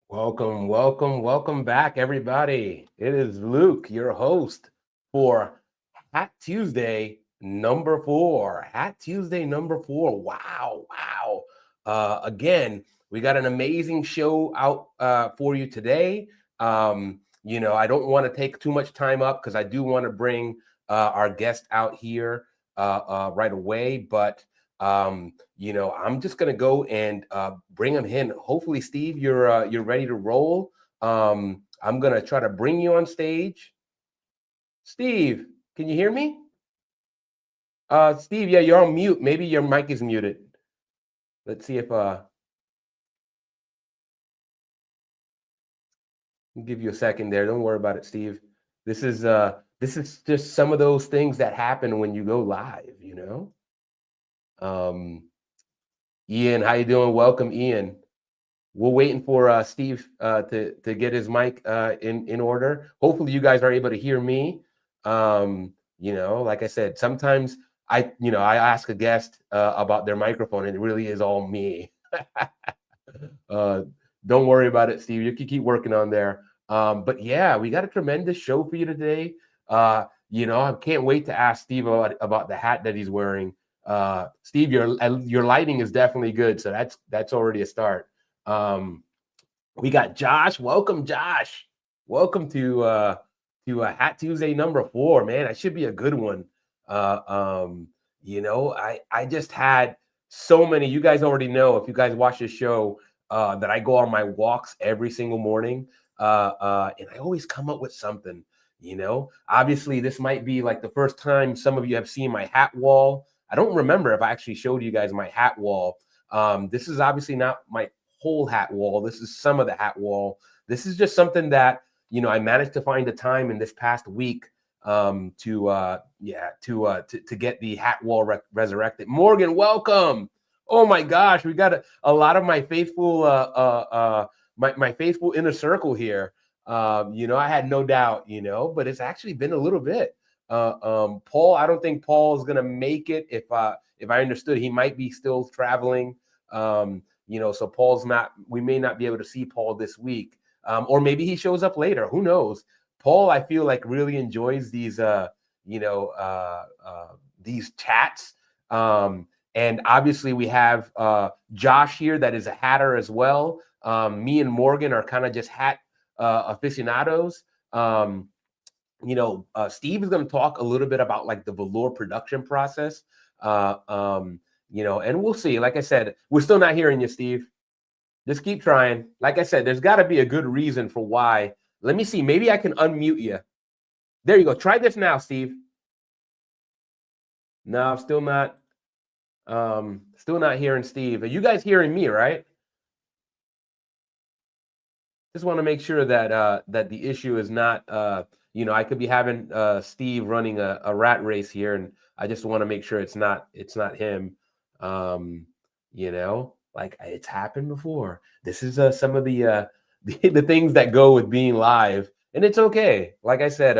Welcome back, everybody. It is Luke, your host for Hat Tuesday number 4. Hat Tuesday number 4. Wow. Again, we got an amazing show out for you today. I don't want to take too much time up because I do want to bring our guest out here right away, but I'm just gonna go and bring him in. Hopefully, Steve, you're ready to roll. I'm gonna try to bring you on stage. Steve, can you hear me? Steve, yeah, you're on mute. Maybe your mic is muted. Let's see if I'll give you a second there. Don't worry about it, Steve. This is just some of those things that happen when you go live. Um, Ian, how you doing? Welcome, Ian. We're waiting for Steve to get his mic in order. Hopefully, you guys are able to hear me. Like I said, sometimes I ask a guest about their microphone, and it really is all me. uh, don't worry about it, Steve. You can keep working on there. But yeah, we got a tremendous show for you today. I can't wait to ask Steve about the hat that he's wearing. Steve, your lighting is definitely good, so that's already a start. Um, we got Josh. Welcome, Josh. Welcome to Hat Tuesday number 4. Man, that should be a good one. I just had so many. You guys already know if you guys watch this show that I go on my walks every single morning, and I always come up with something. Obviously, this might be like the first time some of you have seen my hat wall. I don't remember if I actually showed you guys my hat wall. This is obviously not my whole hat wall. This is some of the hat wall. This is just something that I managed to find the time in this past week to get the hat wall resurrected. Morgan, welcome. Oh my gosh, we got a lot of my faithful my faithful inner circle here. I had no doubt, but it's actually been a little bit. Paul, I don't think Paul is gonna make it. If I understood, he might be still traveling. So Paul's not. We may not be able to see Paul this week, or maybe he shows up later. Who knows? Paul, I feel like really enjoys these chats. And obviously we have Josh here that is a hatter as well. Me and Morgan are kind of just hat aficionados. Steve is going to talk a little bit about like the velour production process. And we'll see. Like I said, we're still not hearing you, Steve. Just keep trying. Like I said, there's got to be a good reason for why. Let me see. Maybe I can unmute you. There you go. Try this now, Steve. No, still not. Still not hearing Steve. Are you guys hearing me, right? Just want to make sure that that the issue is not I could be having Steve running a rat race here, and I just want to make sure it's not him. Like it's happened before. This is some of the the things that go with being live, and it's okay. Like I said,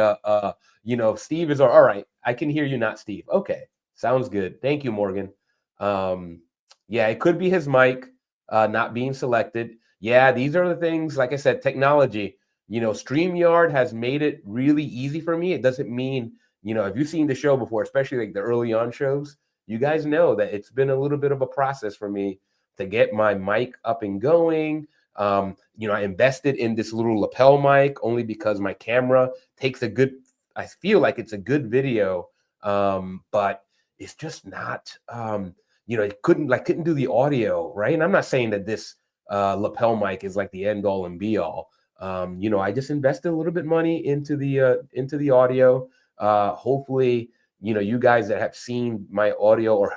Steve is all right. I can hear you, not Steve. Okay, sounds good. Thank you, Morgan. Yeah, it could be his mic not being selected. Yeah, these are the things, like I said, technology. StreamYard has made it really easy for me. It doesn't mean, if you've seen the show before, especially like the early on shows, you guys know that it's been a little bit of a process for me to get my mic up and going. I invested in this little lapel mic only because my camera takes I feel like it's a good video, but it's just not, it couldn't do the audio, right? And I'm not saying that this lapel mic is like the end all and be all. I just invested a little bit money into the audio. Hopefully, you guys that have seen my audio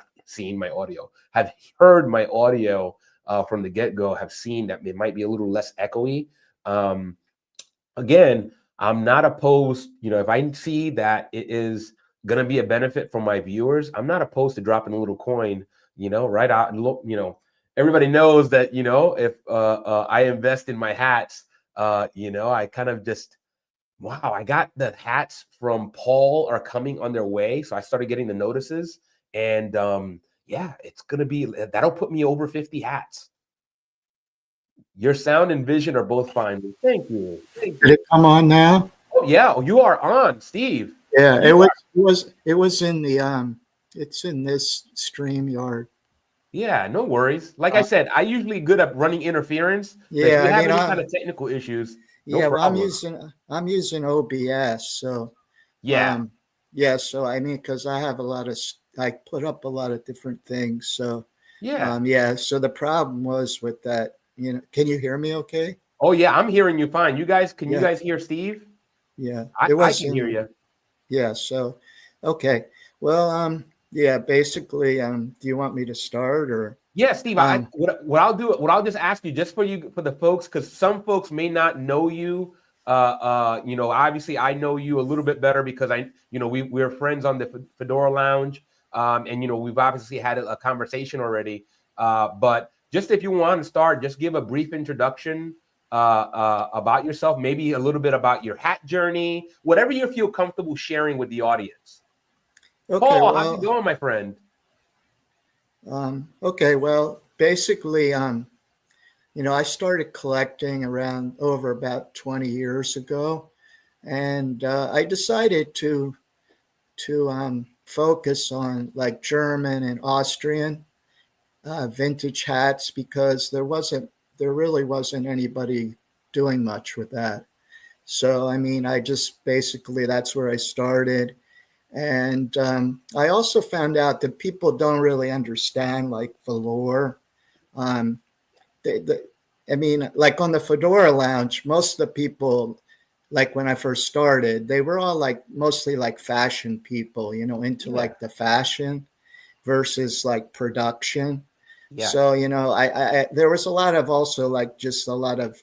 have heard my audio from the get-go have seen that it might be a little less echoey. Again, I'm not opposed, if I see that it is going to be a benefit for my viewers, I'm not opposed to dropping a little coin, right out and look, everybody knows that, if I invest in my hats, I kind of just, wow, I got the hats from Paul are coming on their way. So I started getting the notices, and yeah, it's going to be, that'll put me over 50 hats. Your sound and vision are both fine. Thank you. Thank Did you. it come on now? Oh yeah, you are on, Steve. Yeah, You are, it was in the it's in this StreamYard. yeah, no worries. Like I said, I usually good at running interference. So if Yeah, you I have mean any kind of technical issues, no yeah, well problem. I'm using OBS, so Yeah, um yeah, so I mean because I have a lot of I put up a lot of different things, so yeah. yeah, so the problem was with that, can you hear me okay? Oh yeah, I'm hearing you fine. Can you Yeah, guys hear Steve? yeah. I It I was can hear in you. Yeah, so okay. Well, yeah, basically, do you want me to start or Yeah, Steve. um What I'll do, what I'll just ask you, just for you, for the folks, because some folks may not know you. Obviously I know you a little bit better because we're friends on the Fedora Lounge, and we've obviously had a conversation already. But just if you want to start, just give a brief introduction about yourself, maybe a little bit about your hat journey, whatever you feel comfortable sharing with the audience. okay, Paul, how's it well, going, my friend? okay, well, basically, I started collecting around over about 20 years ago, and I decided to focus on like German and Austrian vintage hats because there really wasn't anybody doing much with that. So, I mean, I just basically that's where I started. And I also found out that people don't really understand like velour. Um, they, I mean, like on the Fedora Lounge, most of the people, like when I first started, they were all like mostly like fashion people, into Yeah, like the fashion versus like production. yes, So, I there was a lot of also like just a lot of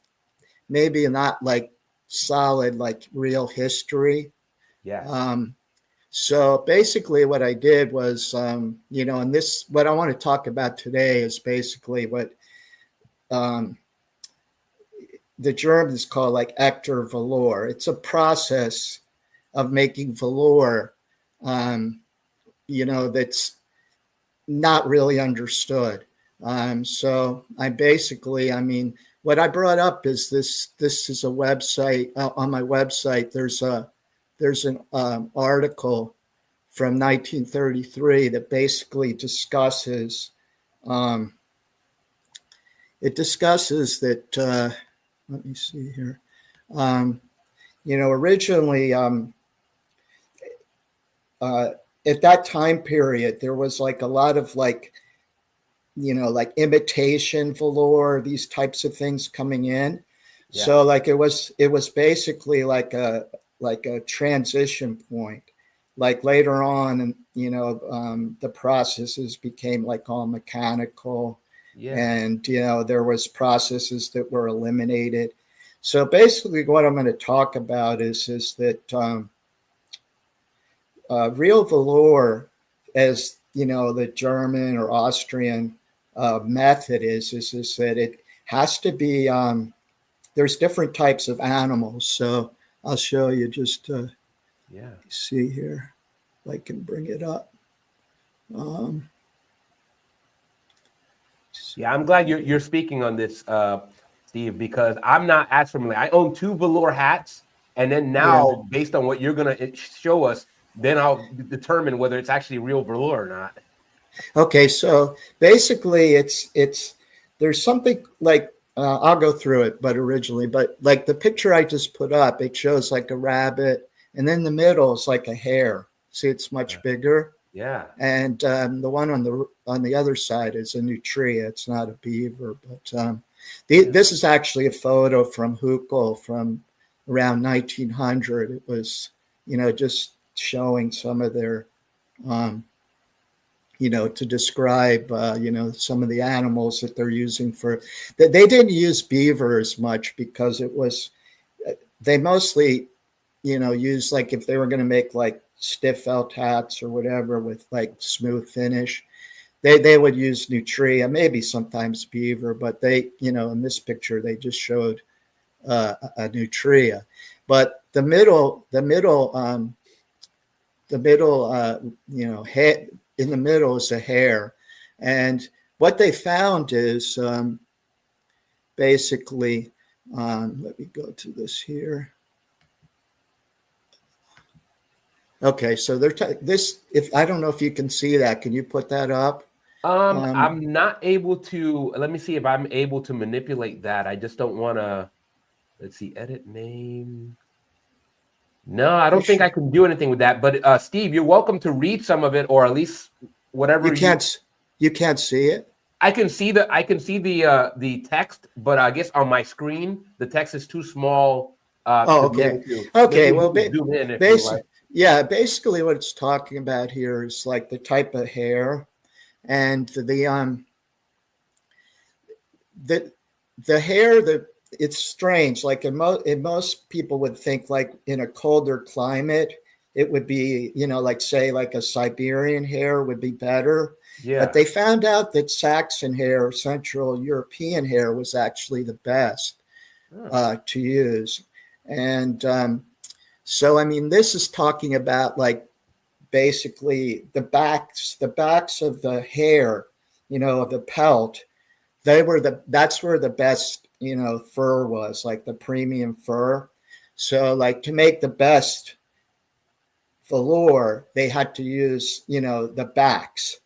maybe not like solid like real history. yes. Um, so basically, what I did was, and this what I want to talk about today is basically what um, the Germans call like Echter velour. It's a process of making velour, um, that's not really understood. So I mean, what I brought up is this. This is a website on my website. There's an article from 1933 that basically discusses. Um, it discusses that. Let me see here. Um, Originally, uh, at that time period, there was like a lot of like like imitation velour, these types of things coming in. Yeah. So like it was basically like a transition point. Like later on, and the processes became like all mechanical, Yeah. and there was processes that were eliminated. So basically, what I'm going to talk about is that real velour, as the German or Austrian method is that it has to be. There's different types of animals, so I'll show you. Just Yeah. see here, if I can bring it up. Um, Yeah. I'm glad you're speaking on this, Steve, because I'm not as familiar. I own two velour hats, and then yeah. now, based on what you're gonna show us, then I'll determine whether it's actually real velour or not. Okay. So basically, it's there's something like I'll go through it, but like the picture I just put up, it shows like a rabbit, and then the middle is like a hare. See, it's much bigger. Yeah. And the one on the other side is a nutria. It's not a beaver, but Yeah. this is actually a photo from Huckel from around 1900. It was, just showing some of their, um, to describe, some of the animals that they're using for. They didn't use beaver as much because it was they mostly use like if they were going to make like stiff felt hats or whatever with like smooth finish, they would use nutria, maybe sometimes beaver, but they in this picture they just showed a nutria. But the middle head in the middle is a hare, and what they found is basically, let me go to this here. Okay, so this. If I don't know if you can see that, can you put that up? I'm not able to. Let me see if I'm able to manipulate that. I just don't want to. Let's see, edit name. No, I don't think I can do anything with that. But Steve, you're welcome to read some of it, or at least whatever you can't see it. I can see the text, but I guess on my screen the text is too small. To be able to. Okay. Well, zoom in if you like. yeah, basically what it's talking about here is like the type of hair, and the hair that it's strange. Like in most people would think like in a colder climate, it would be, like say like a Siberian hair would be better. Yeah. But they found out that Saxon hair, Central European hair, was actually the best to use. And so, I mean, this is talking about like basically the backs of the hair, of the pelt. That's where the best, fur was, like the premium fur. So like to make the best velour, they had to use, the backs.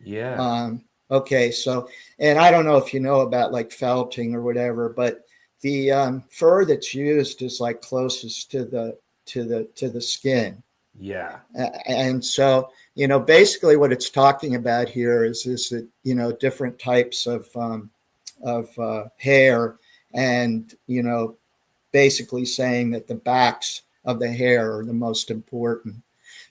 Yeah. Okay. So, and I don't know if you know about like felting or whatever, but the fur that's used is like closest to the skin. Yeah. And so, basically what it's talking about here is that, different types of hair, and, basically saying that the backs of the hair are the most important.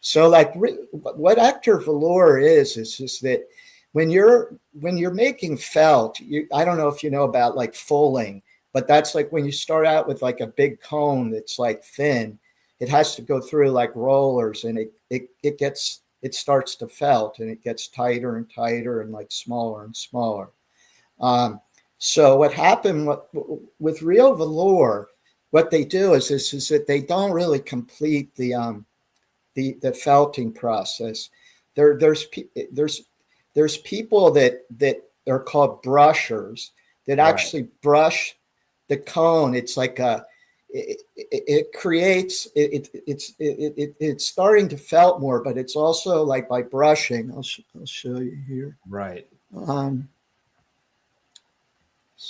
So like what Echter velour is just that when you're making felt, I don't know if you know about like fulling, but that's like when you start out with like a big cone that's like thin, it has to go through like rollers, and it starts to felt, and it gets tighter and tighter and like smaller and smaller. So what happened with real velour, what they do is that they don't really complete the felting process. There's people that are called brushers that actually brush the cone. It's like it's starting to felt more, but it's also like by brushing. I'll show you here. Right. Let's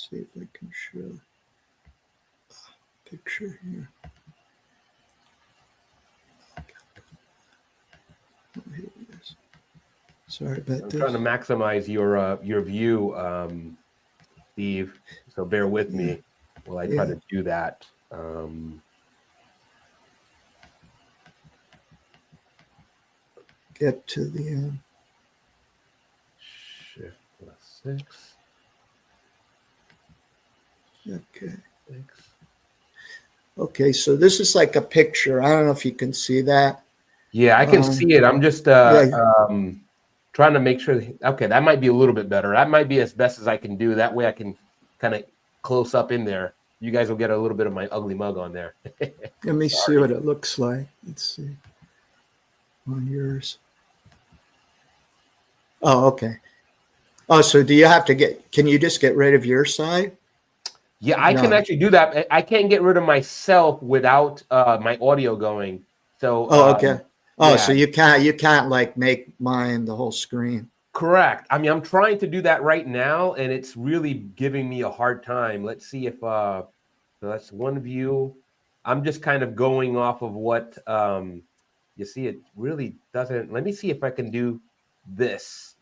see if I can show a picture here. Oh, here it is. Sorry about this. I'm trying to maximize your view, Steve. So bear with me while I try to do that. Get to the end. Shift +6. Okay. 6. Okay, so this is like a picture. I don't know if you can see that. Yeah, I can see it. I'm just trying to make sure. Okay, that might be a little bit better. That might be as best as I can do. That way I can kind of close up in there. You guys will get a little bit of my ugly mug on there. Let me see what it looks like. Let's see. On yours. Oh, okay. Oh, so do you have to can you just get rid of your side? Yeah, I can actually do that. I can't get rid of myself without my audio going. So okay. So you can't like make mine the whole screen. Correct. I mean, I'm trying to do that right now, and it's really giving me a hard time. Let's see if so that's one view. I'm just kind of going off of what you see. It really doesn't. Let me see if I can do this.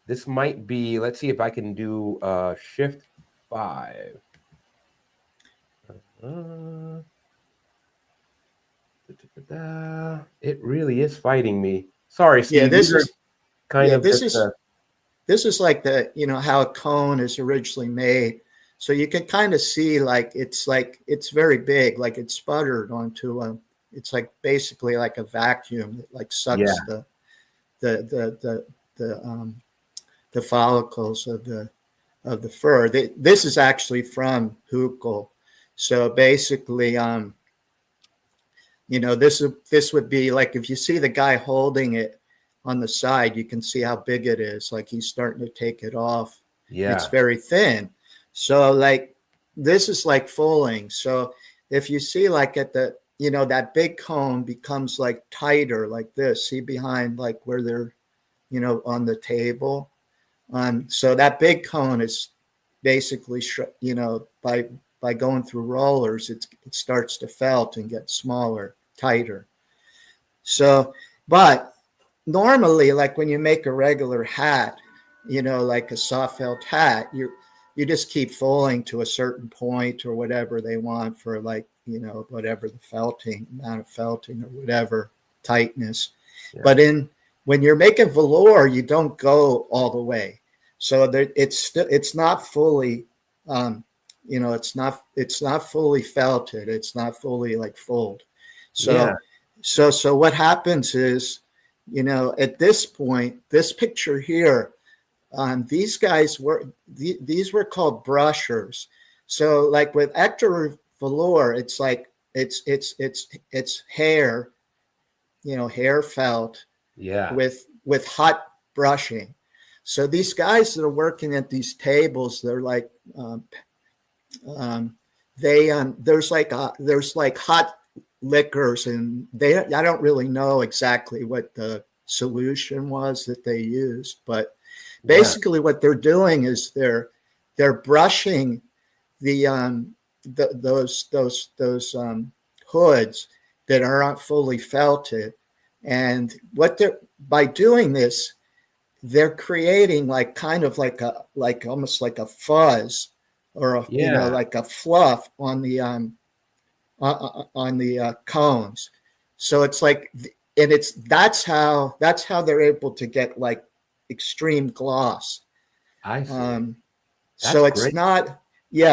This might be. Let's see if I can do Shift 5. It really is fighting me. Sorry, Steve. Yeah, this is kind of this is like how a cone is originally made. So you can kind of see like it's very big, like it's sputtered onto it's like basically like a vacuum that like sucks the follicles of the fur. This is actually from Huckel. So basically, this would be like if you see the guy holding it on the side, you can see how big it is. Like he's starting to take it off. Yeah, it's very thin. So like this is like fulling. So if you see like at the, that big cone becomes like tighter like this, see behind like where they're, on the table. So that big cone is basically, by going through rollers, it starts to felt and get smaller, tighter. So, but normally, like when you make a regular hat, like a soft felt hat, you just keep fulling to a certain point or whatever they want for like, whatever the felting, amount of felting or whatever tightness. Yeah. But when you're making velour, you don't go all the way. So there, it's not fully, it's not fully felted. It's not fully like fulled. So, Yeah. so what happens is, at this point, this picture here, these guys these were called brushers. So like with Echter velour, it's like it's hair, hair felt Yeah. with hot brushing. So these guys that are working at these tables, they're like there's like hot liquors, and I don't really know exactly what the solution was that they used, but basically what they're doing is they're brushing those hoods that aren't fully felted, and what they're by doing this, they're creating like kind of like almost like a fuzz or like a fluff on the cones. So it's like, and that's how they're able to get like extreme gloss. I see. So it's great. not,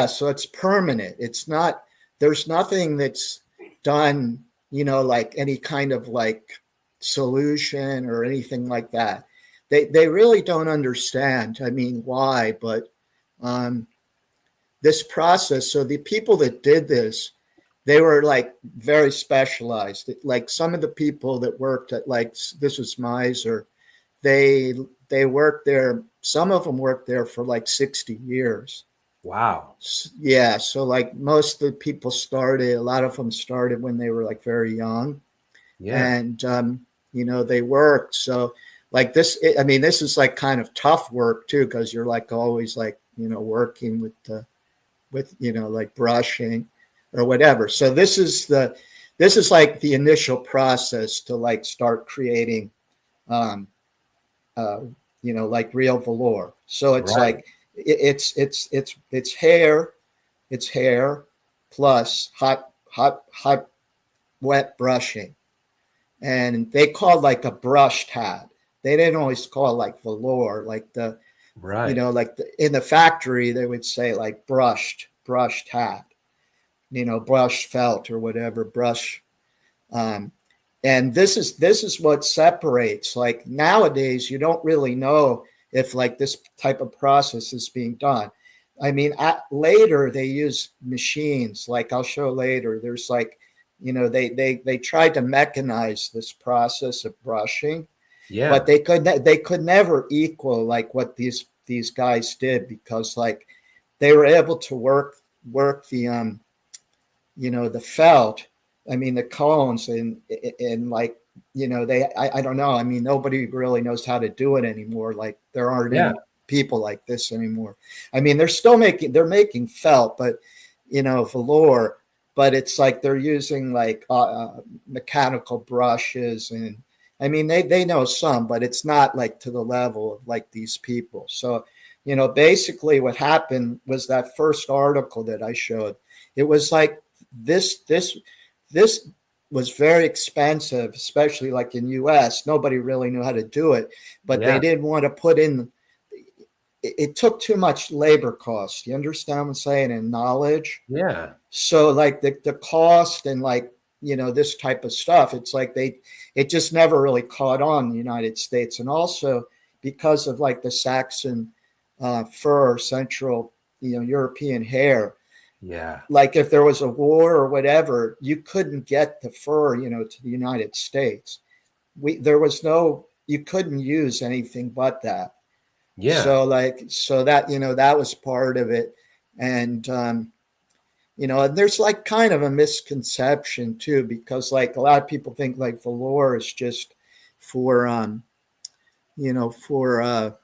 so it's permanent. It's not, there's nothing that's done, like any kind of like solution or anything like that. They really don't understand, I mean, why, but this process, so the people that did this, they were like very specialized. Like some of the people that worked at, like, this was Mayser, they worked there, some of them worked there for like 60 years. Wow. Yeah, so like most of the people started, a lot of them started when they were like very young. Yeah. And they worked. So like this, I mean, this is like kind of tough work too, because you're like always like, working with like brushing or whatever. So this is like the initial process to like start creating, like real velour. So it's like, it's hair plus hot wet brushing. And they called like a brushed hat. They didn't always call it like velour, like the, like in the factory, they would say like brushed hat, brush felt or whatever, brush. And this is what separates. Like nowadays, you don't really know if like this type of process is being done. I mean, later they use machines. Like I'll show later. There's like, they tried to mechanize this process of brushing, but they could never equal like what these guys did, because like they were able to work the the felt. I mean, the cones and like, I don't know. I mean, nobody really knows how to do it anymore. Like there aren't any people like this anymore. I mean, they're making felt, but, velour, but it's like they're using like mechanical brushes. And I mean, they know some, but it's not like to the level of like these people. So, basically what happened was that first article that I showed, it was like this was very expensive, especially like in US. Nobody really knew how to do it, but they didn't want to put in, it took too much labor cost. You understand what I'm saying? And knowledge. Yeah. So like the cost and like, this type of stuff, it's like it just never really caught on in the United States. And also because of like the Saxon fur, Central, European hair. Yeah. Like if there was a war or whatever, you couldn't get the fur, to the United States. You couldn't use anything but that. Yeah. So that, that was part of it. And and there's like kind of a misconception too, because like a lot of people think like velour is just for for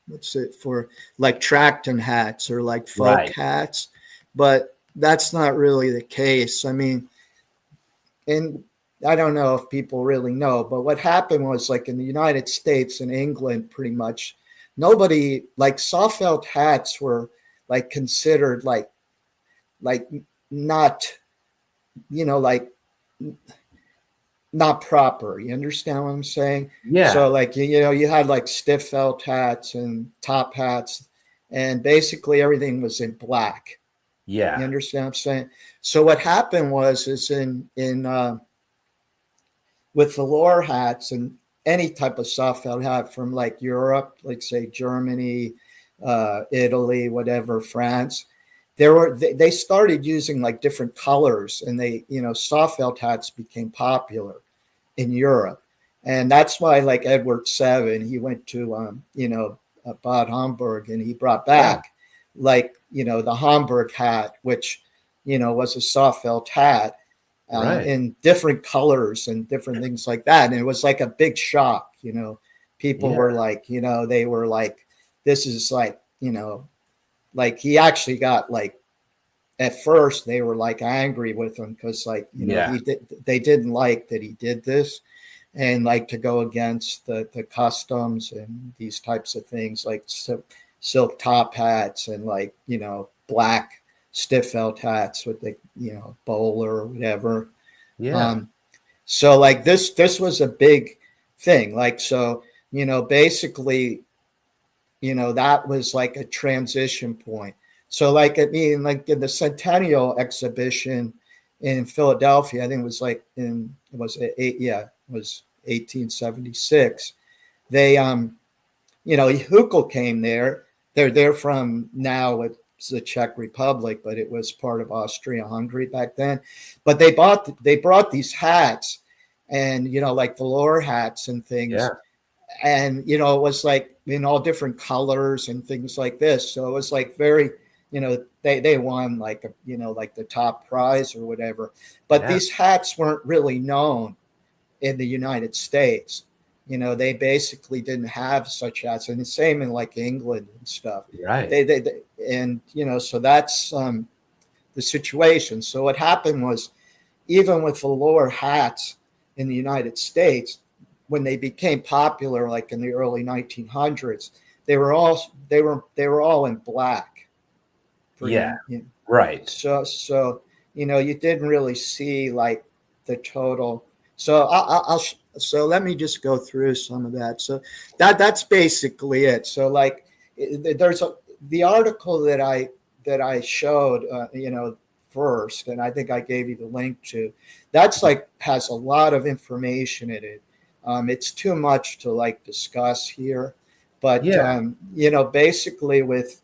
what's it for, like Tracton hats or like folk Right. hats, but that's not really the case. I mean, and I don't know if people really know, but what happened was like in the United States and England, pretty much nobody, like soft felt hats were like considered like not, like not proper. You understand what I'm saying? So Yeah. like you had like stiff felt hats and top hats, and basically everything was in black. You Yeah. understand what I'm saying? So what happened was is in with velour hats and any type of soft felt hat from like Europe, like say Germany, Italy, whatever, France, they started using like different colors, and they soft felt hats became popular in Europe, and that's why like Edward VII, he went to Bad Homburg, and he brought Yeah. back like the Homburg hat, which was a soft felt hat Right. in different colors and different things like that. And it was like a big shock. People Yeah. were like, they were like, this is like, like he actually got like, at first they were like angry with him because like, Yeah. they didn't like that he did this, and like to go against the customs and these types of things like silk top hats and like, black stiff felt hats with the, bowler or whatever. Yeah. Um, so like this was a big thing. Like, so, basically, that was like a transition point. So like, I mean, like in the Centennial exhibition in Philadelphia, I think it was like it was 1876. They, Huckel came there. They're from now it's the Czech Republic, but it was part of Austria-Hungary back then. But they brought these hats, and like velour hats and things, Yeah. and it was like in all different colors and things like this. So it was like very, they won like like the top prize or whatever. But Yeah. these hats weren't really known in the United States. They basically didn't have such hats, and the same in like England and stuff. Right. They and so that's the situation. So what happened was, even with velour hats in the United States, when they became popular, like in the early 1900s, they were all in black. Yeah. Pretty, Right. so you didn't really see like the total. So so let me just go through some of that. So that's basically it. So like there's the article that I showed first, and I think I gave you the link to. That's like has a lot of information in it. It's too much to like discuss here, but Yeah. basically with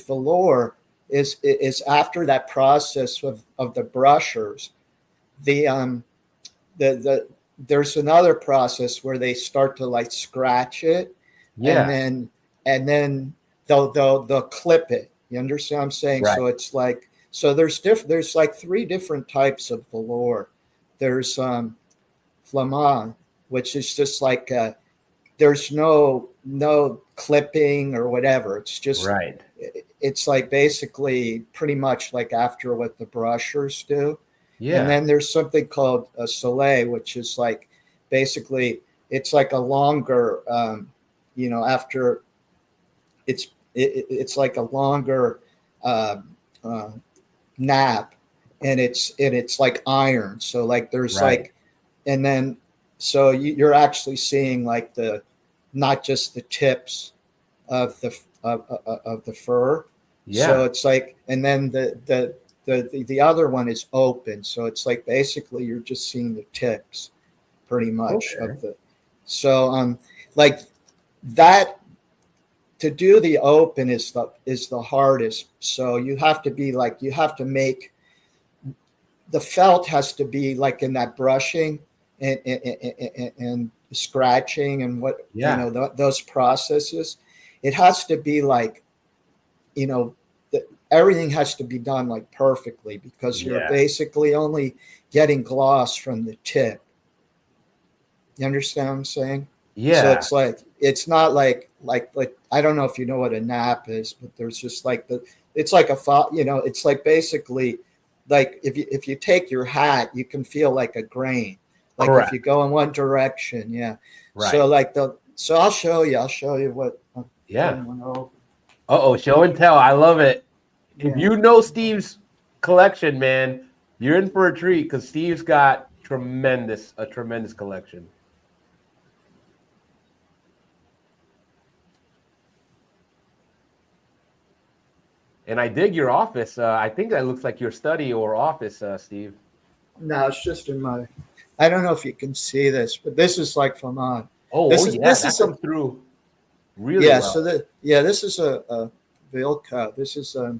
velour is after that process of the brushers, the there's another process where they start to like scratch it, and Yeah. then they'll clip it. You understand what I'm saying? Right. So it's like, so there's like three different types of velour. There's flamand, which is just like there's no clipping or whatever. Right. It's like basically pretty much like after what the brushers do. And Yeah. then there's something called a soleil, which is like basically it's like a longer, after it's like a longer uh, uh, nap, and it's like iron. So like there's Right. like, and then so you're actually seeing like the not just the tips of the fur. So Yeah. it's like, and then the other one is open. So it's like basically you're just seeing the tips, pretty much Okay. of the. So like that, to do the open is the hardest. So you have to be like, you have to make the felt has to be like in that brushing and scratching and what Yeah. those processes. It has to be like, you know everything has to be done like perfectly because you're Yeah. basically only getting gloss from the tip. You understand what I'm saying? So Yeah. it's like it's not like I don't know if you know what a nap is, but there's just like it's like it's like basically like if you take your hat, you can feel like a grain. Like if Correct. you go in one direction, yeah. Right. So like so I'll show you what I'm Yeah. putting one over. Uh-oh, show and tell. I love it. If Yeah. you know Steve's collection, man, you're in for a treat because Steve's got a tremendous collection. And I dig your office. I think that looks like your study or office, Steve. No, it's just in my. I don't know if you can see this, but this is like from on. Oh, This oh is yeah, this that is a comes through really yeah. So well. this is a Vilka. This is a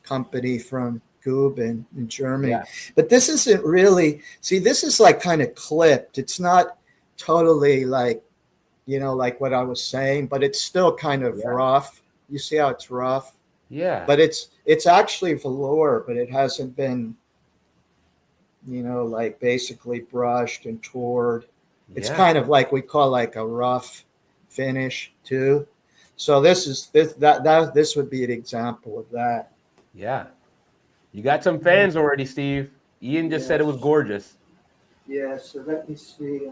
company from Guben in Germany, Yeah, but this isn't really. See, this is like kind of clipped. It's not totally like like what I was saying, but it's still kind of yeah, rough. You see how it's rough, yeah, but it's actually velour, but it hasn't been like basically brushed and toured. It's yeah, kind of like we call like a rough finish too. So this would be an example of that. yeah. You got some fans already, Steve. Ian just said it was Yes. gorgeous. Yeah. So let me see.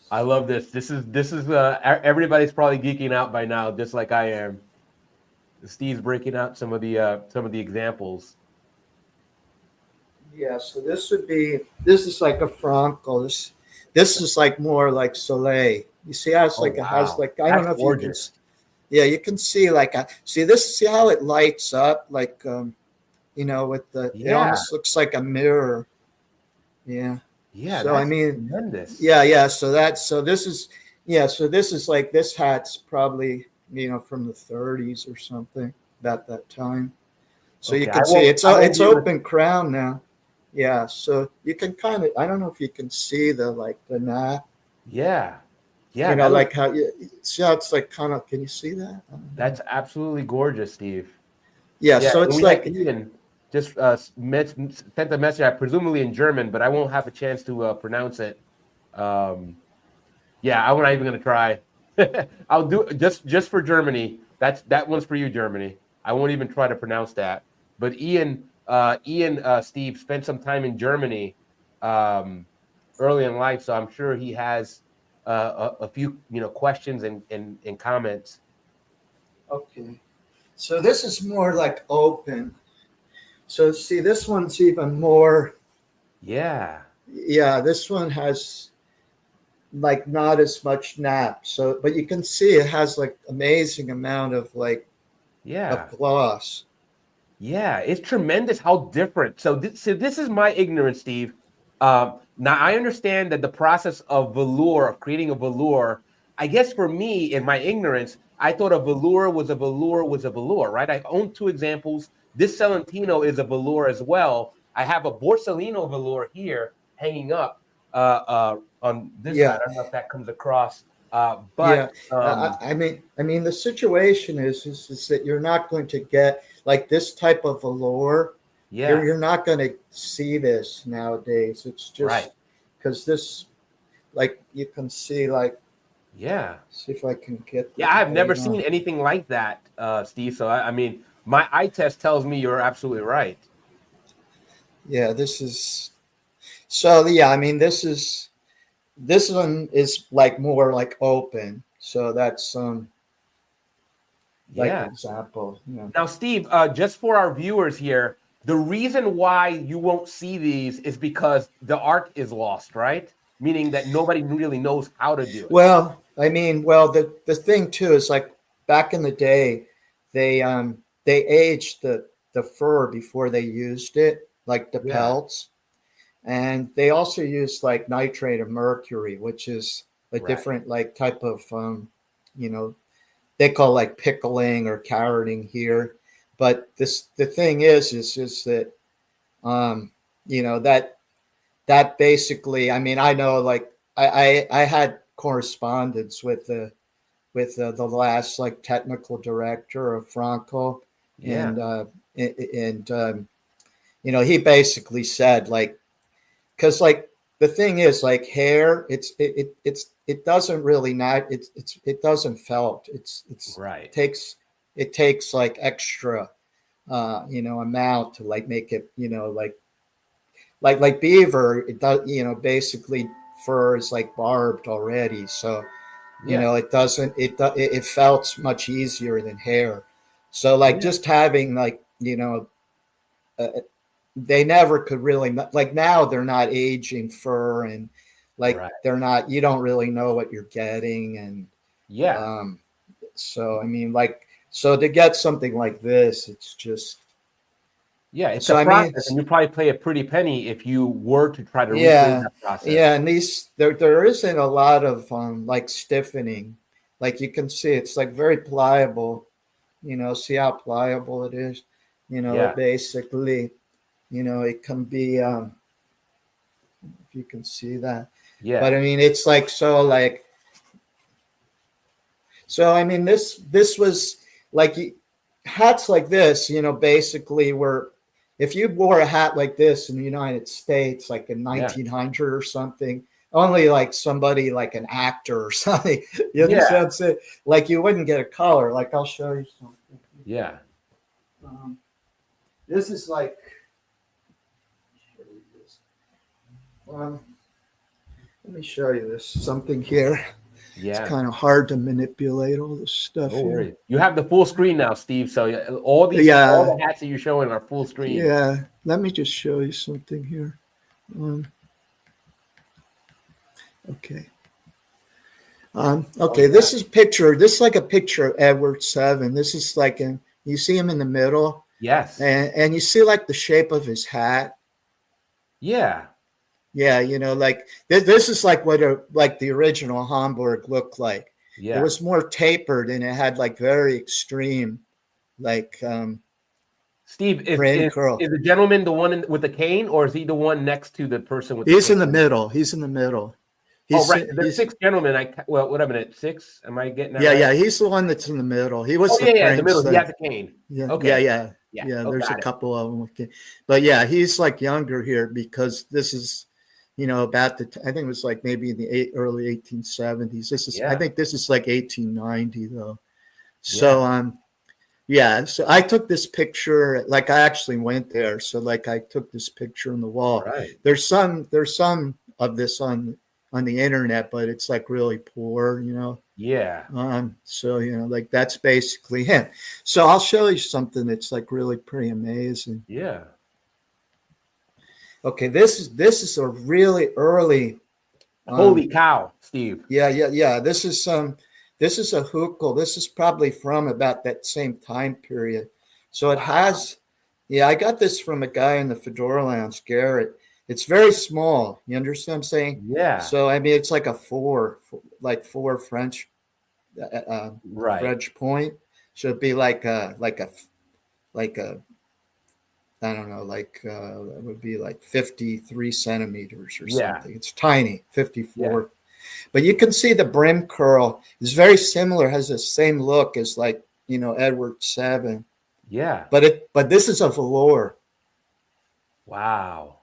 I love this. This is everybody's probably geeking out by now, just like I am. Steve's breaking out some of the examples. Yeah. So this is like a Franco. This is like more like Soleil. You see how it's Oh like it has wow, like I don't that's know if you can. gorgeous. Yeah, you can see like see how it lights up like with it Yeah, almost looks like a mirror. Yeah. yeah, So I that's mean, tremendous. yeah. So this is So this is like this hat's probably from the 30s or something about that time. So you Okay, can see I won't it's be able to. open crown now. Yeah. So you can kind of I don't know if you can see the knot. Yeah, yeah, that looks Like how you see how it's like kind of. Can you see that? I don't know. that's absolutely gorgeous, Steve. Yeah. Yeah, So and it's we had like Ian just sent a message, presumably in German, but I won't have a chance to pronounce it. Um, yeah, I'm not even gonna try. I'll do just for Germany. That one's for you, Germany. I won't even try to pronounce that. But Steve spent some time in Germany um, early in life, so I'm sure he has a few questions and comments. okay. So this is more like open. So see, this one's even more. Yeah, Yeah, this one has like not as much nap. So, but you can see it has like amazing amount of of yeah. gloss. Yeah, it's tremendous how different. So this is my ignorance, Steve. Now I understand that the process of velour, of creating a velour, I guess for me, in my ignorance, I thought a velour was a velour was a velour, right? I own two examples. This Celentino is a velour as well. I have a Borsalino velour here hanging up on this side. Yeah, I don't know if that comes across, yeah. but I mean, the situation is that you're not going to get like this type of velour. You're yeah, you're not going to see this nowadays. It's right, just because this, like, you can see, like, yeah. see if I can get the Yeah, I've never date on. seen anything like that, Steve. So I mean, my eye test tells me you're absolutely right. Yeah, this is so. Yeah, I mean, this one is like more like open. So that's like Yeah. example. Yeah. Now, Steve, just for our viewers here, the reason why you won't see these is because the art is lost, right? Meaning that nobody really knows how to do it. Well, I mean, the thing too is like back in the day, they aged the fur before they used it, like the Yeah. pelts, and they also used like nitrate of mercury, which is a Right. different like type of you know they call like pickling or carroting here. But the thing is that um, that basically, I mean, I know like I had correspondence with the last like technical director of Franco, Yeah. And he basically said like, because like the thing is like hair, it doesn't really not it doesn't felt. Right. It takes like extra amount to like make it like beaver. It does basically fur is like barbed already, so Yeah. it doesn't it felt much easier than hair. So like Yeah. just having like uh, they never could really like now they're not aging fur and like Right. they're not you don't really know what you're getting and Yeah. um so I mean like so to get something like this it's just Yeah. It's a so I mean process, and you probably pay a pretty penny if you were to try to recreate yeah that process. yeah and these there isn't a lot of like stiffening, like you can see it's like very pliable, see how pliable it is, Yeah. it basically it can be if you can see that. But Yeah. I mean, it's like so. I mean, this was like hats like this. Basically, were if you wore a hat like this in the United States, like in Yeah. 1900 or something, only like somebody like an actor or something. You understand Yeah. what I'm saying? Like you wouldn't get a color. Like I'll show you something. Yeah. Um, this is like. Um, Let me show you this something here. It's Yeah. kind of hard to manipulate all this stuff No here. worries. You have the full screen now, Steve. So all Yeah, the hats that you're showing are full screen. yeah. Let me just show you something here. Um, okay. Oh Okay. yeah. This is a picture. This is like a picture of Edward Seven. This is like you see him in the middle, Yes. and you see like the shape of his hat. Yeah. Yeah, like this is like what like the original Hamburg looked like. It Yeah. was more tapered and it had like very extreme like Steve, brim curl. is the gentleman the one with the cane, or is he the one next to the person with the He's cane? in the middle. He's in the middle. Oh, right. There's He's six gentlemen. Well, what a minute. Six? Am I getting that yeah, right? yeah. He's the one that's in the middle. He was Oh the yeah, yeah. In the middle. prince. He has a cane. Yeah, yeah, Okay. yeah, Yeah. yeah. Oh, There's a got it. couple of them. But yeah, he's like younger here because this is, about I think it was like maybe in the early 1870s. I Yeah. think this is like 1890 though. Yeah. So yeah. So I took this picture. Like I actually went there. So like I took this picture on the wall. Right. There's some of this on the internet, but it's like really poor. Yeah. So like that's basically him. So I'll show you something that's like really pretty amazing. Yeah. Okay, this is a really early. Holy cow, Steve. Yeah, yeah, yeah. This is a hukel. This is probably from about that same time period. So it has. Yeah, I got this from a guy in the Fedora Lounge, Garrett. It's very small. You understand what I'm saying? Yeah. So I mean, it's like a four French Right. French point. So it'd be like a I don't know, it would be like 53 centimeters or Yeah. something. It's tiny, Yeah. 54. But you can see the brim curl is very similar, has the same look as like, Edward Seven. Yeah. But this is a velour. Wow.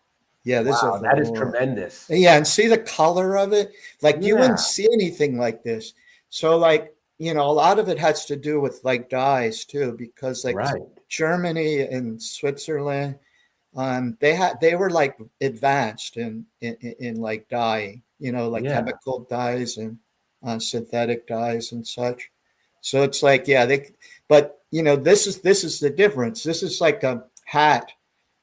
Yeah, this is a Wow. That is velour. tremendous. Yeah, and see the color of it? Like you Yeah. wouldn't see anything like this. So like, a lot of it has to do with like dyes too, because like Right. Germany and Switzerland, they were like advanced in like dyeing, like Yeah. chemical dyes and synthetic dyes and such. So it's like, yeah, but this is the difference. This is like a hat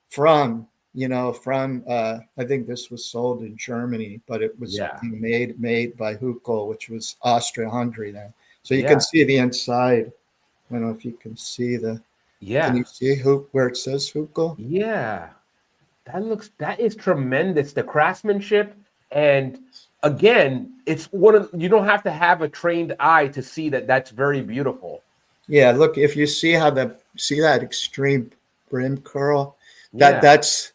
from I think this was sold in Germany, but it was Yeah. made by Huckel, which was Austria-Hungary then. So you Yeah. can see the inside. I don't know if you can see can Yeah. you see where it says Huckel? Yeah. That is tremendous. The craftsmanship. And again, you don't have to have a trained eye to see that that's very beautiful. Yeah, look, if you see see that extreme brim curl, Yeah. that's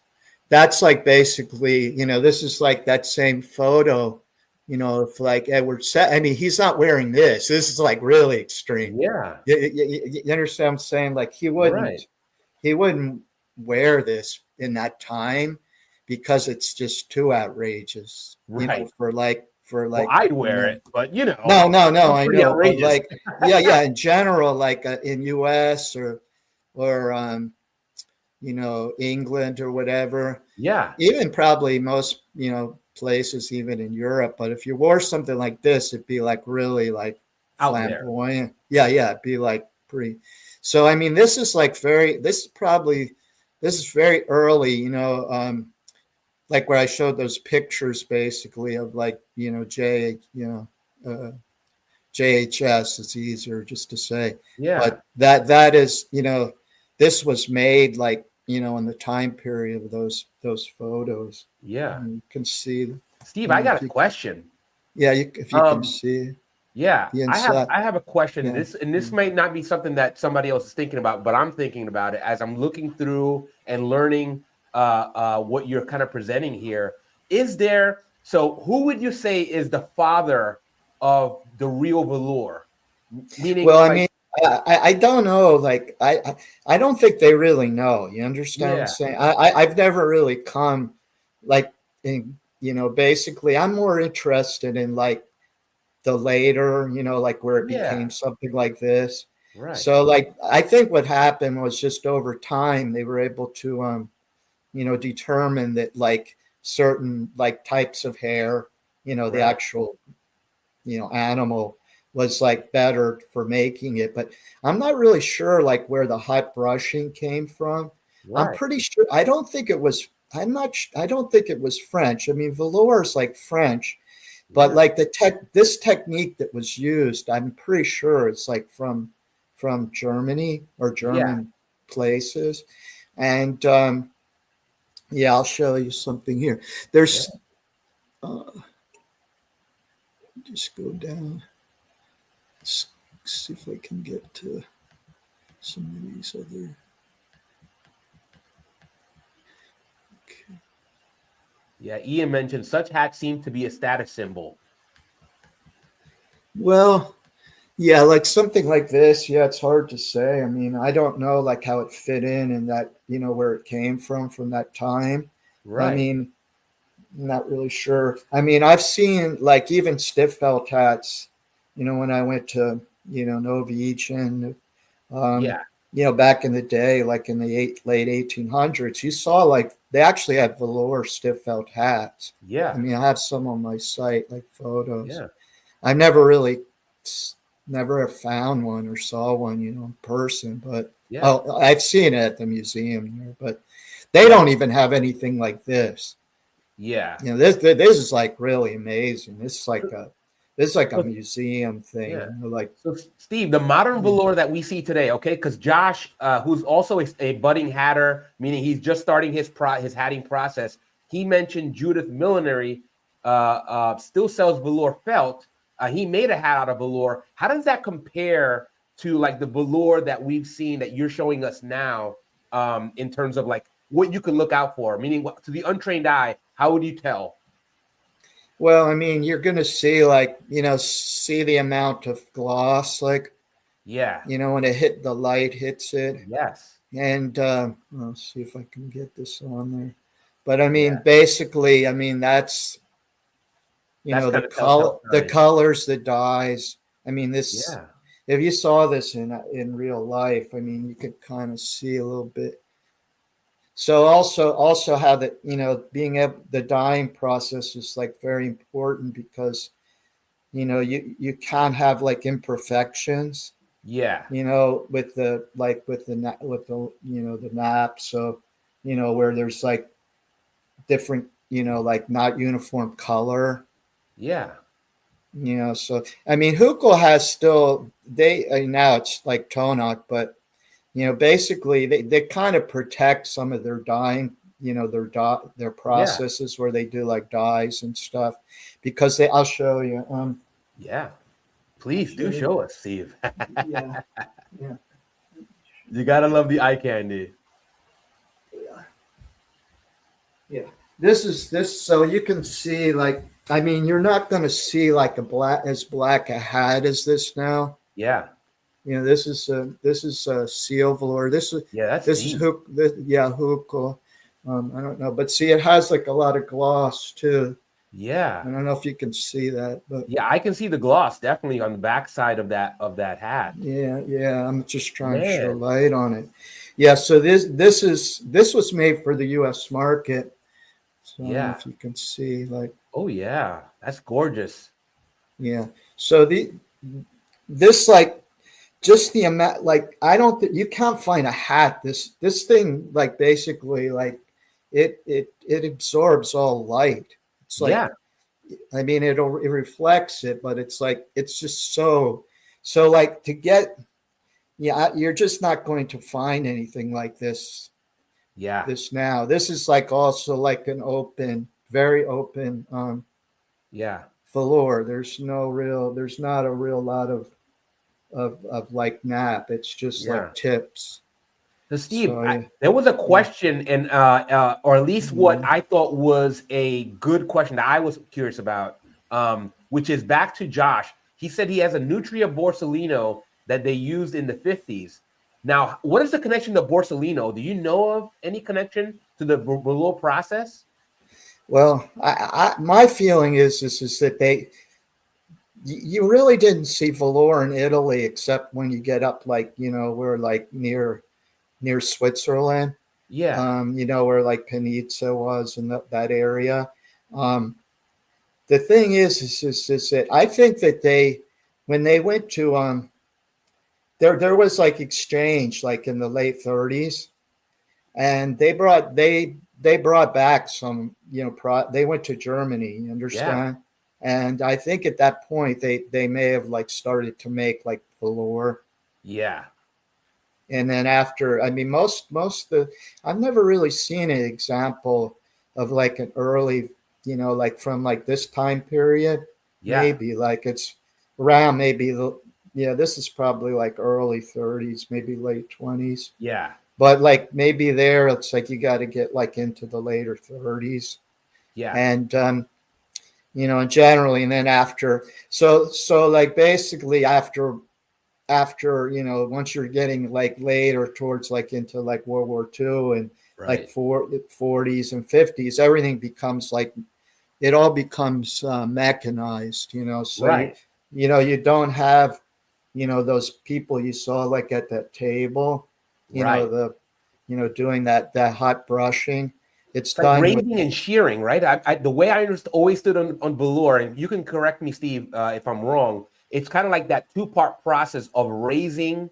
like basically, this is like that same photo you know, if like Edward said, I mean, he's not wearing this. This is like really extreme. Yeah. You understand what I'm saying? Like Right. he wouldn't wear this in that time because it's just too outrageous, you know, Right. for Well, like, I'd you wear know, it, but you know, no, it's I pretty know, but outrageous. like, yeah, in general, like in US or you know, England or whatever, Yeah. even probably most, you know, places even in Europe. But if you wore something like this, it'd be like really like Out there. flamboyant. Yeah, yeah, it'd be like pretty. So I mean, this is like very. This is very early. You know, like where I showed those pictures basically of like you know JHS. It's easier just to say, Yeah. but that is you know this was made like you know in the time period of those photos. Yeah. You can see, Steve, you I know, got a question. yeah, if you can Um, see yeah, the I have inside, I have a question. yeah. This might not be something that somebody else is thinking about, but I'm thinking about it as I'm looking through and learning what you're kind of presenting here. Is there so who would you say is the father of the real velour? Meaning Well, I like mean, I don't know. Like, I don't think they really know. You understand what I'm yeah, saying? I've never really come, like, in, you know, basically, I'm more interested in like the later, you know, like where it yeah, became something like this. right, So, like, I think what happened was just over time they were able to, you know, determine that like certain like types of hair, you know, the right, actual you know animal was like better for making it, but I'm not really sure like where the hot brushing came from. I'm right. pretty sure I don't think it was I don't think it was French. I mean velour is like French, but Yeah, like this technique that was used I'm pretty sure it's like from Germany or yeah, German places. And yeah, I'll show you something here. yeah. There's just go down. Let's see if I can get to some of these other. Okay. Yeah, Ian mentioned such hats seem to be a status symbol. Well, yeah, like something like this. Yeah, it's hard to say. I mean, I don't know like how it fit in and that you know where it came from that time. I Right. mean, I'm not really sure. I mean, I've seen like even stiff felt hats. You know, when I went to you know Norwegian, um, Yeah, you know, back in the day, like in the late 1800s, you saw like they actually had velour stiff felt hats. I yeah, mean, I have some on my site, like photos. yeah, I never really, never have found one or saw one, you know, in person. But yeah, oh, I've seen it at the museum here. But they yeah, don't even have anything like this. yeah. You know, this is like really amazing. This is like a So, museum thing. yeah. You know, like So, Steve, the modern yeah, velour that we see today, okay, because Josh, who's also a budding hatter, meaning he's just starting his hatting process, he mentioned Judith Millinery still sells velour felt. He made a hat out of velour. How does that compare to like the velour that we've seen that you're showing us now, in terms of like what you can look out for? Meaning, to the untrained eye, how would you tell? well, I mean, you're gonna see like you know see the amount of gloss, like Yeah. you know when the light hits it. Yes. And I'll see if I can get this on there. But I Yeah. mean, basically, I mean that's you That's know kind of telltale the sign. colors, the dyes. I mean, this Yeah. if you saw this in real life, I mean, you could kind of see a little bit. So also how that you know being able the dyeing process is like very important because you know you can't have like imperfections Yeah. you know with the like with the you know the nap so you know where there's like different you know like not uniform color Yeah. you know so I mean Hukel has still they now it's like Tonak but you know basically they kind of protect some of their dyeing you know their Yeah. processes where they do like dyes and stuff because they I'll show you Yeah. I'll Please show do you show us, Steve. yeah yeah You gotta love the eye candy. yeah. Yeah. This so you can see like I mean, you're not going to see like as black a hat as this now. Yeah. You know, this is a seal velour. Yeah, that's This is deep. hook. Yeah, hook. I don't know, but see, it has like a lot of gloss too. Yeah. I don't know if you can see that, but Yeah, I can see the gloss definitely on the back side of that hat. yeah. I'm just trying to show Man. light on it. Yeah, so this was made for the U.S. market. So I don't know Yeah. if you can see, like, Oh yeah. That's gorgeous. yeah. So this like just the amount, like, I don't think you can't find a hat this thing, like, basically, like, it absorbs all light. It's Yeah. like, I mean, it reflects it, but it's like, it's just so like, to get, yeah, you're just not going to find anything like Yeah. this now. This is like also like an open, very open, Yeah. velour. There's not a real lot of like nap. It's just Yeah. like tips. So Steve, So yeah, there was a yeah, question, and or at least what yeah. I thought was a good question that I was curious about, which is back to Josh. He said he has a Nutria Borsalino that they used in the 50s. Now, what is the connection to Borsalino? Do you know of any connection to the Velour process? Well, my feeling is that you really didn't see velour in Italy except when you get up, like, we're like near Switzerland. Yeah, Where like Penizza was in that area. Um, the thing is that I think that when they went to, there was like exchange like in the late 30s, and they brought back some, they went to Germany, you yeah, understand? And I think at that point they may have like started to make like velour. yeah, And then after, I mean, most the I've never really seen an example of like an early, like from like this time period. yeah, Maybe like it's around, maybe yeah, this is probably like early 30s, maybe late 20s. yeah, But like maybe there, it's like you got to get like into the later 30s. yeah, And and generally, and then after, so like basically after, once you're getting like later towards like into like World War II, and like right, 40s and 50s, everything becomes like, it all becomes mechanized, so right, you don't have, those people you saw like at that table, right. the doing that hot brushing. It's It's like done with, raising and shearing, right? The way I always stood on velour, and you can correct me, Steve, if I'm wrong. It's kind of like that two-part process of raising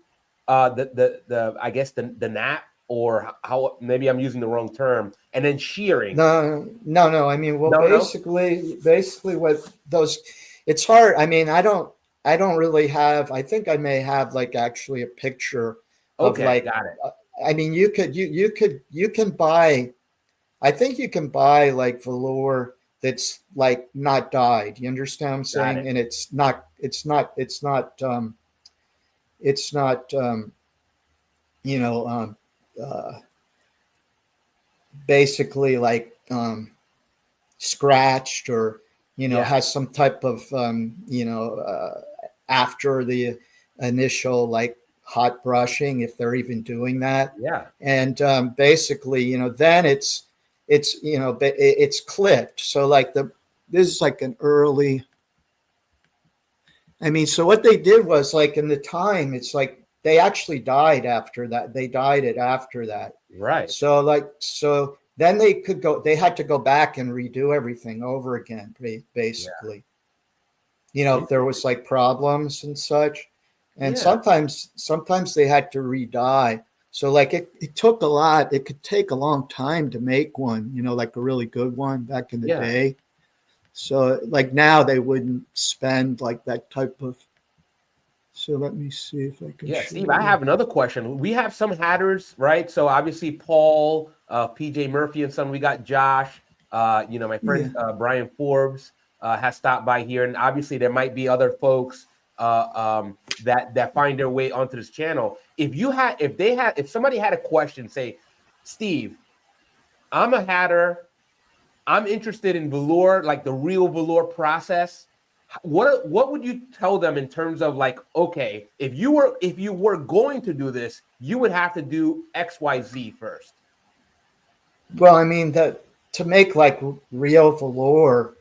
the I guess the nap, or how maybe I'm using the wrong term, and then shearing. no, I mean, well, No, no. basically what those, it's hard. I mean, I don't really have, I think I may have like actually a picture of Okay, like, got it. I mean, you can buy, I think you can buy like velour that's like not dyed. You understand what I'm Got saying? it. And it's not you know uh, basically like scratched, or Yeah, has some type of after the initial like hot brushing, if they're even doing that. yeah. And basically, then it's clipped. So like this is like an early, I mean, so what they did was, like, in the time, it's like they actually died after that. They died it after that. Right. So then they had to go back and redo everything over again, Yeah. basically. If there Interesting. was like problems and such. And Yeah. sometimes they had to re-dye. So like it took a lot. It could take a long time to make one, like a really good one back in the Yeah. day. So like now they wouldn't spend like that type of. So let me see if I can Yeah, show Steve, I you. have another question. We have some hatters, right? So obviously Paul, PJ Murphy and some. We got Josh, my Yeah. friend Brian Forbes has stopped by here. And obviously there might be other folks that find their way onto this channel. If somebody had a question, say, Steve, I'm a hatter. I'm interested in velour, like the real velour process. What would you tell them in terms of like, okay, if you were going to do this, you would have to do XYZ first. Well, I mean that to make like real velour,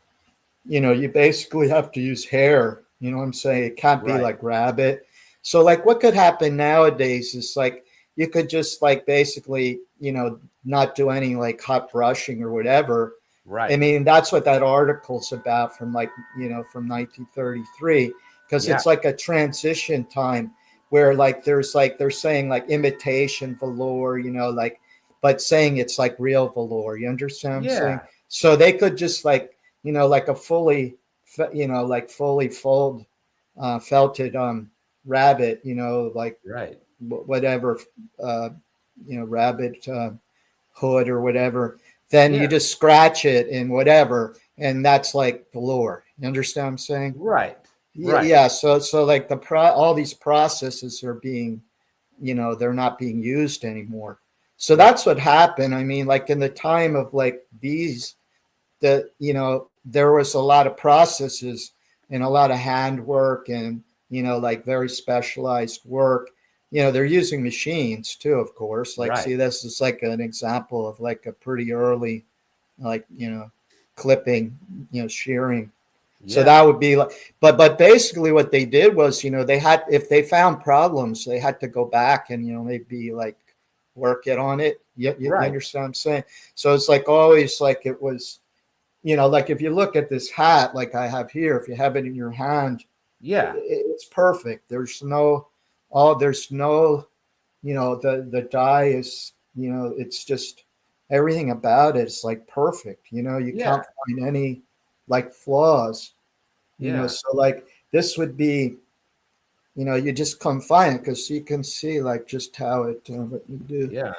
you basically have to use hair. You know what I'm saying? It can't be Right. like rabbit. So like what could happen nowadays is like you could just like basically, not do any like hot brushing or whatever. I Right. mean, that's what that article's about from like, from 1933, because Yeah. it's like a transition time where like there's like they're saying like imitation velour, like but saying it's like real velour. You understand what I'm saying? Yeah. So they could just like, like a fully, like fully fold felted rabbit, like Right. whatever, uh, rabbit hood or whatever, then you Yeah. just scratch it and whatever, and that's like velour. You understand what I'm saying? Right. Right. Yeah. So like all these processes are being, they're not being used anymore. So Right. that's what happened. I mean, like in the time of like these, that there was a lot of processes and a lot of handwork and like very specialized work. They're using machines too, of course. Like, Right. see, this is like an example of like a pretty early, like, clipping, shearing. So Yeah. that would be like, but basically what they did was, they had, if they found problems, they had to go back and, maybe like work it on it. You Right. understand what I'm saying? So it's like always like it was, like if you look at this hat, like I have here, if you have it in your hand, Yeah. it's perfect. There's no, the dye is, it's just everything about it is like perfect. You Yeah. can't find any like flaws, Yeah. so like this would be, you just come find it because you can see like just how it, what you do, Yeah.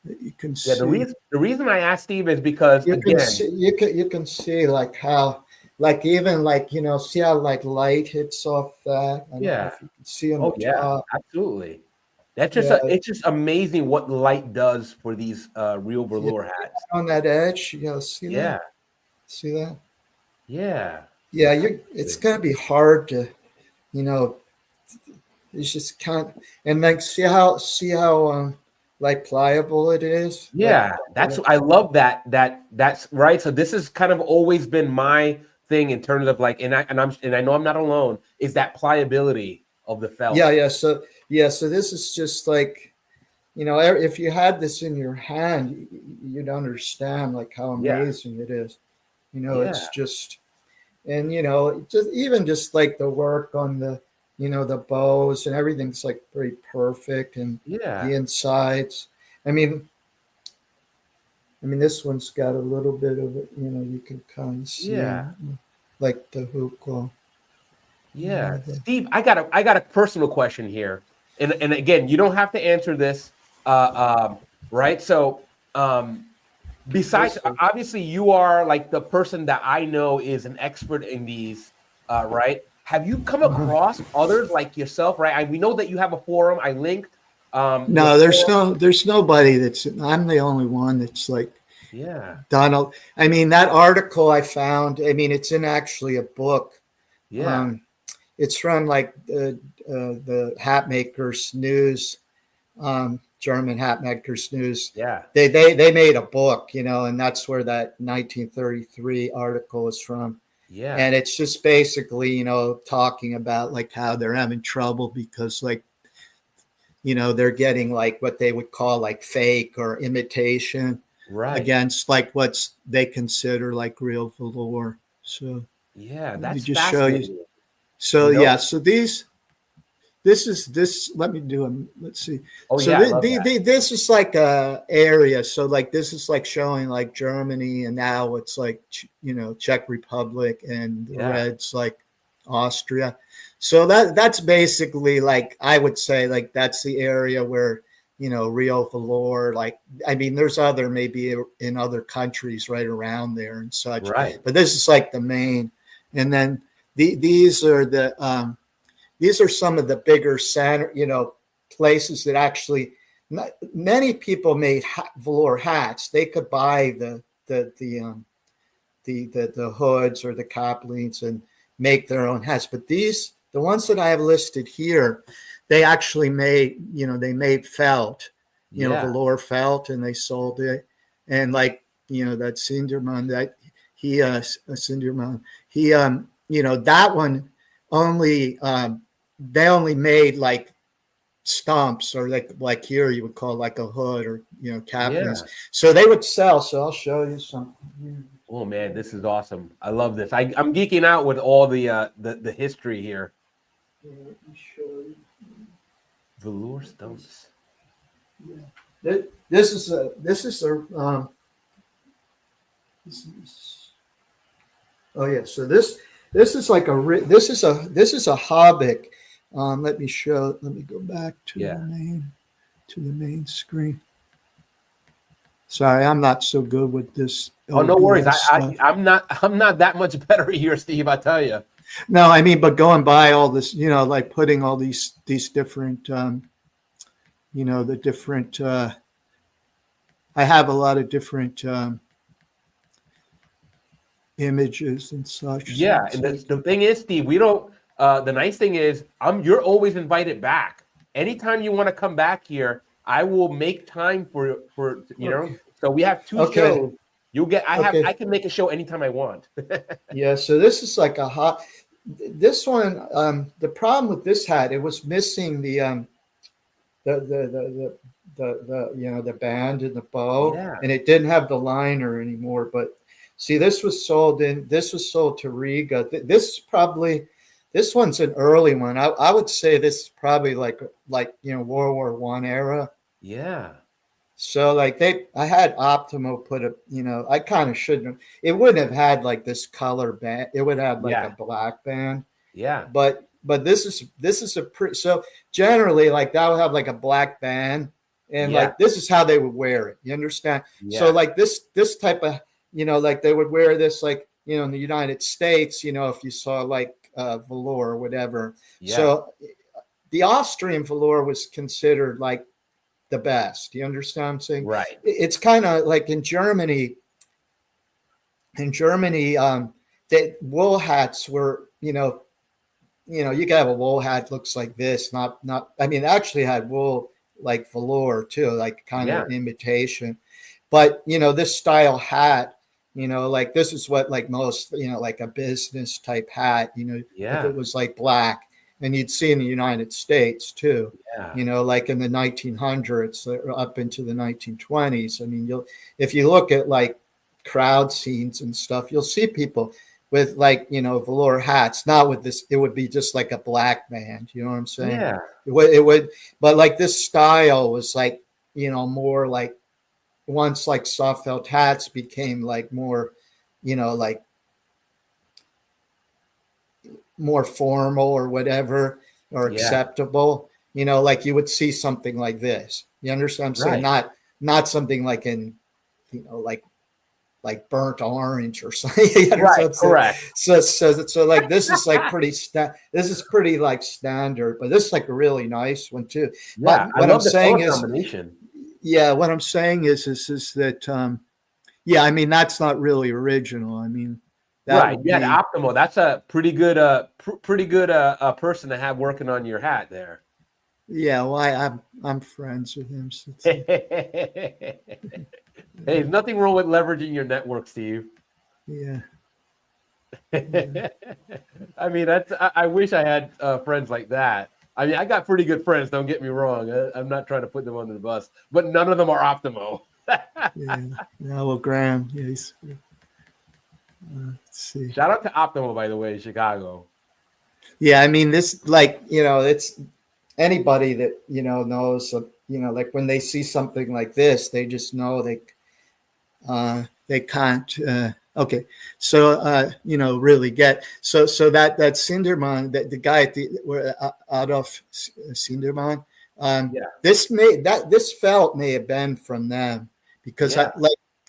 you can Yeah. see. The reason I asked Steve is because You can again, see you can see like how like even like see how like light hits off that. I don't know yeah. if you can see on Oh the yeah, top. absolutely. That's just Yeah, it's just amazing what light does for these real yeah, velour hats. on that edge. See that? Yeah. See that? Yeah. Yeah, it's Absolutely. gonna be hard to, you know, it's just can't. And like see how like pliable it is. Like Yeah, I love that's right. So this has kind of always been my thing in terms of like, and I know I'm not alone. Is that pliability of the felt? so this is just like, if you had this in your hand, you'd understand like how Yeah, amazing it is. yeah, It's just, and just even just like the work on the, the bows and everything's like pretty perfect, and yeah, the insides. I mean, this one's got a little bit of it. You can kind of see yeah, like the hook. yeah. Steve, I got a personal question here, and again, you don't have to answer this, right? So, besides, This one. obviously, you are like the person that I know is an expert in these, right? Have you come Uh-huh. across others like yourself, right? We know that you have a forum. I linked your No, there's forum. no, there's nobody that's. I'm the only one that's like Yeah, Donald. I mean, that article I found. I mean, it's in actually a book. yeah, Um, it's from like the Hat Makers News, German Hat Makers News. yeah, They made a book, and that's where that 1933 article is from. yeah, And it's just basically, talking about like how they're having trouble because like, they're getting like what they would call like fake or imitation right. against like what's they consider like real velour. So Yeah, let me that's just show you. fascinating. So You know? yeah, so this is this. Let me do them. Let's see. Oh So yeah, I love that. this is like a area. So like this is like showing like Germany, and now it's like Czech Republic, and the Yeah, reds like Austria. So that's basically like I would say like that's the area where real velour. Like I mean, there's other maybe in other countries right around there and such, right. but this is like the main. And then these are these are some of the bigger center, places that actually many people made velour hats. They could buy the the hoods or the caplines and make their own hats. But the ones that I have listed here, they actually made, they made felt, velour felt, and they sold it. And like, that Sinderman, that Sinderman, that one only, they only made like stumps, or like here you would call like a hood, or caplins. So they would sell. So I'll show you something here. Oh man, this is awesome. I love this. I'm geeking out with all the history here. Yeah, let me show you. Velour stumps. Yeah. This is oh yeah, so this is like this is a Habig. Let me go back to the main screen. Sorry, I'm not so good with this. Oh, no worries. I'm not that much better here, Steve, I tell you. No, I mean, but going by all this, like putting all these different, the different, I have a lot of different images and such. Yeah, and the thing is, Steve, we don't, the nice thing is, you're always invited back. Anytime you want to come back here, I will make time for Okay. So we have two shows. You'll get, I can make a show anytime I want. Yeah, so this is like this one, the problem with this hat, it was missing the band and the bow, and it didn't have the liner anymore. But see, this was sold to Riga. This one's an early one. I would say this is probably like World War I era. Yeah. So like I had Optimo put I kind of shouldn't. It wouldn't have had like this color band. It would have like a black band. Yeah. But this is a pretty. So generally, like that would have like a black band, and like this is how they would wear it. You understand? Yeah. So like this type of like they would wear this like in the United States. If you saw like velour or whatever. Yeah. So the Austrian velour was considered like the best. You understand what I'm saying? Right. It's kind of like in Germany. That wool hats were, you could have a wool hat looks like this, I mean, actually had wool like velour too, like kind of an imitation. But, this style hat, like this is what like most, like a business type hat, if it was like black. And you'd see in the United States too, like in the 1900s up into the 1920s. I mean, if you look at like crowd scenes and stuff, you'll see people with like, velour hats, not with this, it would be just like a black band. You know what I'm saying? Yeah. It would, but like this style was like, more like once like soft felt hats became like more, like more formal or whatever, or acceptable, like you would see something like this. You understand what I'm saying? Not something like in, like burnt orange or something. Right, correct. So like this is like this is pretty like standard, but this is like a really nice one too. Yeah, but what I'm saying is, combination. Yeah, what I'm saying is that I mean that's not really original. I mean, right. Yeah, the Optimo. That's a pretty good person to have working on your hat there. Yeah, well, I'm friends with him. So hey, there's nothing wrong with leveraging your network, Steve. Yeah. I mean, I wish I had friends like that. I mean, I got pretty good friends. Don't get me wrong. I'm not trying to put them under the bus, but none of them are Optimo. Yeah. Well, Graham. Yes. Let's see. Shout out to Optimo, by the way, Chicago. Yeah, I mean, this like it's anybody that knows. Like when they see something like this, they just know they can't. Okay, so really get so that Sinderman, the guy at Adolf Sinderman. This felt may have been from them because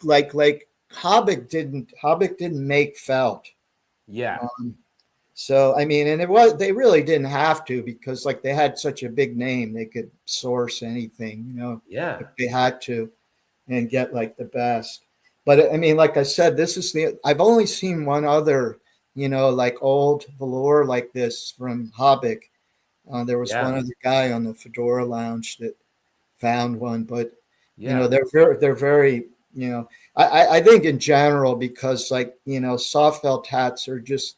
like Habig didn't make felt. Yeah. So I mean, and they really didn't have to because like they had such a big name, they could source anything, if they had to, and get like the best. But I mean, like I said, I've only seen one other, like old velour like this from Habig. There was Yeah. one other guy on the Fedora Lounge that found one, but Yeah. they're very, I think in general, because like, soft felt hats are just,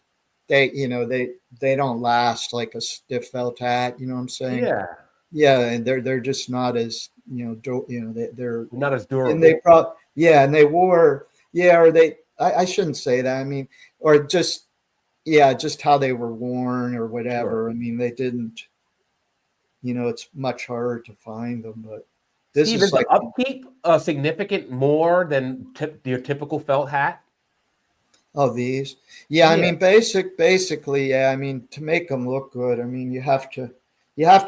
they don't last like a stiff felt hat. You know what I'm saying? Yeah. Yeah, and they're just not as, they're Not as and they durable. probably, yeah, and they wore, yeah, or I shouldn't say that. I mean, or just, yeah, just how they were worn or Sure. whatever. I mean, they didn't, it's much harder to find them, but this Steve, is is the like, upkeep significant more than your typical felt hat? oh, these, yeah, I Yeah. mean, basically, yeah, I mean, to make them look good, I mean, you have to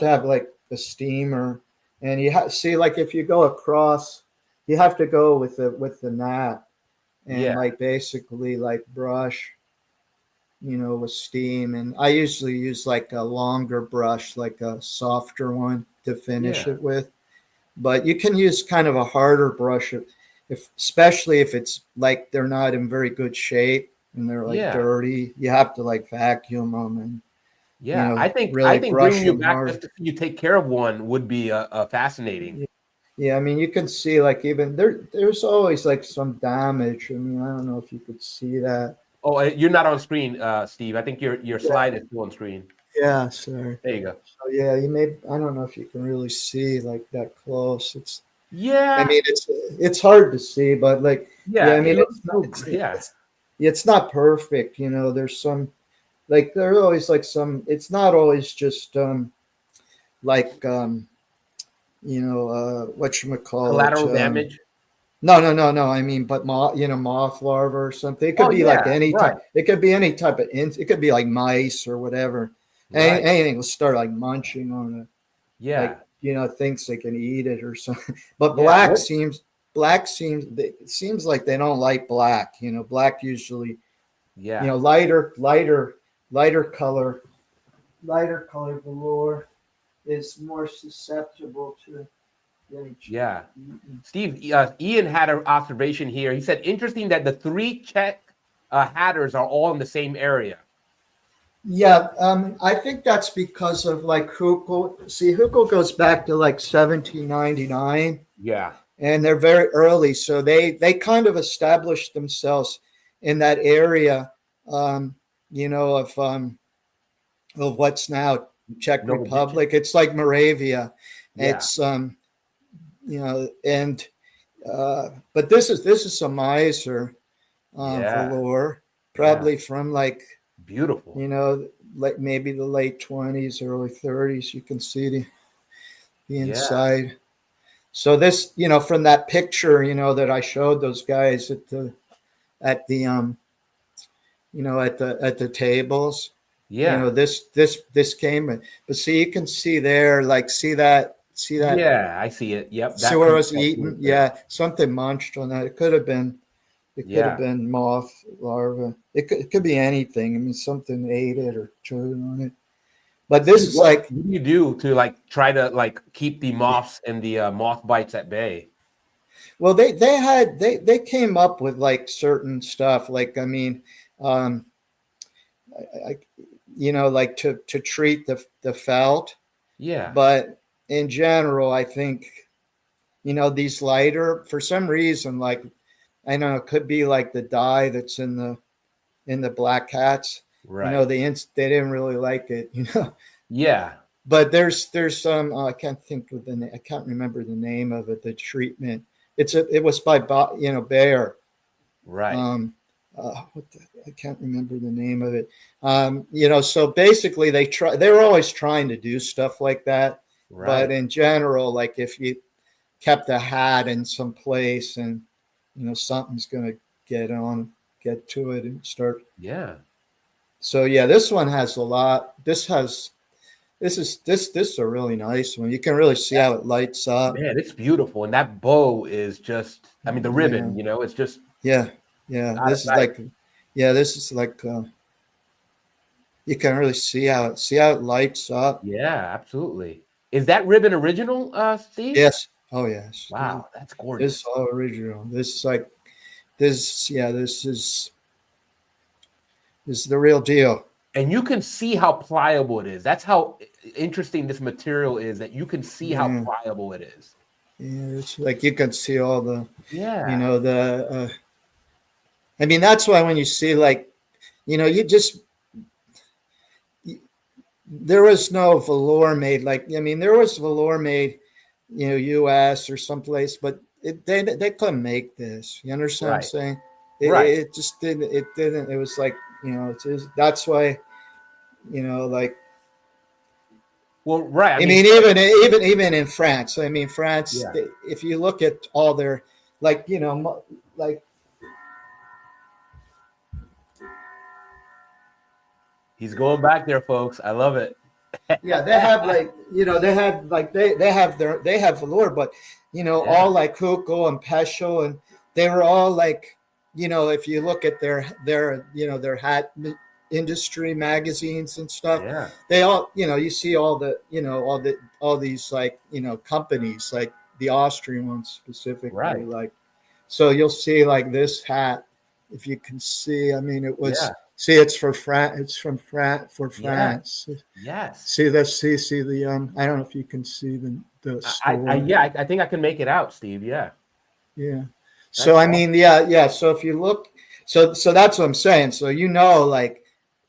have like a steamer, and see, like if you go across, you have to go with the gnat, and Yeah. like basically like brush, with steam. And I usually use like a longer brush, like a softer one to finish Yeah. it with. But you can use kind of a harder brush especially if it's like they're not in very good shape and they're like Yeah. dirty. You have to like vacuum them and Yeah. I really think brush bringing you them back just hard. to see you take care of one would be fascinating. Yeah, I mean you can see like even there's always like some damage. I mean, I don't know if you could see that. Oh, you're not on screen, Steve. I think your slide is still on screen. Yeah, sorry. There you go. So yeah, I don't know if you can really see like that close. I Yeah. mean, it's hard to see, but like, yeah, Yeah. I It mean, looks so. Yeah. it's not perfect. There's some like there's always like some. It's not always just like what you call it. Collateral damage. No, no, no, no. I mean, but moth larva or something. It could Oh be like yeah. any Right. type. It could be any type of it could be like mice or whatever. Right. Anything will start like munching on it, like Yeah. thinks they can eat it or something. But Yeah. What? it seems like they don't like black. Black usually, Yeah. lighter color velour is more susceptible to getting Yeah. eaten. Steve, Ian had an observation here. He said, interesting that the three Czech hatters are all in the same area. Yeah, I think that's because of like Huckel. See, Huckel goes back to like 1799, Yeah. and they're very early, so they kind of established themselves in that area, you know, of what's now Czech Nova Ditches. Republic. It's like Moravia. Yeah. It's and but this is a Mayser Yeah. velour, Yeah. probably from like Beautiful. like maybe the late 20s, early 30s. You can see the Yeah. inside. So this, from that picture, that I showed those guys at the at the tables, Yeah. this came, but see, you can see there, like, see that, Yeah. I see it. Yep. see That where it comes was up eaten. through there. Yeah, something munched on that. It could have Yeah. been moth larva. It could be anything. I mean, something ate it or chewed on it. But this Steve, is what like, do you do to like try to like keep the moths and the moth bites at bay? well, they came up with like certain stuff. Like, I mean, um, I, like to treat the felt. Yeah. But in general, I think, these lighter, for some reason, like, I don't know, it could be like the dye that's in the black hats. Right. They didn't really like it. Yeah. But there's some, I can't think of I can't remember the name of it. The treatment. It was by Bayer. Right. I can't remember the name of it. So basically they were always trying to do stuff like that. But Right. in general, like if you kept a hat in some place and, something's going to get to it and start. Yeah. So yeah, this one has a lot. This is a really nice one. You can really see how it lights up. Man, it's beautiful. And that bow is just, I mean, the Yeah. ribbon, it's just Yeah. Yeah. out of sight. This is like, you can really see how it lights up. Yeah, absolutely. Is that ribbon original, Steve? Yes. Oh yes. Wow, that's This is gorgeous. all original. This is like, this is the real deal. And you can see how pliable it is. That's how interesting this material is, that you can see how pliable it is. Yeah, it's like you can see all the, Yeah. I mean, that's why when you see like, there was no velour made. Like, I mean, there was velour made, U.S. or someplace, but they couldn't make this. You understand what I'm saying? It just didn't. It didn't. It was like, that's why, like. Well, right. I mean, even in France. I mean, France. If you look at all their, like, like. He's going back there, folks. I love it. Yeah, they have like, they have velour, but all like Hugo and Pescio, and they were all like, if you look at their hat industry magazines and stuff, they all, you see all the, all these like, companies, like the Austrian ones specifically, like, so you'll see like this hat, if you can see, I mean, it was. See, it's for France. It's from for France. Yes. See this. See the. I don't know if you can see the store. I think I can make it out, Steve. Yeah. Yeah. So I mean, yeah. So if you look, so that's what I'm saying. So like,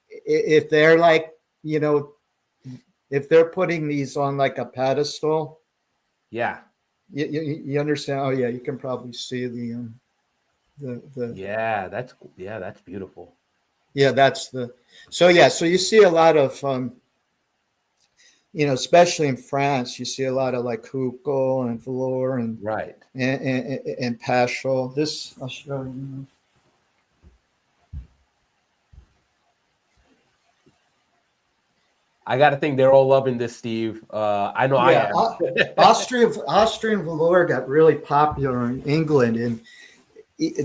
if they're like, if they're putting these on like a pedestal. Yeah. You understand? Oh yeah, you can probably see the. Yeah, that's beautiful. Yeah, that's the. So you see a lot of, especially in France, you see a lot of like Hugo and Velour and and Paschal. This I'll show you. I got to think they're all loving this, Steve. I know I am. Austrian velour got really popular in England, and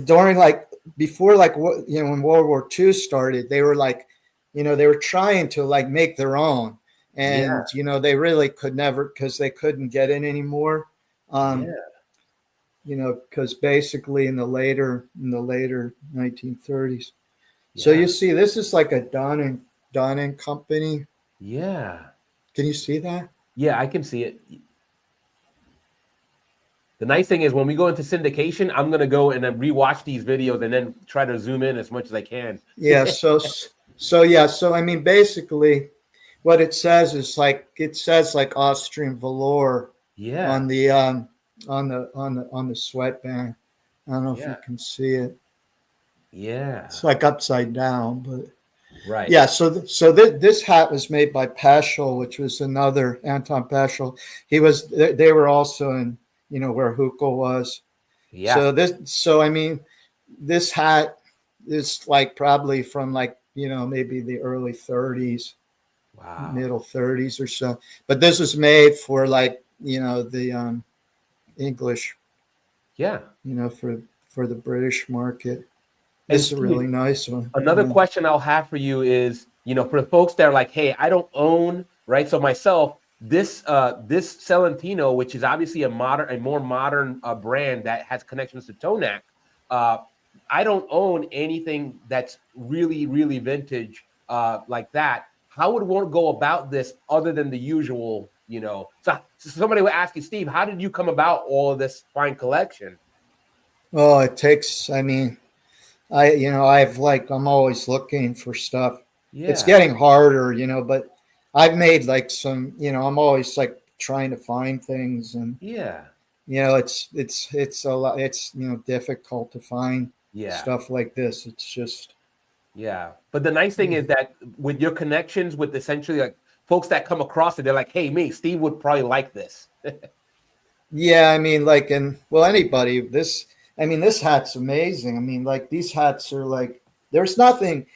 during like. Before, like, when World War II started, they were like, they were trying to like make their own, and they really could never, because they couldn't get in anymore. Because basically in the later 1930s. So you see, this is like a Donning company. Yeah. Can you see that? Yeah, I can see it. The nice thing is when we go into syndication, I'm going to go and then rewatch these videos and then try to zoom in as much as I can. Yeah. So I mean, basically what it says is like, Austrian velour on the sweatband. I don't know if you can see it. Yeah. It's like upside down, but yeah. So this hat was made by Paschal, which was another Anton Paschal. They were also in, where Hugo was. Yeah. So I mean, this hat is like probably from like, maybe the early 30s, middle 30s or so. But this was made for like, the English. Yeah. For the British market. This is a really nice one. Another question I'll have for you is, for the folks that are like, hey, I don't own, right? So myself, this Celentino, which is obviously a more modern brand that has connections to Tonak, I don't own anything that's really, really vintage like that. How would one go about this other than the usual, So somebody would ask you, Steve, how did you come about all of this fine collection? Oh, it takes, I mean, I'm always looking for stuff. Yeah. It's getting harder, but I've made like some, I'm always like trying to find things, and it's a lot. It's difficult to find stuff like this. It's just But the nice thing is that with your connections with essentially like folks that come across it, they're like, hey, Steve would probably like this. Yeah, I mean, like, anybody. This hat's amazing. I mean, like, these hats are like, there's nothing.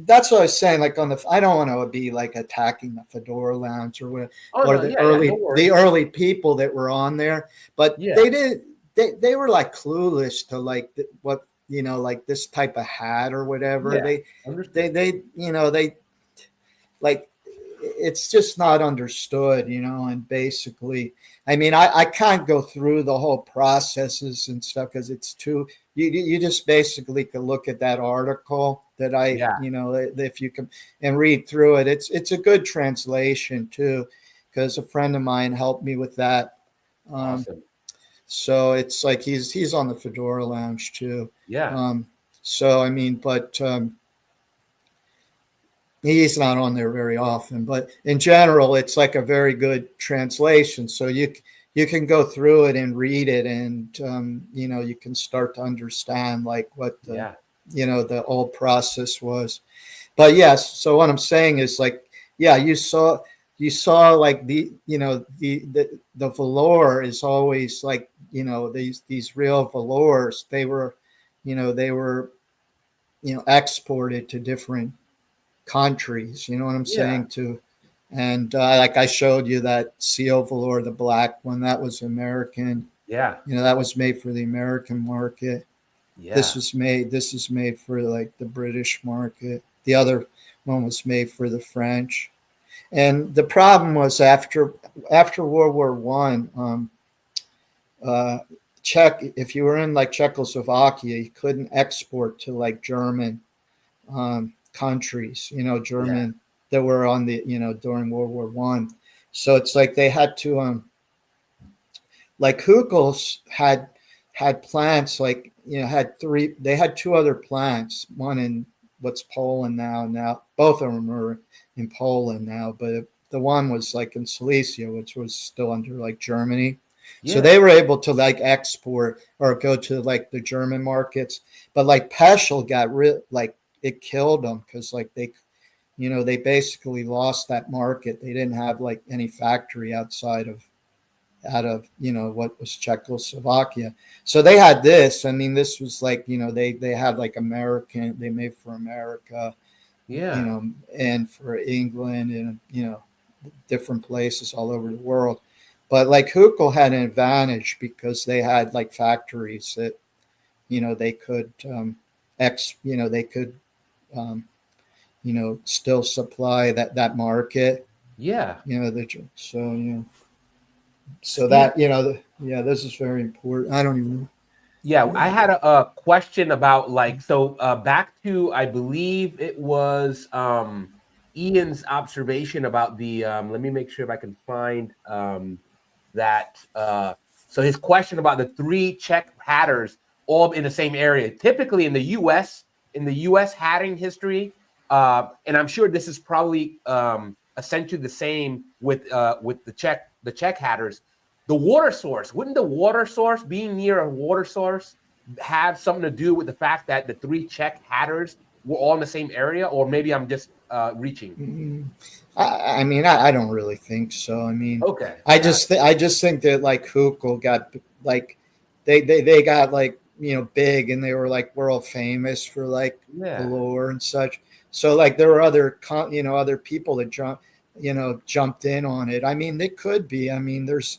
That's what I was saying. Like I don't want to be like attacking the Fedora Lounge or the early people that were on there, but they were like clueless to like what like this type of hat or whatever. They like it's just not understood, you know. And basically, I mean, I can't go through the whole processes and stuff because it's too. You just basically can look at that article that Yeah. you know, if you can and read through it. It's a good translation too, because a friend of mine helped me with that. Awesome. So it's like he's on the Fedora Lounge too. Yeah. So I mean, but he's not on there very often. But in general, it's like a very good translation. So you can go through it and read it, and you know, you can start to understand like what the Yeah. you know, the old process was. But yes, so what I'm saying is like, yeah, you saw like the, you know, the velour is always like, you know, these real velours, they were, you know, you know, exported to different countries, you know what I'm Yeah. saying, to. And like I showed you that seal velour, the black one, that was American, Yeah. you know, that was made for the American market. Yeah. This is made for like the British market. The other one was made for the French. And the problem was after World War One, uh, if you were in like Czechoslovakia, you couldn't export to like German countries, you know, Yeah. German that were on the, you know, during World War One. So it's like they had to like Hugel's had plants, like, you know, they had two other plants, one in what's Poland now both of them are in Poland now, but the one was like in Silesia, which was still under like Germany. So Yeah. they were able to like export or go to like the German markets. But like Peschel got like it killed them because like they, you know, they basically lost that market. They didn't have like any factory out of, you know, what was Czechoslovakia. So they had this. I mean, this was like, you know, they had like American, they made for America, you Yeah. know, and for England and, you know, different places all over the world. But like Huckel had an advantage because they had like factories that, you know, they could you know, they could um, you know, still supply that market, Yeah. you know, so, you know, so Steve, that, you know, yeah, this is very important. I don't even yeah, I know. had a question about like so back to I believe it was Ian's observation about the let me make sure if I can find that so his question about the three Czech hatters all in the same area. Typically in the US hatting history, and I'm sure this is probably essentially the same with the Czech hatters. The water source, wouldn't the water source, being near a water source, have something to do with the fact that the three Czech hatters were all in the same area? Or maybe I'm just reaching. Mm, I mean, I don't really think so. I mean, Okay. All right. I just think that like Huckel got like they got like, you know, big, and they were like world famous for like Yeah. velour and such. So like there were other you know, other people that jumped in on it. I mean, it could be. I mean, there's,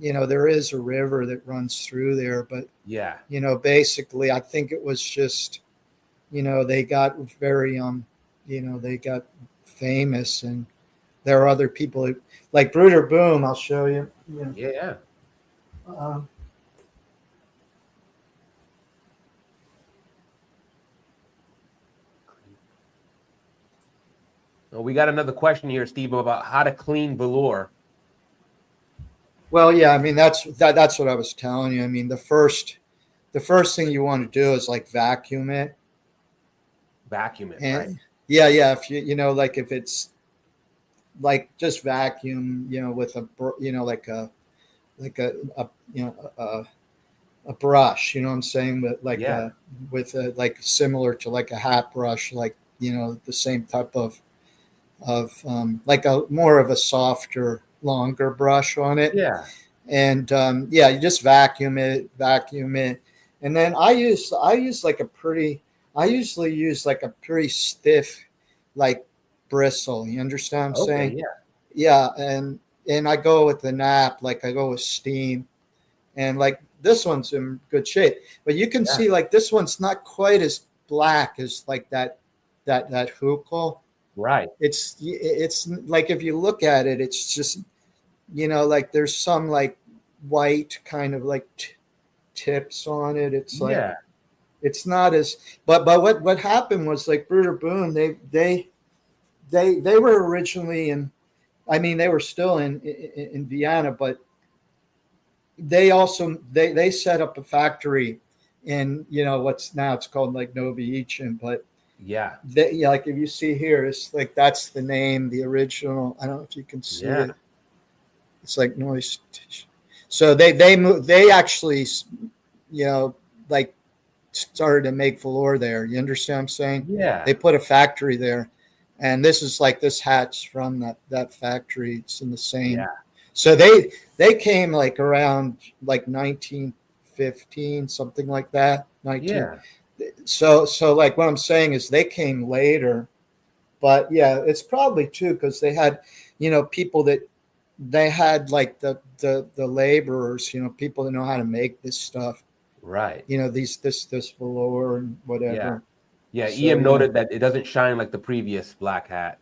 you know, there is a river that runs through there, but Yeah. you know, basically, I think it was just, you know, they got very you know, they got famous, and there are other people who, like Bruder Boom. I'll show you. Yeah. Yeah. Uh, Well, we got another question here, Steve, about how to clean velour. well, yeah, I mean that's what I was telling you. I mean the first thing you want to do is like vacuum it, Vacuum it, right? and yeah, if you know, like if it's like just vacuum, you know, with you know, like a you know a brush, you know what I'm saying, but like Yeah. with a like similar to like a hat brush, like, you know, the same type of like a more of a softer, longer brush on it. Yeah. And yeah, you just vacuum it, and then I use like a pretty, I usually use like a pretty stiff, like bristle. You understand what I'm Okay. saying? Yeah. Yeah, and I go with the nap, like I go with steam, and like this one's in good shape, but you can Yeah. see like this one's not quite as black as like that Huckel. Right. It's like, if you look at it, it's just, like there's some like white kind of like tips on it. It's like, Yeah. it's not as, but what happened was, like, Bruder Boom, they were originally in, I mean, they were still in Vienna, but they also they set up a factory in, what's now, it's called like Novi, but Yeah. they, yeah, like if you see here, it's like, that's the name, the original. I don't know if you can see Yeah. it. It's like noise. So they moved. They actually, like, started to make velour there. You understand what I'm saying? Yeah. They put a factory there, and this is like, this hat's from that factory. It's in the same. Yeah. So they came like around like 1915, something like that. 19. Yeah. So like, what I'm saying is, they came later, but yeah, it's probably too, because they had, people that they had, like the laborers, people that know how to make this stuff, Right. this velour and Yeah. whatever. Yeah. So EM yeah, noted that it doesn't shine like the previous black hat.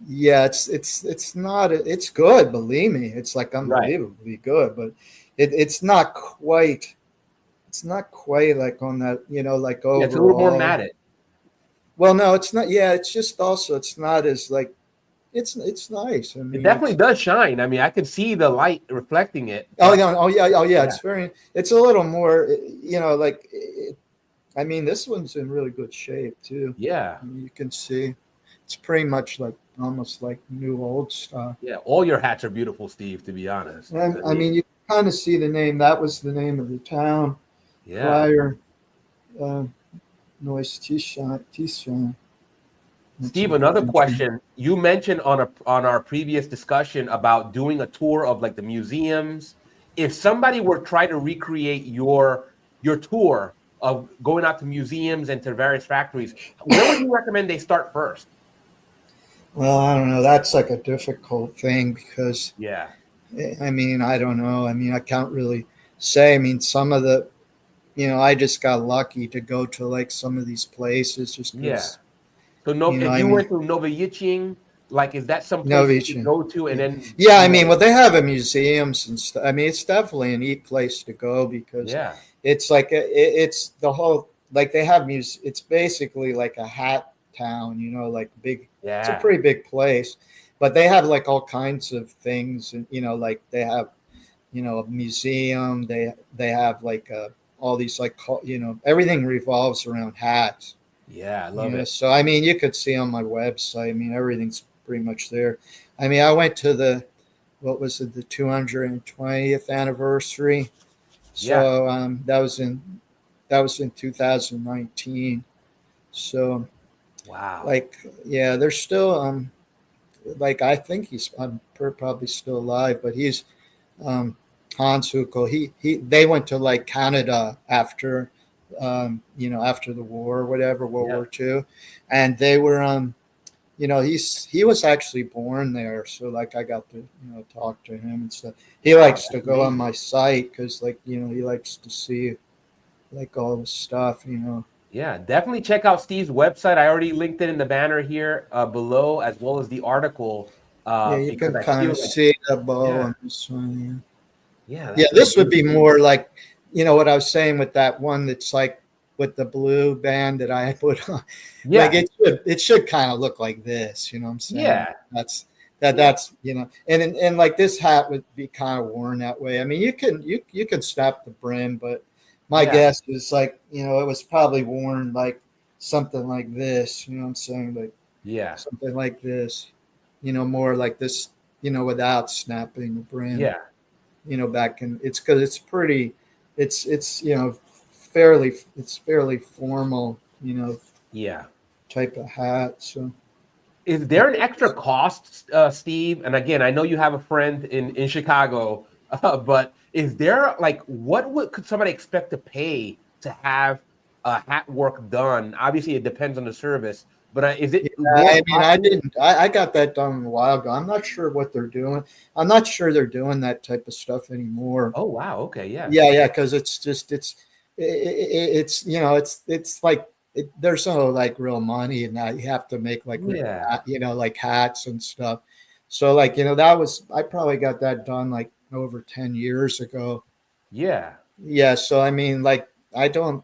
yeah, it's not, it's good, believe me, it's like Right. unbelievably good, but it's not quite like on that, like Yeah. It's a little more overall. matted. Well, no, it's not. Yeah, it's just, also, it's not as like, it's nice. I It mean, definitely does shine. I mean, I can see the light reflecting it, oh but yeah, oh yeah, yeah. it's a little more, like, I mean, this one's in really good shape too. Yeah. I mean, you can see it's pretty much like, almost like new old stuff. Yeah. All your hats are beautiful, Steve, to be honest. And I I mean, mean, you kind of see the name. That was the name of the town yeah. prior. Uh, Noise Tishan. That's Steve, a another country. question. You mentioned on our previous discussion about doing a tour of like the museums. If somebody were try to recreate your tour of going out to museums and to various factories, where would you recommend they start first? Well, I don't know. That's like a difficult thing, because Yeah. I mean, I don't know. I mean, I can't really say. I mean, some of the, I just got lucky to go to like some of these places, just Yeah. because, So no, if I you mean, went to Novoyiching, like is that some place you could Novicin. go to and Yeah. then Yeah, I mean, well, they have a museums and stuff. I mean, it's definitely a neat place to go, because yeah. it's like it's the whole, like, they have it's basically like a hat town, like big. It's a Yeah. pretty big place, but they have like all kinds of things, and like they have, a museum. They have like all these, like, everything revolves around hats. Yeah, I love it. So I mean, you could see on my website. I mean, everything's pretty much there. I mean, I went to the, what was it, the 220th anniversary. Yeah. So that was in 2019. So, Wow. like, yeah, they're still, like, I think he's, probably still alive, but he's, um, Hans Huckel. They went to like Canada after, after the war or whatever, World Yeah. War II, and they were, he was actually born there, so like, I got to, talk to him and stuff. He Wow, likes to that's go on amazing. my site, because, like, he likes to see like all the stuff. Yeah, definitely check out Steve's website. I already linked it in the banner here below, as well as the article, Yeah, you because can I kind feel of like, see the bow yeah, on this one. yeah, Yeah, that's this would be amazing. more like, what I was saying with that one that's like with the blue band that I put on. Like, Yeah, it should kind of look like this, what I'm saying? yeah, That's yeah, that's and like, this hat would be kind of worn that way. I mean, you can snap the brim, but my yeah, guess is, like, it was probably worn like something like this, what I'm saying? Like yeah, something like this, more like this, without snapping the brim, yeah, back in, it's because it's pretty, it's fairly formal, yeah. type of hat. So Is there an extra cost, Steve? And again, I know you have a friend in Chicago, but is there like could somebody expect to pay to have hat work done? Obviously, it depends on the service, but is yeah, it more I mean, I costly? didn't, I got that done a while ago. I'm not sure what they're doing. I'm not sure they're doing that type of stuff anymore. Oh wow, okay, yeah, Yeah, yeah, because it's just it's like there's no like real money in that. You have to make like real, Yeah. like hats and stuff. So like, I probably got that done like over 10 years ago. Yeah. Yeah. So I mean, like, I don't,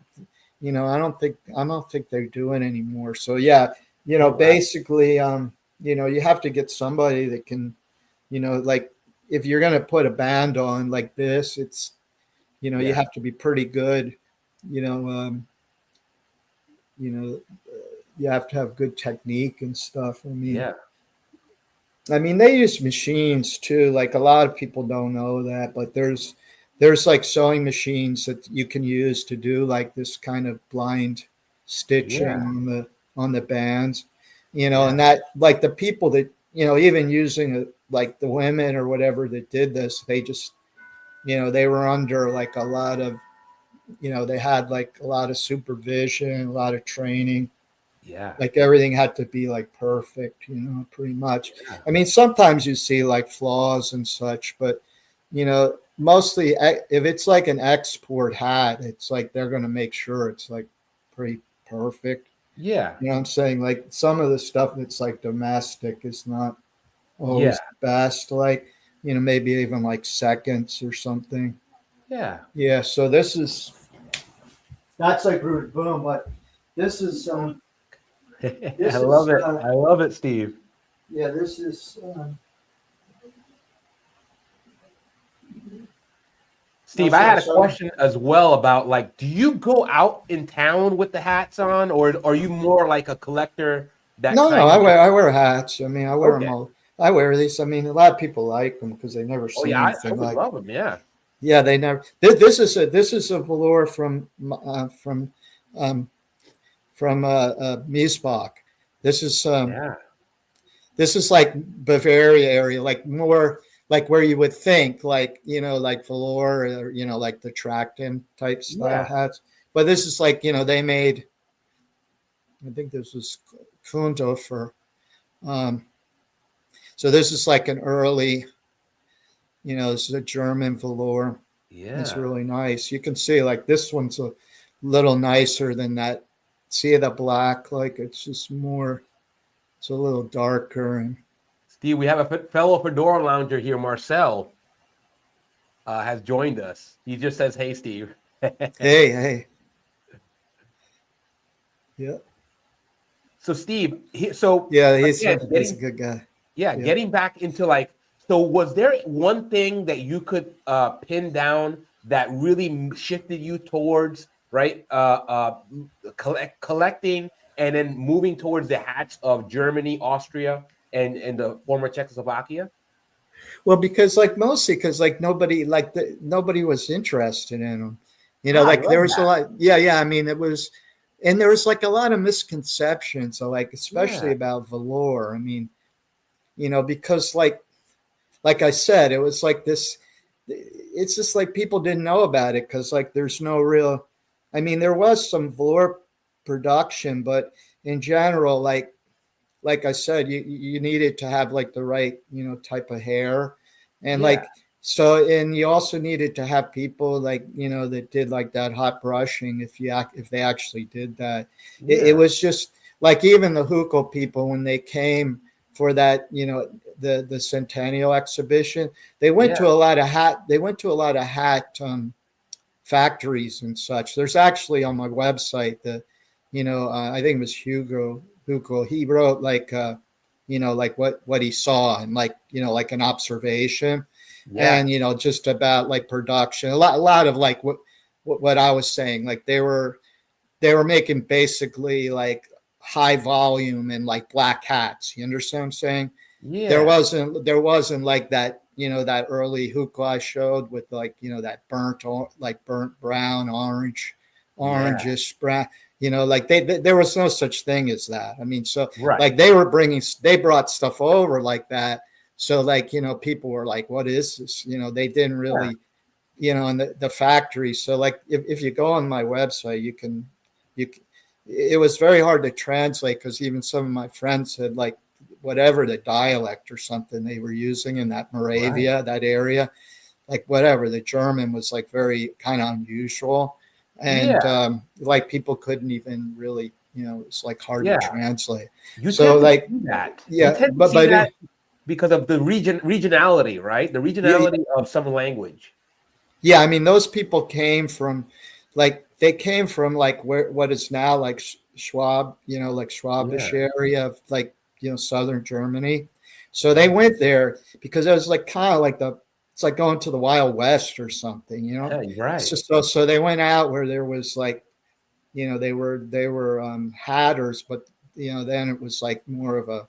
I don't think they do it anymore. So yeah, Oh, wow. basically, you have to get somebody that can, like, if you're going to put a band on like this, it's, you Yeah. have to be pretty good, you know, um, you know, you have to have good technique and stuff. Yeah. I mean, they use machines too. Like a lot of people don't know that, but there's like sewing machines that you can use to do like this kind of blind stitching Yeah. on the bands, Yeah. and that like the people that even using it, like the women or whatever that did this, they just they were under like a lot of they had like a lot of supervision, a lot of training, Yeah. like everything had to be like perfect, pretty much. Yeah. I mean, sometimes you see like flaws and such, but mostly if it's like an export hat, it's like they're going to make sure it's like pretty perfect. Yeah. You know what I'm saying? Like some of the stuff that's like domestic is not Yeah. always best, like, maybe even like seconds or something. Yeah. Yeah. So that's like rude boom, but this is, I this love is, it. I love it, Steve. yeah, this is, Steve, I had a question as well about like, do you go out in town with the hats on, or are you more like a collector that no, kind of just I wear hats. I mean, I wear them okay? all. I wear these. I mean, a lot of people like them because they never Oh seen yeah, I anything would like. love them. Yeah. Yeah, they never. This is a velour um, Miesbach. This is Yeah. this is like Bavaria area, like more like where you would think, like like velour, or like the Tracton type style Yeah. hats. But this is like they made. I think this was Kundo for. Um, so this is like an early, this is a German velour. It's Yeah. really nice. You can see like this one's a little nicer than that. See the black, like it's just more, it's a little darker. And Steve, we have a fellow Fedora lounger here, Marcel, has joined us. He just says, "Hey, Steve." hey, hey, yeah, So, Steve, so yeah, again, he's a good guy. Yeah. getting back into like, so was there one thing that you could pin down that really shifted you towards right collecting and then moving towards the hats of Germany, Austria, and the former Czechoslovakia? Well, because like mostly because like nobody was interested in them. Ah, I Like there love was a that. lot. Yeah, yeah. I mean, it was, and there was like a lot of misconceptions. So like especially Yeah, about velour. I mean, because like I said, it was like this. It's just like people didn't know about it because like there's no real. I mean, there was some velour production, but in general, like I said, you needed to have like the right type of hair, and yeah, like so, and you also needed to have people like that did like that hot brushing if they actually did that. It yeah, was just like even the Hugo people when they came for that the Centennial exhibition, yeah, they went to a lot of hat factories and such. There's actually on my website the, I think it was Hugo. He wrote like, like what he saw and like, like an observation, yeah, and just about like production. A lot of like what I was saying. Like they were making basically like high volume and like black hats. You understand what I'm saying? yeah, There wasn't like that that early hookah I showed with like that burnt brown yeah. orangish brown, like there was no such thing as that. I mean, so Right. like they brought stuff over like that, so like people were like, what is this? They didn't Yeah. really, in the factory. So like if you go on my website, you it was very hard to translate because even some of my friends said like whatever the dialect or something they were using in that Right. Moravia, that area, like whatever the German was like very kind of unusual. and like people couldn't even really, it's like hard to Yeah. translate. You So tend to like, see that. You yeah, tend to but see that it, because of the regionality, right? The yeah, regionality of some language. yeah. I mean, those people came from, like, they came from like where what is now like Schwab, like Schwabish Yeah. area of like southern Germany. So they went there because it was like kind of like it's like going to the Wild West or something. Yeah, you're right. So they went out where there was like, they were hatters, but then it was like more of a,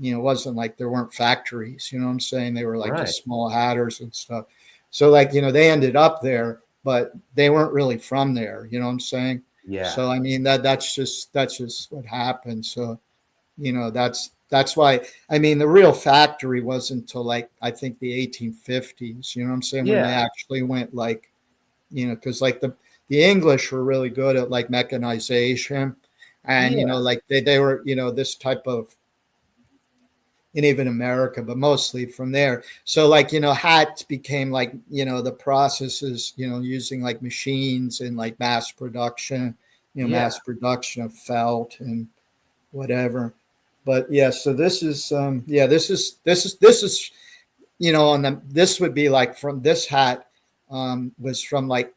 it wasn't like there weren't factories, what I'm saying? They were like Right. just small hatters and stuff. So like, they ended up there, but they weren't really from there, what I'm saying? Yeah. So I mean that's just what happened. So, that's why, I mean, the real factory wasn't until like I think the 1850s, what I'm saying, when they Yeah. actually went like, because like the English were really good at like mechanization, and Yeah. like they were, this type of, and even America, but mostly from there. So like, hats became like, the processes, using like machines and like mass production, Yeah. mass production of felt and whatever. But yeah, so this is on the, this would be like from this hat, was from like,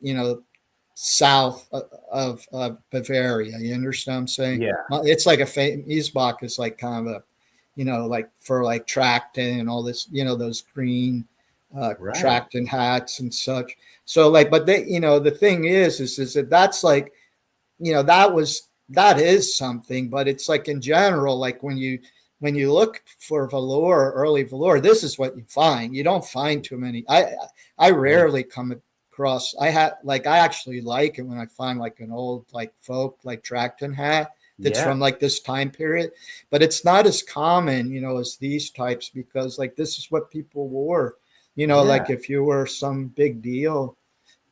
south of Bavaria. You understand what I'm saying? Yeah. It's like Isbach is like kind of a, like for like Tracton and all this, those green Right. Tracton hats and such. So like, but they, the thing is that that's like, that is something, but it's like in general, like when you look for velour, early velour, this is what you find. You don't find too many. I Yeah. rarely come across. I actually like it when I find like an old like folk like Tracton hat that's Yeah. from like this time period, but it's not as common, as these types, because like this is what people wore. Yeah. Like if you were some big deal,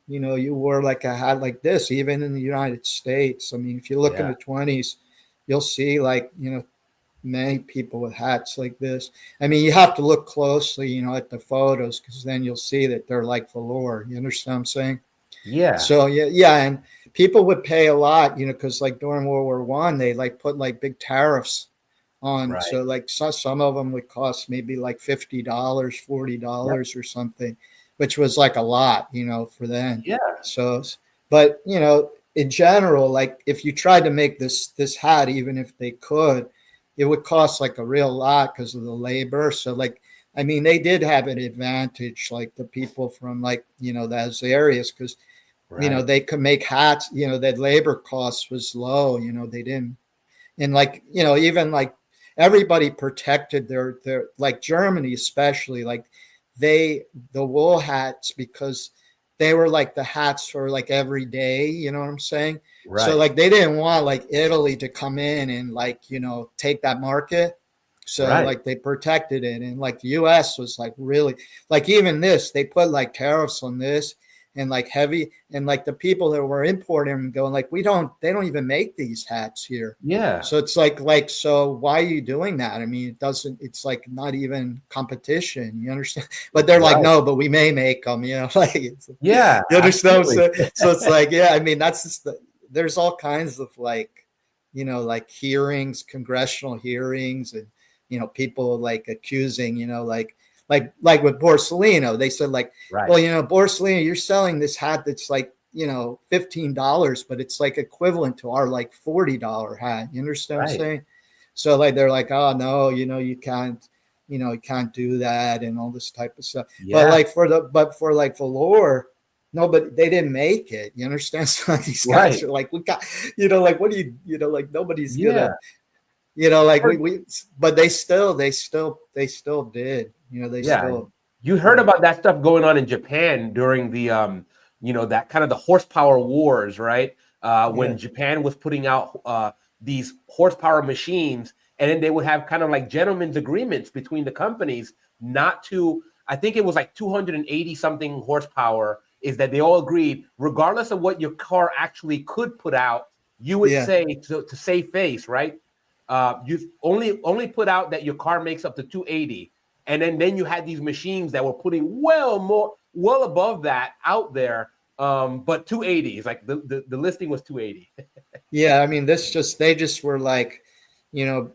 you wore like a hat like this, even in the United States. I mean, if you look in Yeah. the 20s, you'll see like, many people with hats like this. I mean, you have to look closely, at the photos, because then you'll see that they're like velour. You understand what I'm saying? Yeah. So yeah, and people would pay a lot, because like during World War One, they like put like big tariffs on. Right. So like some of them would cost maybe like $50, $40 Yep. or something, which was like a lot, for them. Yeah. So, but in general, like if you tried to make this hat, even if they could, it would cost like a real lot because of the labor. So like, I mean, they did have an advantage, like the people from like, those areas, because Right. they could make hats, that labor cost was low, they didn't. And like, even like everybody protected their like Germany, especially like the wool hats, because they were like the hats for like every day, you know what I'm saying? So Right. like they didn't want like Italy to come in and like, take that market. So Right. like they protected it, and like the US was like really, like even this, they put like tariffs on this, and like heavy, and like the people that were importing and going like, they don't even make these hats here. Yeah. So it's like, so why are you doing that? I mean, it's like not even competition, you understand? But they're like, Right. no, but we may make them, like, Yeah. you understand what I'm Absolutely. saying? So it's like, yeah, I mean, that's just there's all kinds of like, like hearings, congressional hearings, and, people like accusing, like with Borsellino, they said like, Right. well, Borsellino, you're selling this hat that's like, $15, but it's like equivalent to our like $40 hat. You understand what I'm Right. saying? So like they're like, oh no, you can't do that and all this type of stuff. But Yeah. like for like velour, no, but they didn't make it. You understand? So like these guys Right. are like, we got, like what do like nobody's Yeah. gonna, like but they still did. They Yeah. still, You heard yeah, about that stuff going on in Japan during the that kind of the horsepower wars, right? yeah, When Japan was putting out these horsepower machines, and then they would have kind of like gentlemen's agreements between the companies not to, I think it was like 280 something horsepower, is that they all agreed, regardless of what your car actually could put out, you would yeah. say to save face, right? You only put out that your car makes up to 280, and then you had these machines that were putting well above that out there, But 280 is like the listing was 280. Yeah, I mean, they just were like, you know,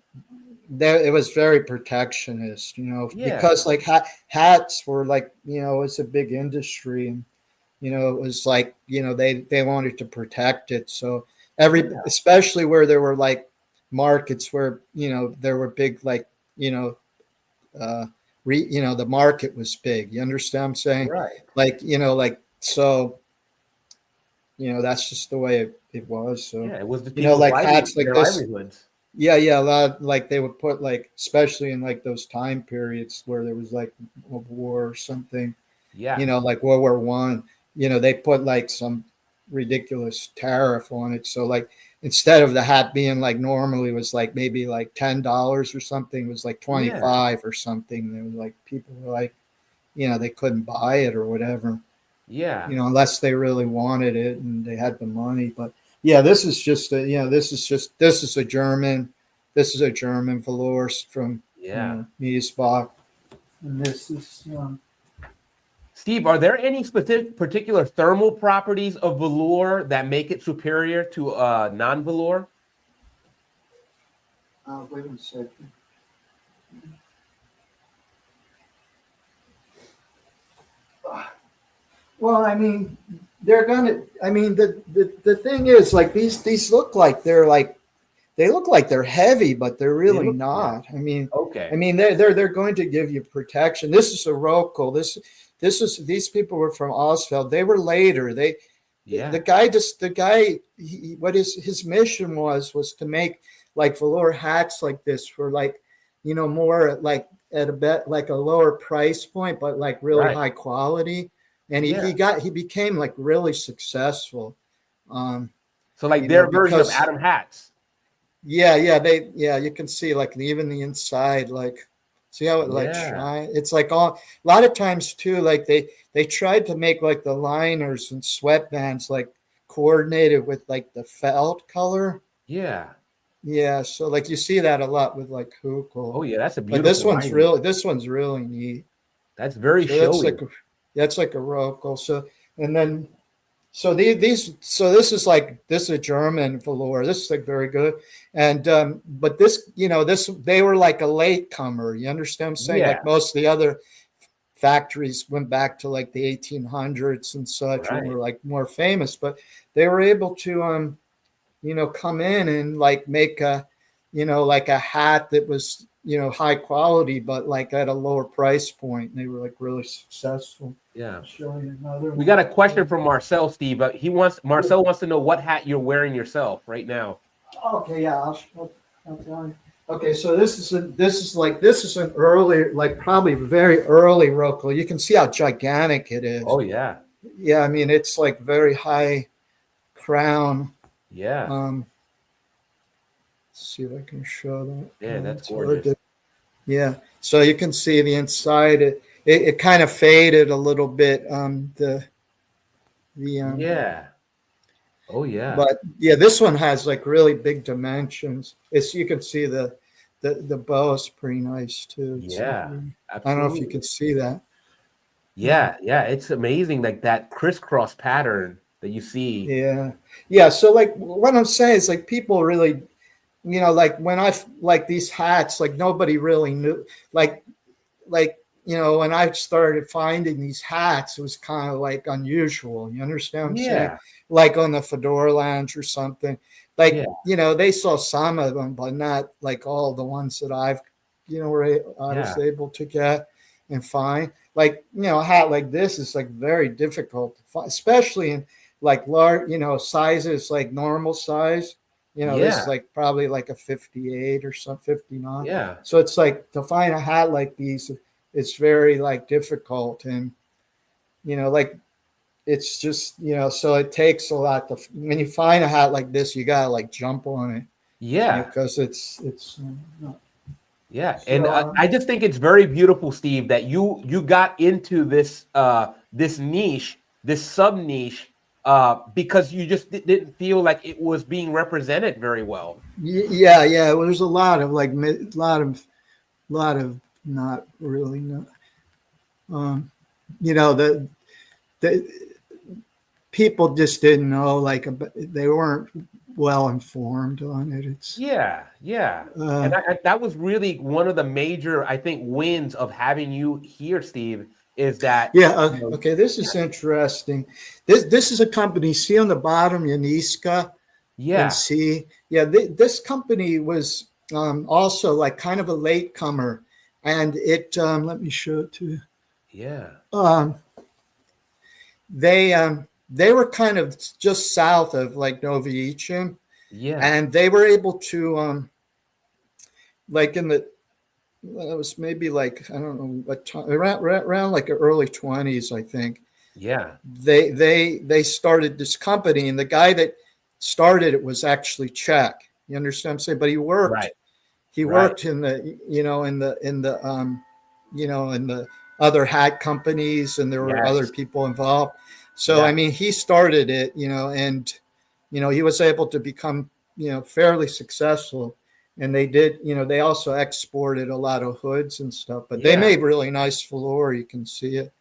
there it was very protectionist, Yeah, because like hats were like, it's a big industry, and it was like, they wanted to protect it. So yeah, especially where there were like markets where, there were big, like, uh, the market was big. You understand what I'm saying? right. Like, so, that's just the way it was. So, Yeah, it was the people's like hats like their this. livelihoods. Yeah, yeah, a lot, like they would put, like, especially in like those time periods where there was like a war or something, Yeah, like World War I, they put like some ridiculous tariff on it. So like instead of the hat being like normally was like maybe like $10 or something, it was like yeah, 25 or something. There was like people were like, they couldn't buy it or whatever, yeah, unless they really wanted it and they had the money. But yeah, this is just this is a German velour from, yeah. Miesbach. And this is, Steve, are there any specific particular thermal properties of velour that make it superior to non-velour? wait a second. Well, I mean, they're gonna. I mean, the thing is, like, these look like they look like they're heavy, but they're They really look, yeah. not. I Okay. mean, they're going to give you protection. This is a Rocal. These people were from Osfeld. They were later. Yeah. What his mission was to make like velour hats like this for, like, more like at a bit like a lower price point, but like really Right. high quality. And Yeah. he became like really successful. Um, So like their version of because Adam Hats. you can see like even the inside, like, see how it like Yeah. shine. It's like a lot of times too, like they tried to make like the liners and sweatbands like coordinated with like the felt color. Yeah. Yeah, so like you see that a lot with like Oh Hukel. yeah, that's a But beautiful lining. this one's really neat. That's very So showy. that's like a Rocal. So, and then so these so this is a German velour. This is like very good. And but this, they were like a latecomer. You understand what I'm saying? Yeah. Like most of the other factories went back to like the 1800s and such and Right. were like more famous, but they were able to come in and like make a, like a hat that was, high quality, but like at a lower price point. And they were like really successful. Yeah. I'll show you another We got one. a question from Marcel, Steve. Marcel wants to know what hat you're wearing yourself right now. Okay, yeah, I'll tell you. Okay, so this is an early, like probably very early Rocal. You can see how gigantic it is. Oh yeah. Yeah, I mean it's like very high crown. Yeah. Let's see if I can show that. Yeah, that's It's hard gorgeous. to, yeah. So you can see the inside. It kind of faded a little bit. The Yeah. Oh yeah. But yeah, this one has like really big dimensions. It's You can see the bow is pretty nice too. It's like Yeah. I don't know if you Absolutely. can see that. Yeah, yeah, it's amazing, like that crisscross pattern that you see. Yeah, yeah. So like what I'm saying is like people really, like when like these hats, like nobody really knew, like like when I started finding these hats, it was kind of like unusual. You understand what I'm saying? Yeah, Like on the Fedora Lounge or something. Like, yeah, they saw some of them, but not like all the ones that I was yeah, able to get and find. Like, a hat like this is like very difficult to find, especially in like large, sizes like normal size. This is yeah, like probably like a 58 or some 59. yeah, So it's like to find a hat like these, it's very like difficult. And, like it's just, so it takes a lot to, when you find a hat like this, you gotta like jump on it, yeah, because it's yeah. And so I just think it's very beautiful, Steve, that you got into this niche, this sub niche, because you just didn't feel like it was being represented very well. yeah, well, there's a lot of like lot of not really not, um the people just didn't know, like they weren't well informed on it. It's Yeah, yeah. And that was really one of the major, I think, wins of having you here, Steve, is that, yeah. you know, Okay, this is interesting. This is a company. See on the bottom, Yaniska, and yeah, see, yeah. This company was also like kind of a latecomer, and it. Let me show it to you. yeah, Um, they were kind of just south of like Novichim, yeah, and they were able to like in the it was maybe like I don't know what time around like the early 20s, I think. yeah, They started this company, and the guy that started it was actually Czech. You understand what I'm saying? But right, he right. worked in the in the other hat companies, and there were other Yes, people involved. So I yeah, mean, he started it, and he was able to become fairly successful. And they did, they also exported a lot of hoods and stuff, but they yeah, made really nice velour. You can see it.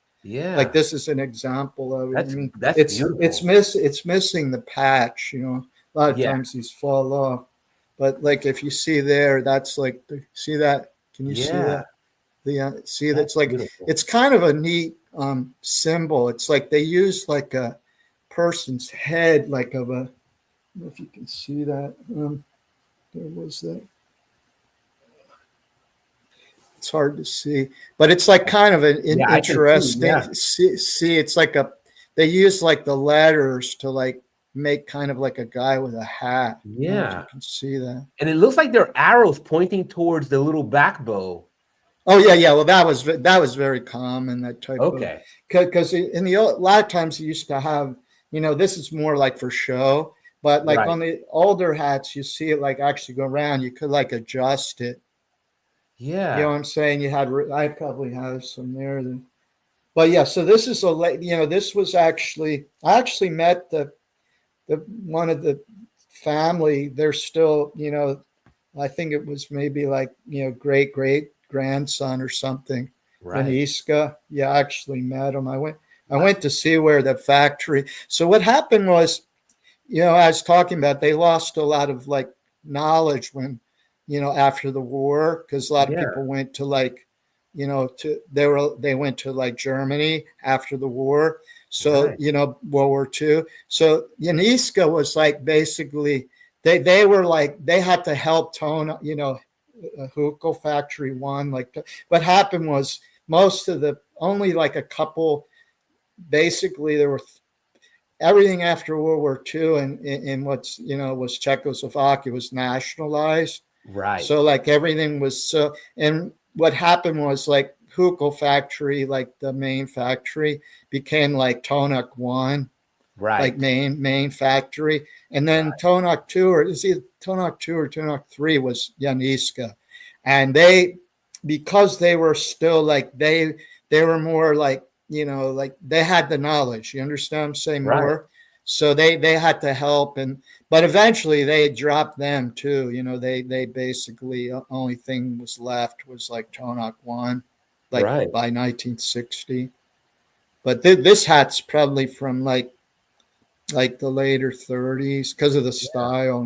Like yeah. this is an example of it. I mean, That's beautiful. it's missing the patch. A lot of Yeah, times these fall off, but like if you see there, that's like see that. Can you see yeah. that? The see That's that's like beautiful. it's kind of a neat symbol. It's like they used like a person's head, like of a. I don't know if you can see that. There was that. It's hard to see, but it's like kind of an Yeah, I can see. interesting. Yeah, See, it's like they use like the letters to like make kind of like a guy with a hat. I don't know if you yeah. can see that. And it looks like they're arrows pointing towards the little back bow. Oh yeah, yeah. Well, that was very common, that type of, Okay, because in the a lot of times you used to have, this is more like for show, but like right. on the older hats, you see it like actually go around. You could like adjust it. You know what Yeah, I'm saying? I probably have some there. But yeah, so this is this was actually, I actually met the one of the family. They're still, I think it was maybe like, great great grandson or something. right. Yaniska. Yeah, I actually met him. I Wow. went to see where the factory. So what happened was, I was talking about they lost a lot of like knowledge when, after the war, because a lot of Yeah, people went to like, they went to like Germany after the war. So, right, World War II. So Yaniska was like basically they were like they had to help tone, a Hukel factory one. Like what happened was most of the only like a couple, basically there were everything after World War II, and in what's was Czechoslovakia was nationalized. right, So like everything was so, and what happened was like Hukel factory, like the main factory, became like Tonak one, like right, main factory, and then right, Tonak two, or is it Tonak two or Tonak three was Yaniska, and they, because they were still like they were more like, like they had the knowledge. You understand what I'm saying? right, More, so they had to help, and but eventually they dropped them too. They basically only thing was left was like Tonak one, like right. by 1960. But this hat's probably from like the later 30s because of the style.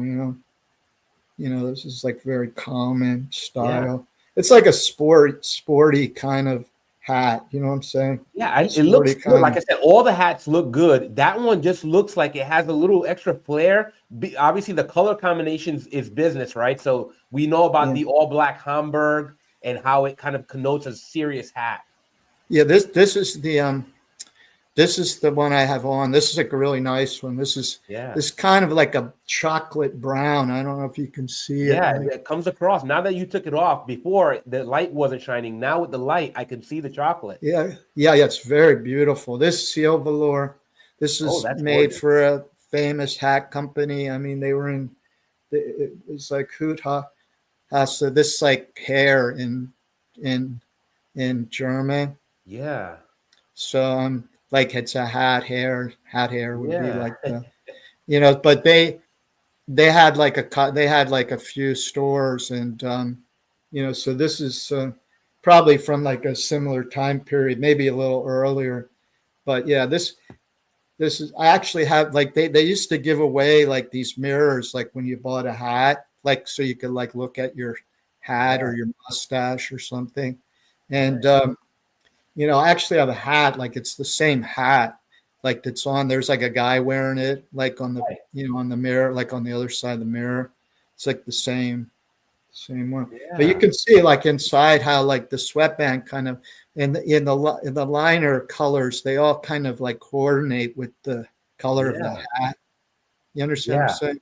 This is like very common Yeah, style. It's like a sporty kind of hat. You know what I'm saying? yeah. It Sporty looks good. kind Like of. I said, all the hats look good. That one just looks like it has a little extra flair. Obviously, the color combinations is business, right? So we know about Yeah. the all black Hamburg and how it kind of connotes a serious hat. Yeah. This is the one I have on. This is like a really nice one. Yeah. This kind of like a chocolate brown. I don't know if you can see it. Yeah, Like it comes across. Now that you took it off, before the light wasn't shining. Now with the light, I can see the chocolate. yeah, yeah, yeah. It's very beautiful. This seal velour. This Oh, is that's made gorgeous. for a famous hat company. I mean, they were in. It was like Hoot so this like hair in in German. Yeah. So like it's a hat hair would be Yeah. like the, but they had like they had like a few stores, and so this is probably from like a similar time period, maybe a little earlier. But yeah, this I actually have like they used to give away like these mirrors like when you bought a hat, like so you could like look at your hat or your mustache or something. And you know, I actually have a hat, like it's the same hat, like that's on there's like a guy wearing it, like on the you know, on the mirror, like on the other side of the mirror. It's like the same one. But you Yeah. can see like inside how like the sweatband kind of in the liner colors, they all kind of like coordinate with the color of the Yeah. hat. You understand what I'm Yeah. saying?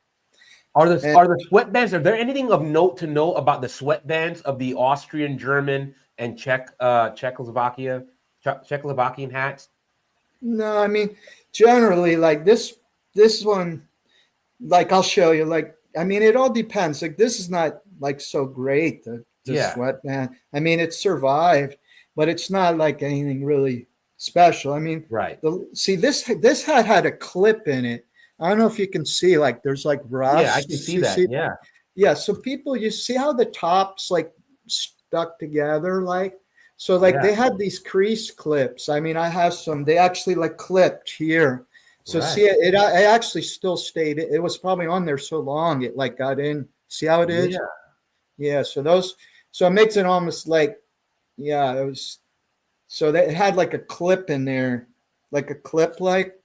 And Are the sweatbands? Are there anything of note to know about the sweatbands of the Austrian, German, and Czechoslovakian hats? no, I mean generally like this one, like I'll show you. Like I mean, it all depends. Like this is not like so great the Yeah. sweatband. I mean, it survived, but it's not like anything really special. I mean, Right. see this hat had a clip in it. I don't know if you can see. Like there's like Yeah, I can rust. see You that. see, Yeah. yeah. So people, you see how the tops like stuck together, like so. Like Yeah. they had these crease clips. I mean, I have some. They actually like clipped here. So see, Right. it actually still stayed. It was probably on there so long it like got in. See how it is? Yeah. Yeah. So those. So it makes it almost like yeah. It was so that it had like a clip in there, like a clip like,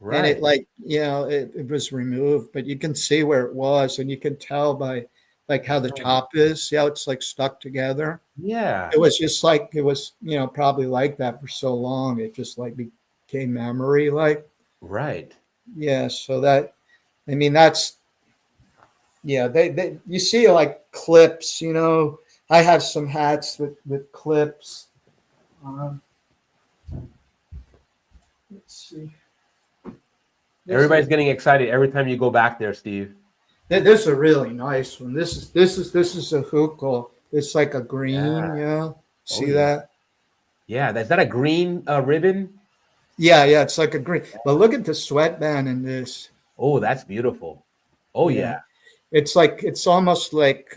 and it Right. like you know it was removed, but you can see where it was, and you can tell by like how the Right. top is. See how it's like stuck together. Yeah. It was just like it was you know probably like that for so long. It just like became memory like. Right. Yeah, so that I mean that's yeah, they you see like clips, you know. I have some hats with clips. Um, let's see. This Everybody's is getting excited every time you go back there, Steve. this is a really nice one. This is a hookah. It's like a green, Yeah. yeah. Oh See yeah. that? Yeah. Is that a green ribbon? Yeah, yeah, it's like a green. But look at the sweatband in this. Oh, that's beautiful. Oh Yeah. yeah. It's like it's almost like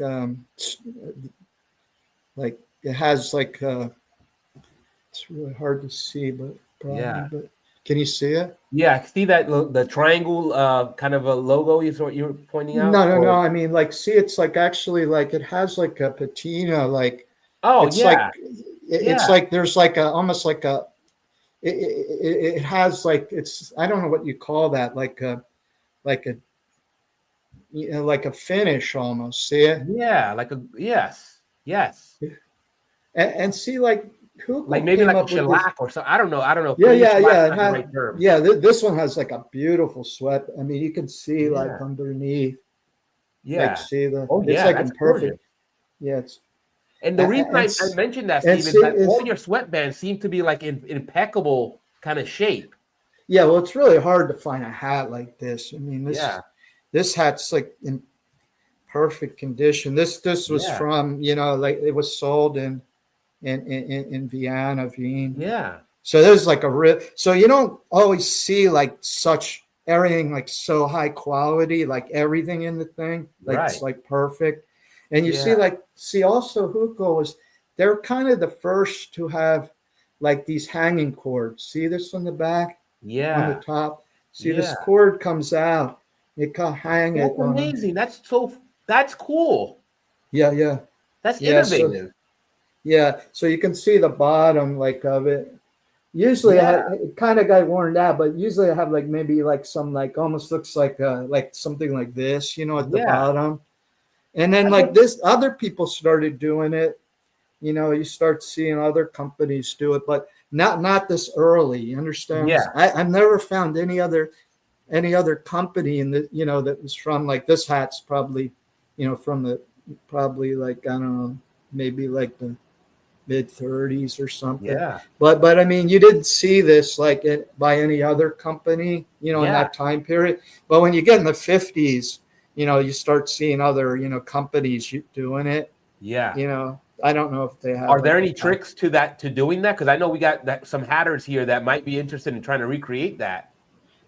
it has like it's really hard to see, but probably. Yeah. But can you see it? Yeah. See that the triangle kind of a logo is what you're pointing out? No, no, no. Or I mean, like, see, it's like actually like it has like a patina. Like oh it's like yeah. it's Yeah. like there's like a almost like a it has like it's I don't know what you call that like a you know like a finish almost. See it Yeah. Like a yes. Yes. and see like Like who maybe came like a up with this? shellac or something. I don't know. I don't know. Yeah, Maybe yeah, shellac yeah. not the right term. Yeah, this one has like a beautiful sweat. I mean, you can see like Yeah. underneath, like Yeah. see the. Oh It's yeah. like in That's gorgeous. perfect. Yeah, it's And the reason I mentioned that, and Steve, is see that it's all your sweatbands seem to be like in impeccable kind of shape. yeah. Well, it's really hard to find a hat like this. I mean, Yeah. this hat's like in perfect condition. This was Yeah. from you know like it was sold in Vienna, Wien. Yeah. So there's like a real. So you don't always see like such everything like so high quality, like everything in the thing, like it's Right. like perfect. And you see Yeah. like see also Hugo was they're kind of the first to have like these hanging cords. See this on the back, on the Yeah. top. See this Yeah. cord comes out. You can hang it That's on them. amazing. That's cool. Yeah, yeah, That's yeah. So innovative. yeah, so you can see the bottom like of it. Usually Yeah. it kind of got worn out, but usually I have like maybe like some like almost looks like something like this, you know, at the Yeah. bottom. And then I like bet- this, other people started doing it. You know, you start seeing other companies do it, but not this early. You understand? Yeah. I've never found any other company in the you know that was from like this hat's probably, you know, from the probably like I don't know, maybe like the mid 30s or something. Yeah. But I mean, you didn't see this like it by any other company, you know, in Yeah. that time period. But when you get in the 50s, you know, you start seeing other, you know, companies doing it. Yeah. You know, I don't know if they have Are there like any tricks to doing that? Because I know we got some hatters here that might be interested in trying to recreate that.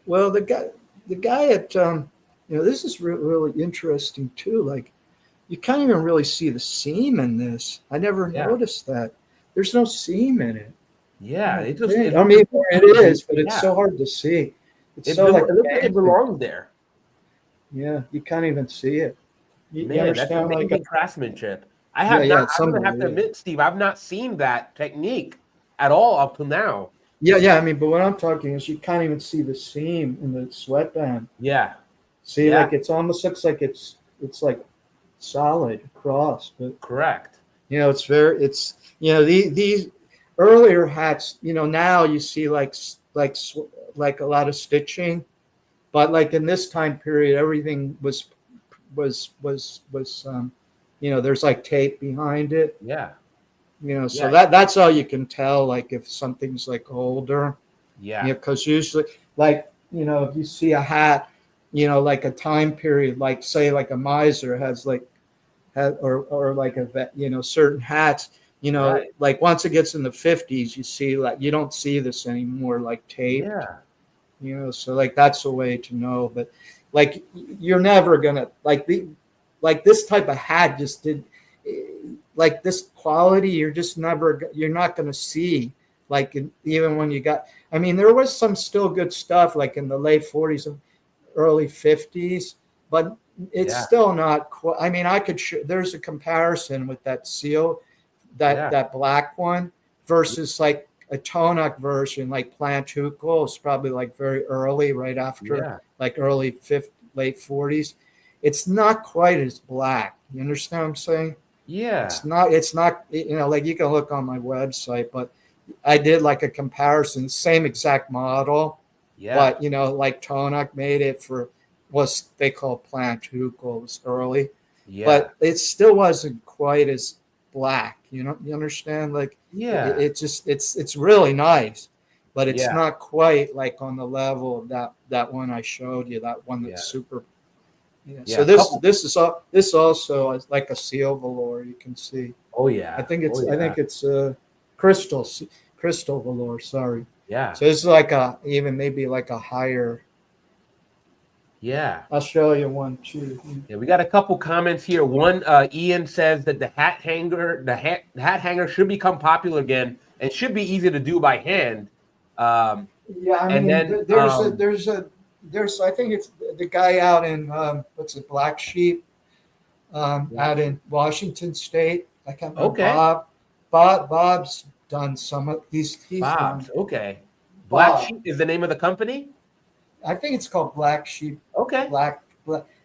well, the guy at you know, this is really interesting too. Like you can't even really see the seam in this. I never Yeah. noticed that. There's no seam in it. I Yeah. don't It just think. it I looks mean, it is, but it's yeah. so hard to see. It's so like It looks like it fancy. belongs there. Yeah, you can't even see it. You Man, that's understand? Like, amazing craftsmanship. I yeah, have yeah, not, it's I'm gonna have to unbelievable. admit, Steve, I've not seen that technique at all up to now. Yeah, yeah. I mean, but what I'm talking is you can't even see the seam in the sweatband. Yeah, See, yeah, like it's almost looks like it's like solid across, but correct. it's very these earlier hats. Now you see like a lot of stitching, but like in this time period, everything was there's like tape behind it. Yeah, So yeah, that's how you can tell like if something's like older. yeah, Because usually, like, if you see a hat, like a time period, like say like a miser has like or like certain hats, right. like once it gets in the 50s, you see like you don't see this anymore like taped, Yeah, so like that's a way to know. But like you're never gonna like this type of hat just did like this quality, you're not gonna see like even when you got. I mean, there was some still good stuff like in the late 40s and early 50s, but it's yeah, still not quite. I mean, there's a comparison with that seal, yeah, that black one versus like a Tonak version, like Plant Huckel is probably like very early, right after yeah, like late 40s. It's not quite as black. You understand what I'm saying? yeah, It's not, like you can look on my website, but I did like a comparison, same exact model, yeah, but like Tonak made it for what they call Plant Huckel, was early, yeah, but it still wasn't quite as black. You understand? Like yeah, it's really nice, but it's yeah, not quite like on the level of that one I showed you, that one that's yeah, super. Yeah. yeah. So A couple. this also is like a seal velour. You can see. Oh I yeah, think oh it's I yeah, think it's crystal crystal velour. Sorry. yeah, So it's like even maybe like a higher. yeah. I'll show you one too. Yeah, we got a couple comments here. One, Ian says that the hat hanger should become popular again and should be easy to do by hand. Um, Yeah, I and mean, then, there's I think it's the guy out in what's it, Black Sheep, out in Washington State. I can't remember. okay, Bob's done some of he's done Bob's, okay. Black Bob. Sheep is the name of the company. I think it's called Black Sheep. Okay, Black.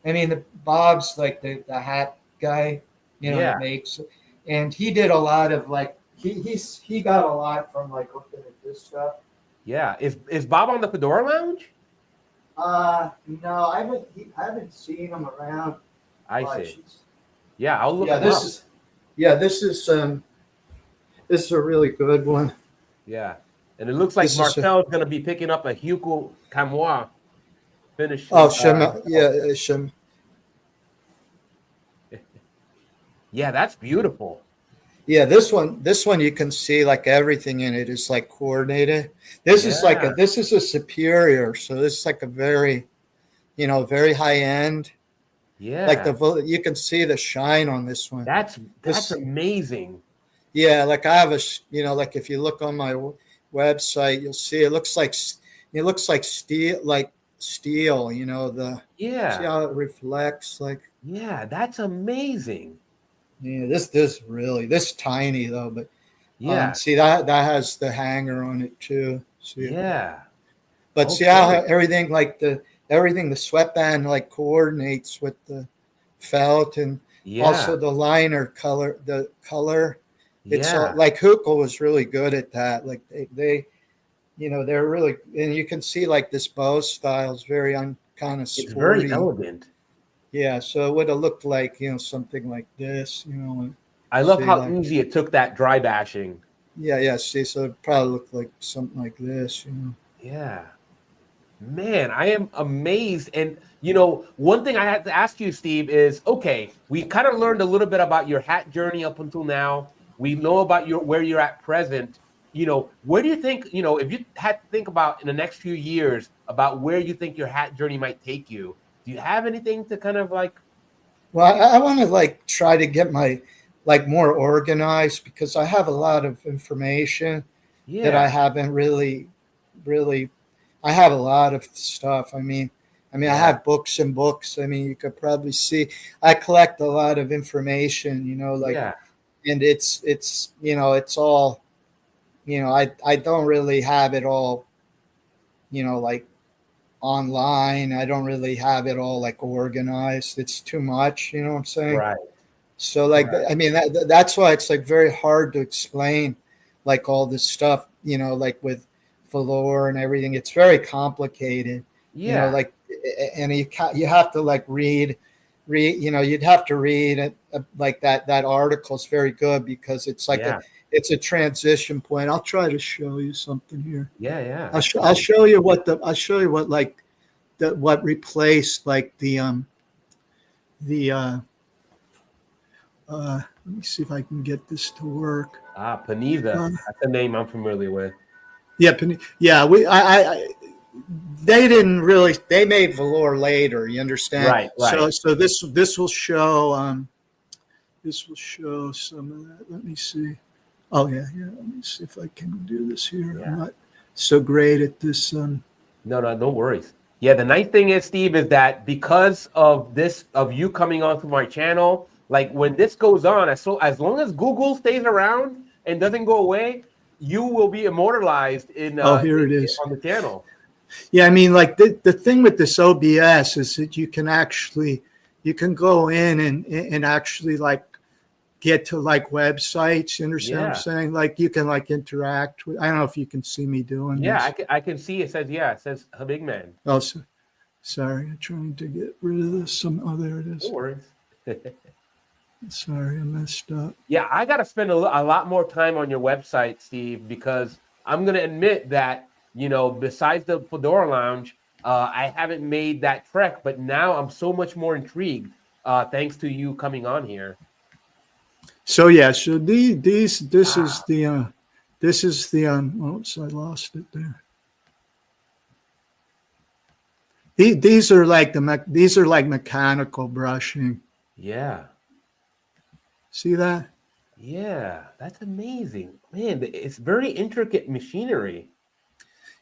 I mean, the Bob's like the hat guy, that yeah, makes. And he did a lot of like he got a lot from like looking at this stuff. yeah. Is Bob on the Fedora Lounge? No, I haven't seen him around I much. see. Yeah, I'll look Yeah, him up. yeah, this is a really good one. Yeah, and it looks like This is Marcel's going to be picking up a Hugo Camois finish. yeah, Shem. Yeah, that's beautiful. Yeah, this one you can see like everything in it is like coordinated. Yeah, This is a superior, so this is like a very, very high end. Like yeah. you can see the shine on this one. That's This amazing. Yeah, like I have like if you look on my website, you'll see it looks like steel. The see Yeah, how it reflects like. yeah, that's amazing. Yeah, this tiny though, but Yeah, see that has the hanger on it too. See, yeah. but see how Okay. everything the sweatband like coordinates with the felt, and Yeah, also the liner color, the color. It's all, yeah. like Huckel was really good at that. Like they're really, and you can see like this bow style is very kind of It's very sporty. elegant. Yeah, so it would have looked like something like this. I love See how like. easy it took that dry bashing. Yeah, yeah. See, so it probably looked like something like this. Yeah. Man, I am amazed. And one thing I had to ask you, Steve, is okay, we kind of learned a little bit about your hat journey up until now. We know about where you're at present. Where do you think, if you had to think about in the next few years about where you think your hat journey might take you, do you have anything to kind of like? Well, I want to like try to get my like more organized because I have a lot of information that I Yeah, haven't really. I have a lot of stuff. I mean, I Yeah. have books and books. I mean, you could probably see I collect a lot of information, you know, like, Yeah. and it's you know, it's all, you know, I don't really have it all, you know, like online. I don't really have it all like organized. It's too much, you know what I'm saying? Right. So like, Right. I mean, that's why it's like very hard to explain like all this stuff, you know, like with velour and everything. It's very complicated, you know, Yeah. like, and you have to like read, you know, you'd have to read it, like that article is very good because it's like Yeah. it's a transition point. I'll try to show you something here. Yeah. Yeah. I'll Absolutely. show you I'll show you what like what replaced like the let me see if I can get this to work. Ah, Panizza. Uh, That's a name I'm familiar with. yeah, yeah. They didn't really. They made velour later. You understand? Right. Right. So this will show. This will show some of that. Let me see. Oh yeah, yeah. Let me see if I can do this here. Yeah. I'm not so great at this. No, no, no worries. Yeah, the nice thing is, Steve, is that because of this, of you coming onto my channel, like when this goes on, as long as Google stays around and doesn't go away, you will be immortalized in Oh, here it is. on the channel. Yeah, I mean, like the thing with this OBS is that you can go in and actually like get to like websites. You understand what I'm Yeah. saying? Like you can like interact with. I don't know if you can see me doing Yeah, this. I can see it says, yeah, it says Habig man. Oh, sorry, I'm trying to get rid of this. Oh, there it is. No worries. Sorry, I messed up. Yeah, I got to spend a lot more time on your website, Steve, because I'm going to admit that, you know, besides the Fedora Lounge, I haven't made that trek, but now I'm so much more intrigued thanks to you coming on here. So yeah, so this is the oops, I lost it there. These are like mechanical brushing. Yeah. See that? Yeah, that's amazing. Man, it's very intricate machinery.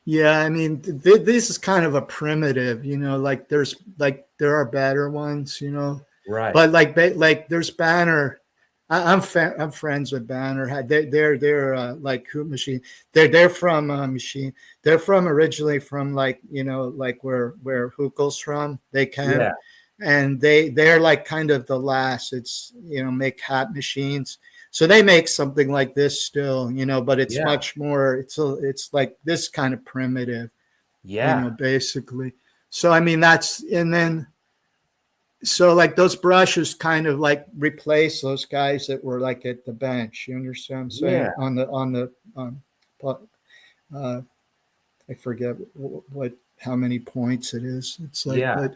Yeah, I mean, this is kind of a primitive, you know, like there are better ones, you know, Right. but like there's Banner. I'm friends with Banner. They're like hoop machine. They're from machine. They're from originally from like, you know, like where Huckel's from. They came, Yeah. and they're like kind of the last. It's, you know, make hat machines. So they make something like this still, you know, but it's Yeah. much more. It's like this kind of primitive, Yeah. you know, basically. So I mean and then so like those brushes kind of like replace those guys that were like at the bench. You understand what I'm saying? Yeah. I forget how many points it is. It's like, Yeah. but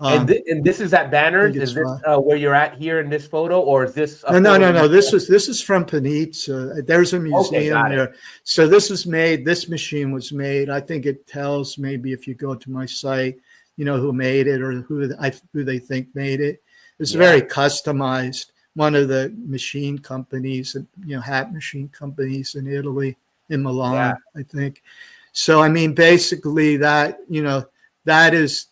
And this is at Banners. Is this where you're at here in this photo, or is this? No. This is from Panizza. There's a museum there. So this machine was made. I think it tells maybe if you go to my site, you know, who made it or who they think made it. It's very customized. One of the machine companies, you know, hat machine companies in Italy, in Milan, I think. So, I mean, basically that, you know, that is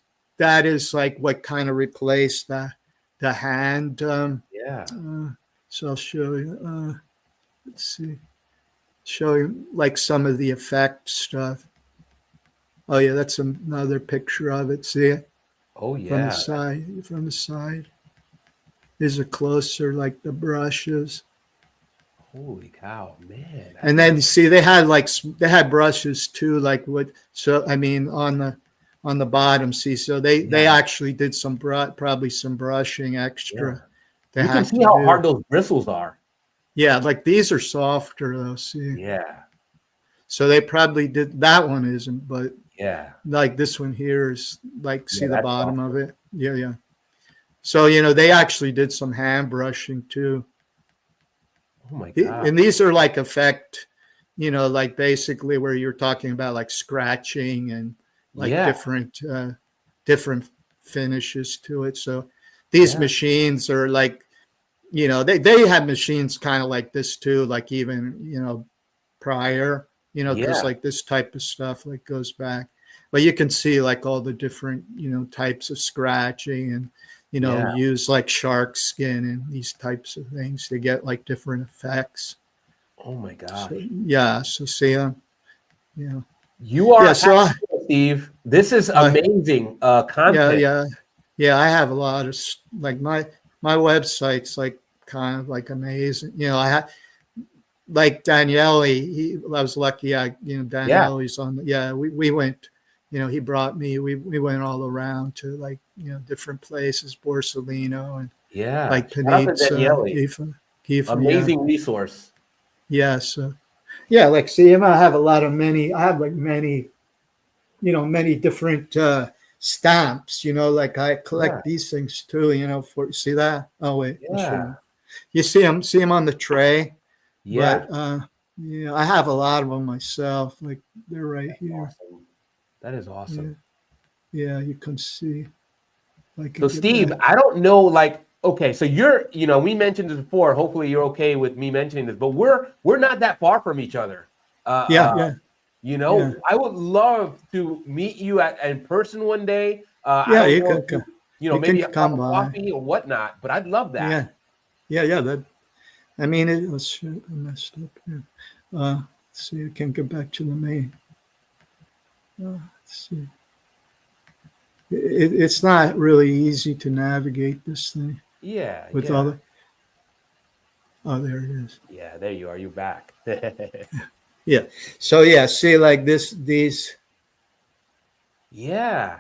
like what kind of replaced the hand. So I'll show you. Let's see. Show you like some of the effect stuff. Oh yeah, that's another picture of it. See it? Oh yeah. From the side. From the side. These are closer, like the brushes. Holy cow, man! And then you see they had brushes too, like what? So I mean, on the bottom, see, so they actually did probably some brushing extra. Yeah. You can see how hard those bristles are. Yeah, like these are softer though. See. Yeah. So they probably did that one isn't, but yeah, like this one here is like see the bottom of it. Yeah, yeah. So you know they actually did some hand brushing too. Oh my god! And these are like effect, you know, like basically where you're talking about like scratching and like different finishes to it. So these machines are like, you know, they have machines kind of like this too, like even, you know, prior, you know, because like this type of stuff like goes back. but you can see like all the different, types of scratching, and, Yeah. use like shark skin and these types of things to get like different effects. Oh my So, gosh. yeah. So see, yeah. You are Yeah. a So happy man, Steve. This is amazing yeah, content. yeah, yeah. I have a lot of like my website's like kind of like amazing. I had like Daniele. I was lucky. Yeah. Daniele's on. Yeah, we went. He brought me. We went all around to like different places, Borsellino and Yeah. like Shout out to Panizza, Daniele. Kiefer. Yeah, Amazing resource. yeah. So yeah, like see, I have a lot of many. I have like many many different stamps. Like I Yeah. collect these things too. For see that. Oh wait, I'll show Yeah. you. You see them on the tray, Yeah. but I have a lot of them myself. Like they're right here. Awesome. That is Yeah, awesome. yeah, you can see. If I So can get Steve, back. I don't know, like, okay, so you're, we mentioned this before. Hopefully you're okay with me mentioning this, but we're not that far from each other. Yeah, yeah, yeah, I would love to meet you in person one day. I yeah. don't You know can if you, you can maybe a cup come of by. coffee or whatnot, but I'd love that. Yeah, yeah, yeah. That I mean, let's shit, I messed up here. Let's see. I can't get back to the main. Let's see. It's not really easy to navigate this thing Yeah, with all yeah. the. Oh, there it is. Yeah, there you are. You're back. Yeah. So yeah, see, like these. Yeah.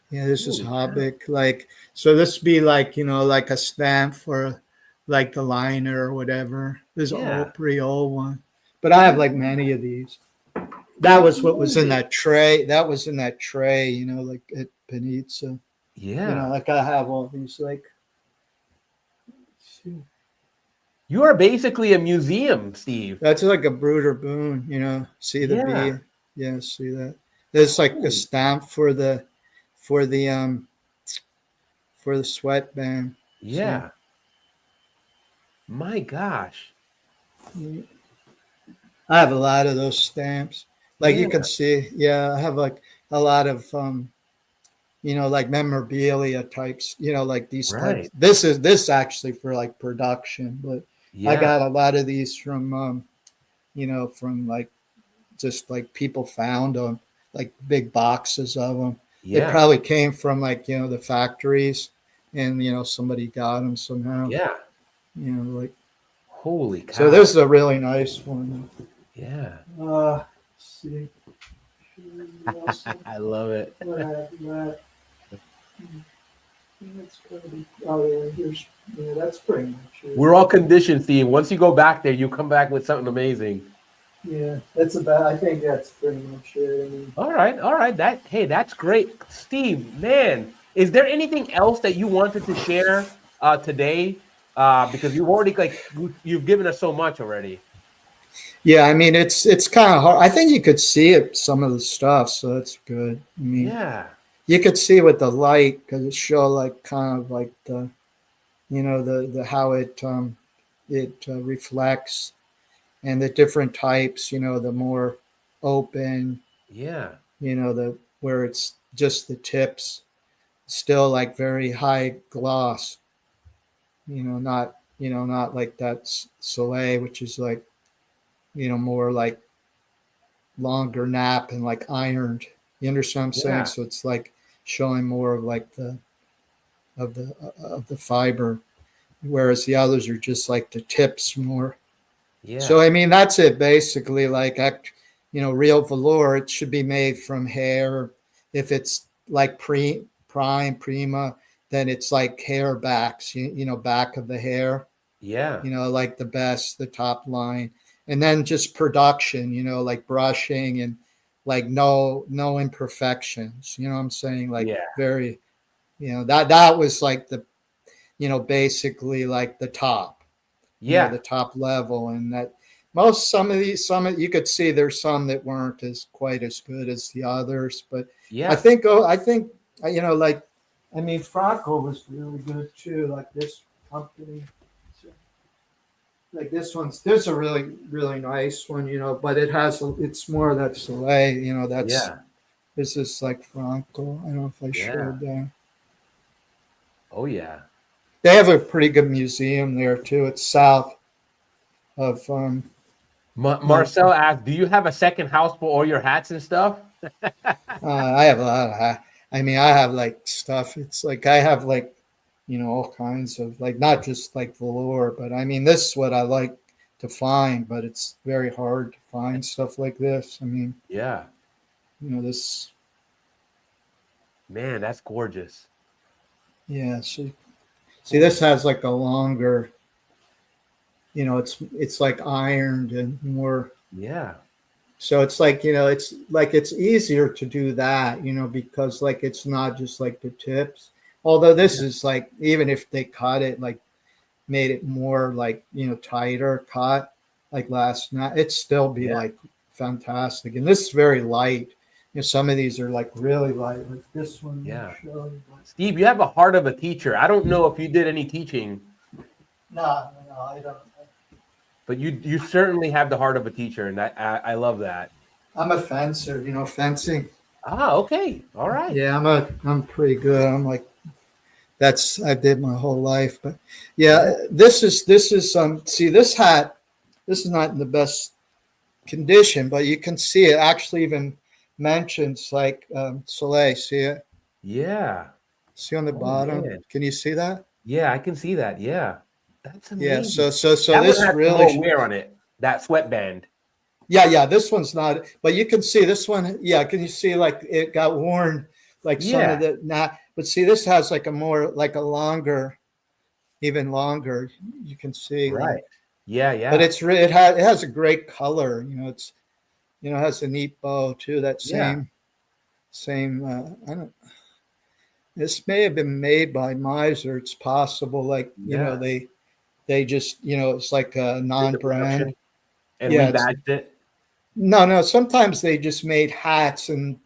Yeah, this is Holy cow. Habig. Like, so this be like like a stamp for like the liner or whatever. This is an Yeah. old, pretty old one, but I have like many of these. That That's was what was in amazing. that tray. That was in that tray. Like at Panizza. Yeah. Like I have all these. Like, see. You are basically a museum, Steve. That's like a Bruder Boon. See the Yeah. B. Yeah, see that. There's like a Holy. stamp for the sweatband. So. Yeah. My gosh. Yeah. I have a lot of those stamps. Like Yeah. you can see, yeah, I have like a lot of like memorabilia types, like these types. Right. This actually for like production, but I Yeah. got a lot of these from from like just like people found them, like big boxes of them. They Yeah. probably came from like the factories, and somebody got them somehow. Yeah. Like Holy so. This cow. is a really nice one. Yeah. Let's see. I love it. That's gonna be. Oh yeah, that's pretty much it. We're all conditioned, Steve. Once you go back there, you come back with something amazing. Yeah, that's about. I think that's pretty much it. All right. All right. That's great. Steve, man, is there anything else that you wanted to share today? Because you've already you've given us so much already. Yeah, I mean it's kind of hard. I think you could see it some of the stuff, so that's good. I mean, Yeah. you could see with the light because it show like kind of like the the how it reflects, and the different types. The more open. Yeah. The where it's just the tips, still like very high gloss. Not like that Soleil, which is like more like longer nap and like ironed. You understand what I'm saying? Yeah. So it's like showing more of like the fiber, whereas the others are just like the tips more. So Yeah. I mean that's it basically. Like real velour, it should be made from hair. If it's like prima, then it's like hair backs. Back of the hair. Yeah. Like the top line, and then just production. Like brushing and like no imperfections. You know what I'm saying? Like Yeah. very. That was like the basically like the top. Yeah. The top level, and that some of you could see there's some that weren't as quite as good as the others, but Yeah. I think like I mean Franco was really good too, like this company. Like this a really really nice one, but it's more of that Soleil, that's Yeah. This is like Franco. I don't know if I Yeah. showed that. Oh yeah. They have a pretty good museum there too. It's south of Marcel asked, "Do you have a second house for all your hats and stuff?" I have a lot of. I mean, I have like stuff. It's like I have like, all kinds of like not just like velour, but I mean, this is what I like to find, but it's very hard to find stuff like this. I mean, Yeah. this. Man, that's gorgeous. Yeah. See, this has like a longer. It's like ironed and more. Yeah. So it's like, it's easier to do that, because like it's not just like the tips. Although this is like, even if they cut it, like made it more like, tighter cut like last night, it'd still be Yeah. like fantastic. And this is very light. Some of these are like really light, like this one. Yeah. Steve, you have a heart of a teacher. I don't know if you did any teaching. No, I don't. But you certainly have the heart of a teacher, and I love that. I'm a fencer, fencing. Ah, okay. All right. Yeah, I'm pretty good. I'm like, I did my whole life. But yeah, this is see, this hat, this is not in the best condition, but you can see it actually even mentions like Soleil. See it? Yeah. See on the Oh bottom? man. Can you see that? Yeah, I can see that. Yeah. That's Yeah. amazing. So That one this has some really. more wear on it. That sweatband. Yeah. This one's not, but you can see this one. Yeah. Can you see like it got worn, like some of Yeah. the not? But see, this has like a more like a longer, even longer. You can see Right. like. Yeah, But yeah. it has a great color. It has a neat bow too. That Yeah. same. I don't. This may have been made by Mayser. It's possible. Like Yeah. they just it's like a Did the production non-brand. and Yeah. It's rebadged it. no. Sometimes they just made hats and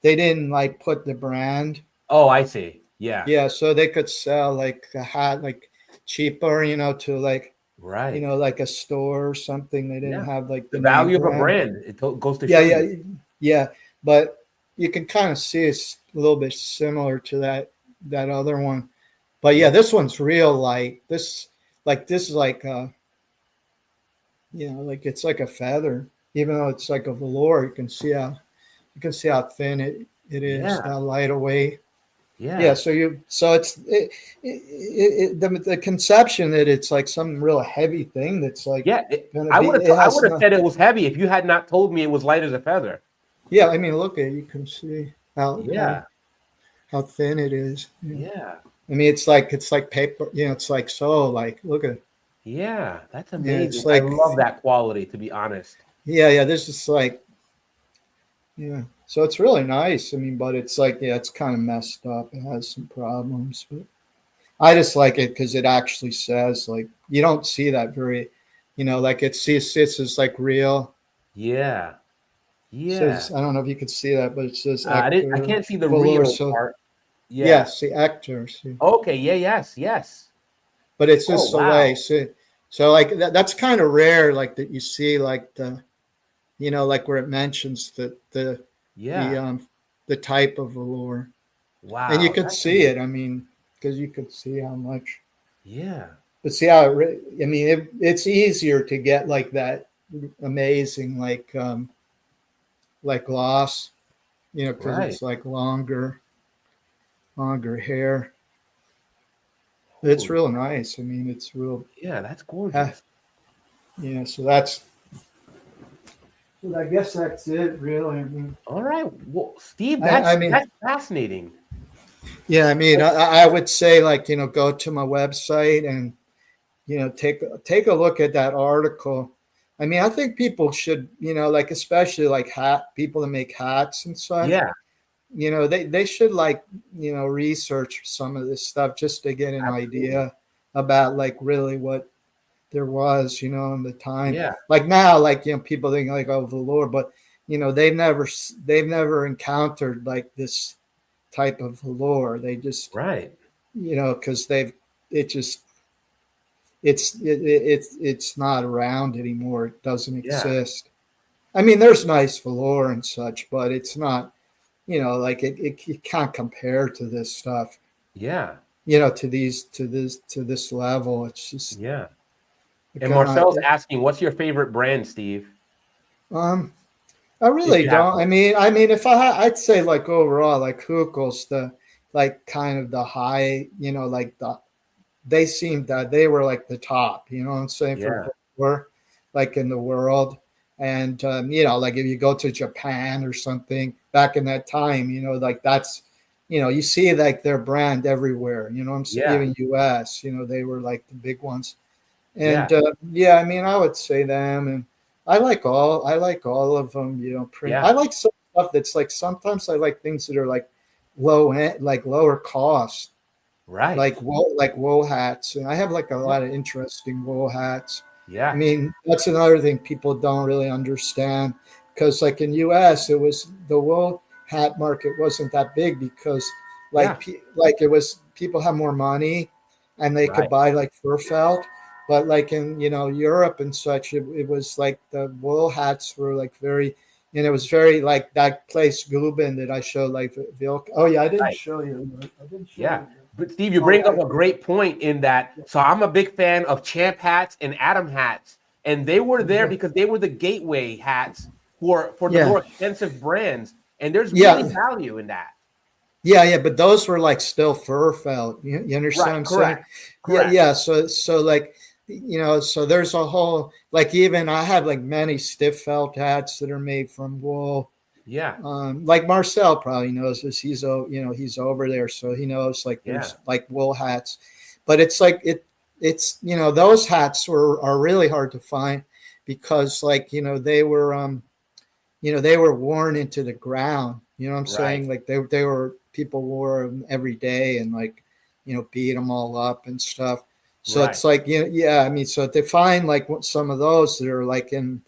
they didn't like put the brand. Oh, I see. Yeah. Yeah, so they could sell like a hat like cheaper, to like Right. like a store or something. They didn't Yeah. have like The the name value of a brand. brand. Goes to Yeah, show yeah, you. yeah. But you can kind of see it's a little bit similar to that other one. But yeah, Yeah. this one's real light. This is like like it's like a feather. Even though it's like a velour, you can see how thin it is, Yeah. how light away. Yeah, Yeah. so the conception that it's like some real heavy thing that's like Yeah. gonna be it I has would have no. said it was heavy if you had not told me it was light as a feather. Yeah, I mean, look at it, you can see how how Yeah. how thin it is. Yeah. I mean, it's like paper. It's like so. Like, look at. Yeah. That's Yeah, amazing. it's I like. love that quality, to be honest. Yeah. This is like. Yeah. So it's really nice. I mean, but it's like, yeah, it's kind of messed up. It has some problems, but I just like it because it actually says like you don't see that very, like it's just like real. Yeah. It Yeah. says I don't know if you could see that, but it says I Echter, can't see the Velour. real So part. yeah, Yeah. see Echter. See. Okay. Yeah. Yes. Yes. But it's Oh, just Soleil. wow. So like that's kind of rare, like that you see like like where it mentions the Yeah. the type of velour, and you Wow. could That's see amazing. it. I mean, because you could see how much. Yeah. But see how I mean, it's easier to get like that amazing like gloss, because Right. it's like longer hair. It's Holy. real nice. I mean, it's real. Yeah. That's Uh, gorgeous. yeah, so that's. Well, I guess that's it, really. I mean, All right. Well, Steve, I mean, that's fascinating. yeah. I mean, I would say like go to my website and take a look at that article. I mean, I think people should like especially like hat people that make hats and such. Yeah. They should like research some of this stuff just to get an Absolutely. idea about like really what there was in the time. Yeah. Like now, like people think like, oh, velour, but they've never encountered like this type of velour. They just Right. because it just it's not around anymore. It doesn't Yeah. exist. I mean, there's nice velour and such, but it's not like it can't compare to this stuff, Yeah. to this level. It's just Yeah. And kind Marcel's of, asking, what's your favorite brand, Steve? um, I If really you have don't. one. I mean, if I'd say like overall, like Hugel's like kind of the high, like they seemed that they were like the top, what I'm saying, Yeah. for like in the world. And, like if you go to Japan or something back in that time, like that's, you see like their brand everywhere, I'm saying, Yeah. even US, they were like the big ones. Yeah. And yeah, I mean, I would say them, and I like all of them. Print. I Yeah. like some stuff that's like sometimes I like things that are like low end, like lower cost, Right. like wool hats, and I have like a Yeah. lot of interesting wool hats. I Yeah. mean, that's another thing people don't really understand because, like in U.S., it was the wool hat market wasn't that big because, Yeah. like it was people have more money, and they could Right. buy like fur felt, but like in Europe and such, it was like the wool hats were like very, and it was very like that place Gubin that I showed like oh yeah, I didn't Right. show you. I didn't show Yeah. you. But Steve, you Oh bring yeah, up a great point in that. So I'm a big fan of Champ hats and Adam hats, and they were there yeah, because they were the gateway hats for the yeah, more expensive brands, and there's really yeah, value in that. yeah. But those were like still fur felt. You understand what Right. I'm saying? Correct. Yeah, Correct. yeah. So like, so there's a whole like even I have like many stiff felt hats that are made from wool. Yeah. Like Marcel probably knows this. He's over there, so he knows like Yeah. there's like wool hats, but it's like it's those hats are really hard to find because like they were worn into the ground. You know what I'm Right. saying? Like they were people wore them every day and like beat them all up and stuff. So Right. it's like yeah. I mean, so to find like some of those that are like in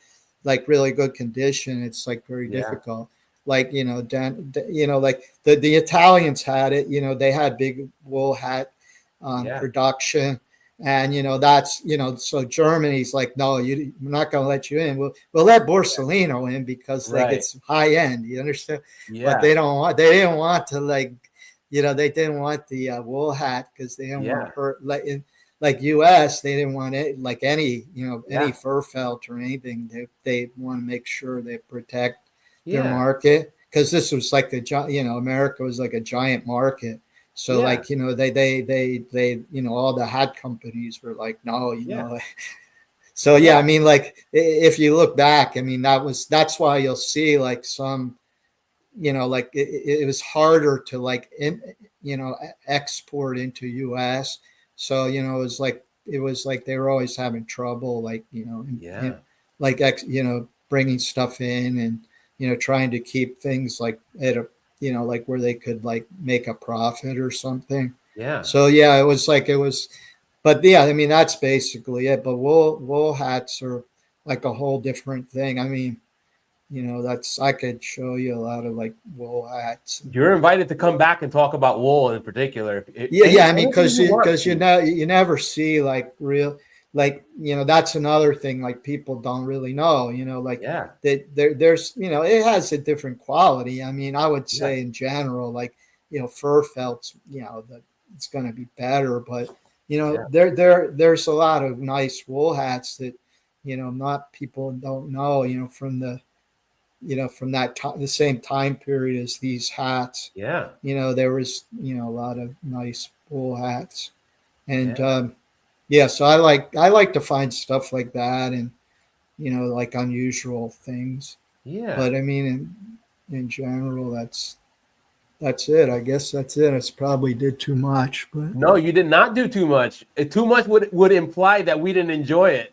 like really good condition, it's like very Yeah. difficult. Like like the Italians had it. They had big wool hat Yeah. production, and that's so Germany's like, no, we're not going to let you in. We'll let Borsalino in because like Right. it's high end, you understand? But Yeah. they didn't want to like they didn't want the wool hat because they didn't want to Yeah. hurt like US. They didn't want it like any any Yeah. fur felt or anything. They want to make sure they protect their Yeah. market because this was like America was like a giant market. So Yeah. like they all the hat companies were like, no, Yeah. so yeah, Yeah. I mean, like if you look back, I mean that's why you'll see like some like it was harder to like export into US. So it was like they were always having trouble like Yeah. like bringing stuff in and trying to keep things like at a like where they could like make a profit or something. Yeah. So yeah, it was but yeah, I mean that's basically it. But wool hats are like a whole different thing. I mean, that's I could show you a lot of like wool hats. You're invited to come back and talk about wool in particular. Yeah, yeah. I mean, Anything you want, because Steve. you never see like real like that's another thing like people don't really know. Like Yeah. that there's it has a different quality. I mean, I would Yeah. say in general like fur felts that it's going to be better, but Yeah. there's a lot of nice wool hats that not people don't know from from that time, the same time period as these hats. Yeah. There was a lot of nice wool hats, and Yeah. yeah, so I like to find stuff like that, and like unusual things. Yeah. But I mean, in general, that's it. I guess that's it. I probably did too much, but No, you did not do too much. Too much would imply that we didn't enjoy it.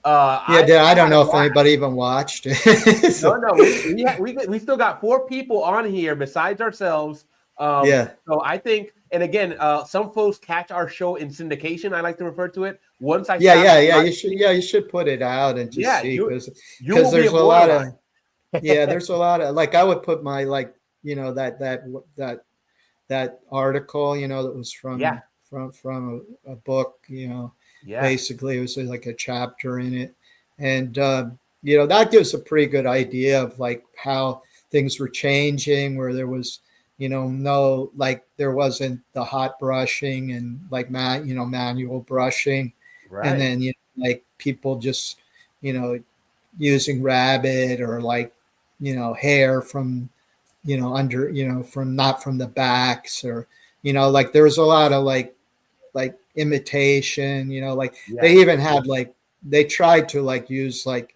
yeah, I I don't had a know if blast. anybody even watched it. No, So, no, we still got 4 people on here besides ourselves. yeah, So I think, and again, some folks catch our show in syndication. I like to refer to it. Once I yeah, stop yeah, the yeah. live stream, You should put it out and just yeah, see you will be there's a lot immortalized. of yeah, there's a lot of like I would put my like that that article that was Yeah, from a book yeah, basically it was like a chapter in it, and that gives a pretty good idea of like how things were changing, where there was, no, like there wasn't the hot brushing and like manual brushing, and Right. then like people just using rabbit or like hair from under from not from the backs, or like there was a lot of like imitation, like they Yeah. even had like they tried to like use like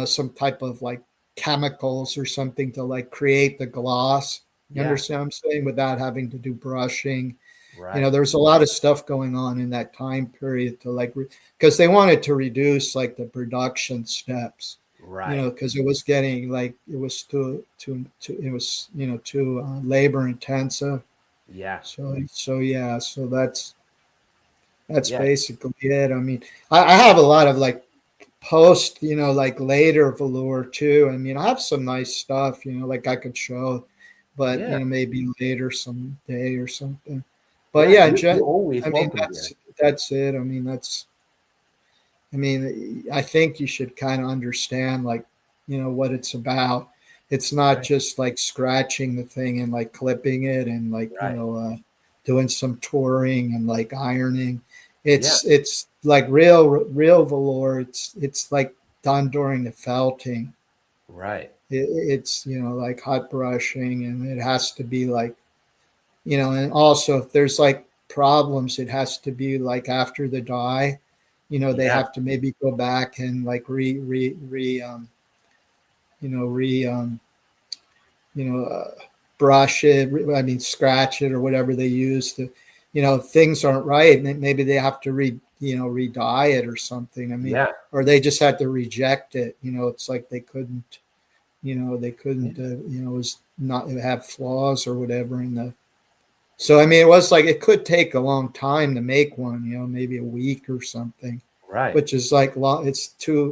some type of like chemicals or something to like create the gloss. You Yeah. understand what I'm saying? Without having to do brushing. Right. There's a lot of stuff going on in that time period to like because they wanted to reduce like the production steps, Right. because it was getting like it was too it was too labor intensive. Yeah. So yeah, so that's Yeah. basically it. I mean, I have a lot of like post, like later velour too. I mean, I have some nice stuff, like I could show, but Yeah. maybe later someday or something. But Yeah. yeah, You're always I mean, welcome here. that's it. I mean, I think you should kind of understand like, what it's about. It's not Right. just like scratching the thing and like clipping it and like, Right. doing some touring and like ironing. Yeah. It's like real velour. It's like done during the felting. Right. It's like hot brushing, and it has to be like and also if there's like problems, it has to be like after the dye. They Yeah. have to maybe go back and like re you know re you know brush it. I mean, scratch it or whatever they use to, if things aren't right, maybe they have to re-dye it or something. I mean, Yeah. or they just had to reject it. It's like they couldn't. Yeah. It was not it had flaws or whatever in the. So I mean, it was like it could take a long time to make one. Maybe a week or something, Right. which is like long. It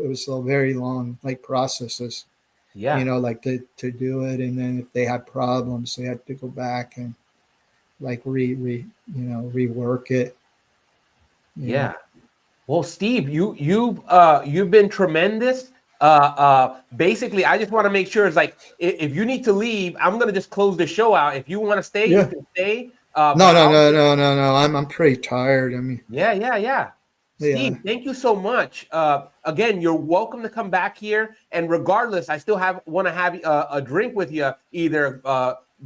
was a very long like processes. Yeah. Like to do it, and then if they had problems, they had to go back and like rework it. Yeah. Yeah. Well, Steve, you've been tremendous. Basically, I just want to make sure it's like if you need to leave, I'm gonna just close the show out. If you want to stay, you Yeah. can stay. No, But no, I'll no, no, no, no. I'm pretty tired. I mean, Yeah, yeah, yeah. yeah, Steve, thank you so much. Again, you're welcome to come back here. And regardless, I still want to have a drink with you, either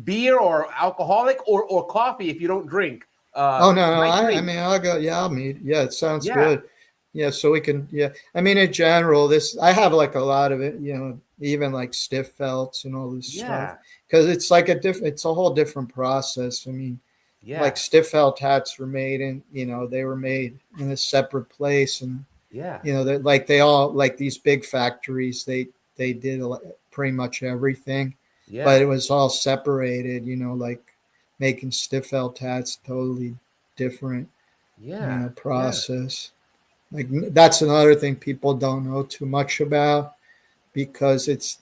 beer or alcoholic or coffee if you don't drink. Oh no, no. Light I drink. mean, I'll go. Yeah, I'll meet. Yeah, it sounds Yeah, good. Yeah, so we can. Yeah, I mean, in general, this I have like a lot of it. Even like stiff felts and all this stuff, yeah, because it's like It's a whole different process. I mean, like yeah, stiff felt hats were made in. They were made in a separate place, and yeah, they all like these big factories. They did pretty much everything, but yeah, it was all separated. Like making stiff felt hats totally different, yeah, yeah, process. Like that's another thing people don't know too much about because it's